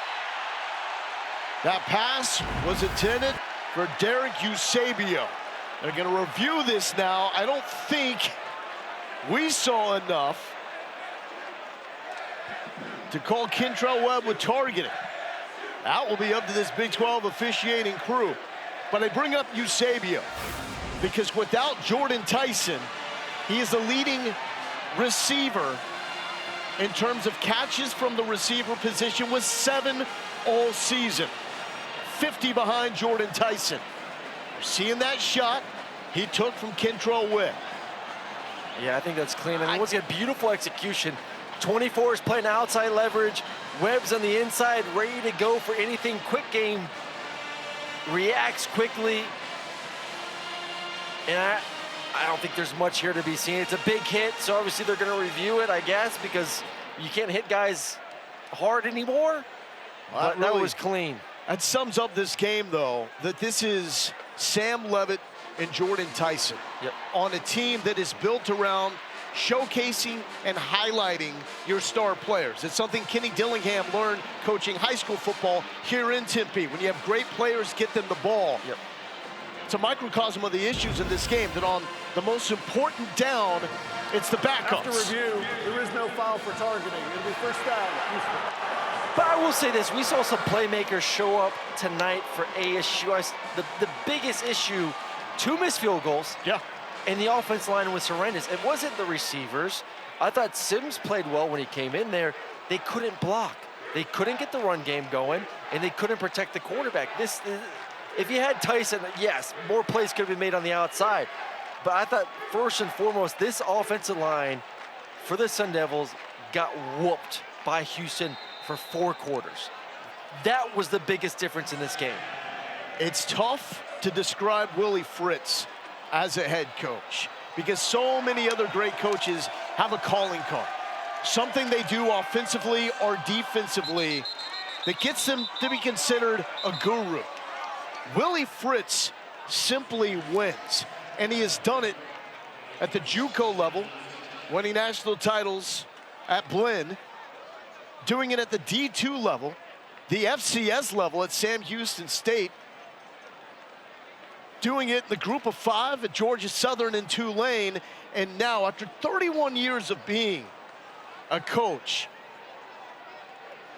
That pass was intended for Derek Eusebio. They're going to review this now. I don't think we saw enough to call Kentrell Webb with targeting. That will be up to this Big 12 officiating crew. But I bring up Eusebio because without Jordan Tyson, he is the leading receiver in terms of catches from the receiver position with 7 all season. 50 behind Jordan Tyson. You're seeing that shot he took from Kentrell Webb. Yeah, I think that's clean. And once again, beautiful execution. 24 is playing outside leverage. Webb's on the inside, ready to go for anything. Quick game, reacts quickly. And I don't think there's much here to be seen. It's a big hit, so obviously they're going to review it, I guess, because you can't hit guys hard anymore. Well, but that was clean. That sums up this game, though, that this is Sam Leavitt and Jordan Tyson on a team that is built around showcasing and highlighting your star players. It's something Kenny Dillingham learned coaching high school football here in Tempe. When you have great players, get them the ball. It's a microcosm of the issues in this game, that on the most important down, it's the backups. After review, there is no foul for targeting. It'll be first down, Houston. But I will say this, we saw some playmakers show up tonight for ASU. The biggest issue, 2 missed field goals. And the offense line was horrendous. It wasn't the receivers. I thought Sims played well when he came in there. They couldn't block. They couldn't get the run game going, and they couldn't protect the quarterback. If you had Tyson, yes, more plays could have been made on the outside. But I thought first and foremost, this offensive line for the Sun Devils got whooped by Houston for 4 quarters. That was the biggest difference in this game. It's tough to describe Willie Fritz as a head coach because so many other great coaches have a calling card, something they do offensively or defensively that gets them to be considered a guru. Willie Fritz simply wins, and he has done it at the JUCO level, winning national titles at Blinn, doing it at the D2 level, the FCS level at Sam Houston State, doing it in the group of 5 at Georgia Southern and Tulane, and now after 31 years of being a coach,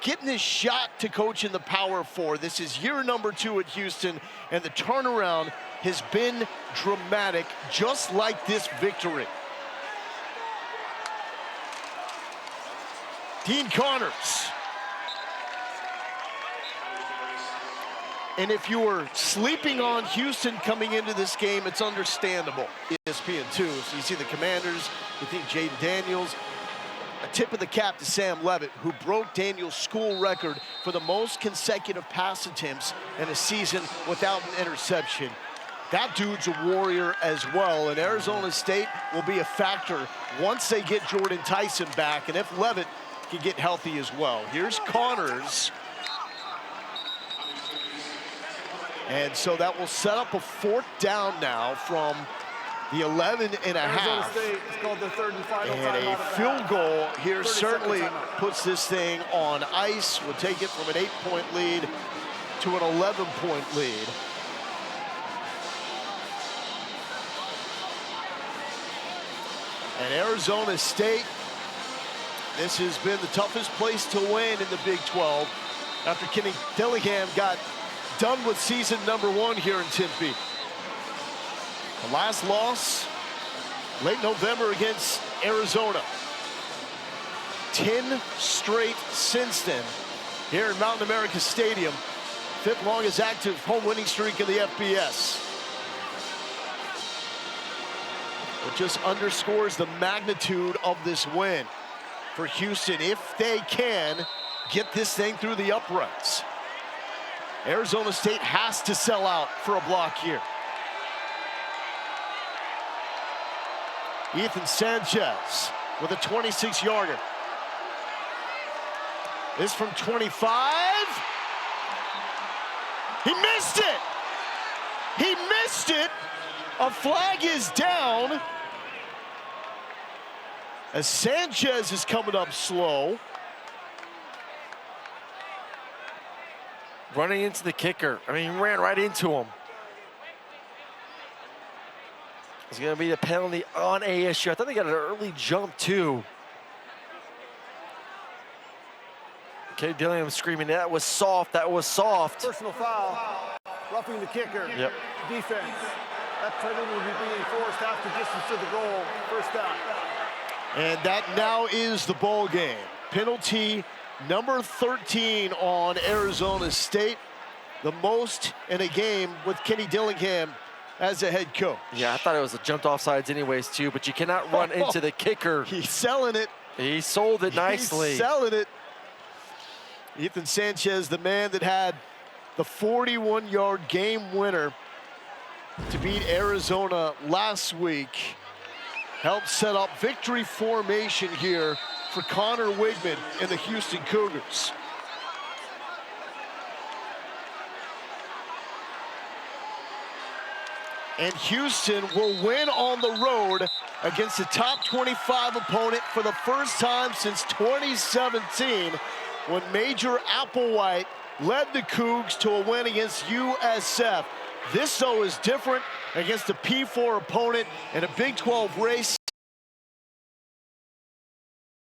getting this shot to coach in the Power 4. This is year number 2 at Houston, and the turnaround has been dramatic, just like this victory. Dean Connors. And if you were sleeping on Houston coming into this game, it's understandable. ESPN2, so you see the Commanders, you think Jaden Daniels. A tip of the cap to Sam Leavitt, who broke Daniels' school record for the most consecutive pass attempts in a season without an interception. That dude's a warrior as well, and Arizona State will be a factor once they get Jordan Tyson back, and if Leavitt can get healthy as well. Here's Connors. And so that will set up a 4th down now from the 11 and a Arizona half. State is called their 3rd and final And timeout a of the field half. goal here 30-second certainly timeout. puts this thing on ice. We'll take it from an 8-point lead to an 11-point lead. And Arizona State, this has been the toughest place to win in the Big 12 after Kenny Dillingham got done with season number 1 here in Tempe. The last loss, late November against Arizona. 10 straight since then here in Mountain America Stadium. 5th longest active home winning streak in the FBS. It just underscores the magnitude of this win for Houston if they can get this thing through the uprights. Arizona State has to sell out for a block here. Ethan Sanchez with a 26-yarder. This from 25. He missed it. He missed it. A flag is down as Sanchez is coming up slow. Running into the kicker. I mean, he ran right into him. It's going to be a penalty on ASU. I thought they got an early jump, too. Okay, Dillingham screaming, that was soft, that was soft. Personal foul, roughing the kicker. Yep. Defense. That penalty will be being enforced after distance to the goal. 1st down. And that now is the ball game. Penalty number 13 on Arizona State. The most in a game with Kenny Dillingham as a head coach. Yeah, I thought it was a jumped off sides anyways, too, but you cannot run into the kicker. He's selling it. He sold it nicely. He's selling it. Ethan Sanchez, the man that had the 41-yard game winner to beat Arizona last week, helped set up victory formation here for Connor Weigman and the Houston Cougars. And Houston will win on the road against a top 25 opponent for the first time since 2017, when Major Applewhite led the Cougs to a win against USF. This, though, is different against a P4 opponent in a Big 12 race.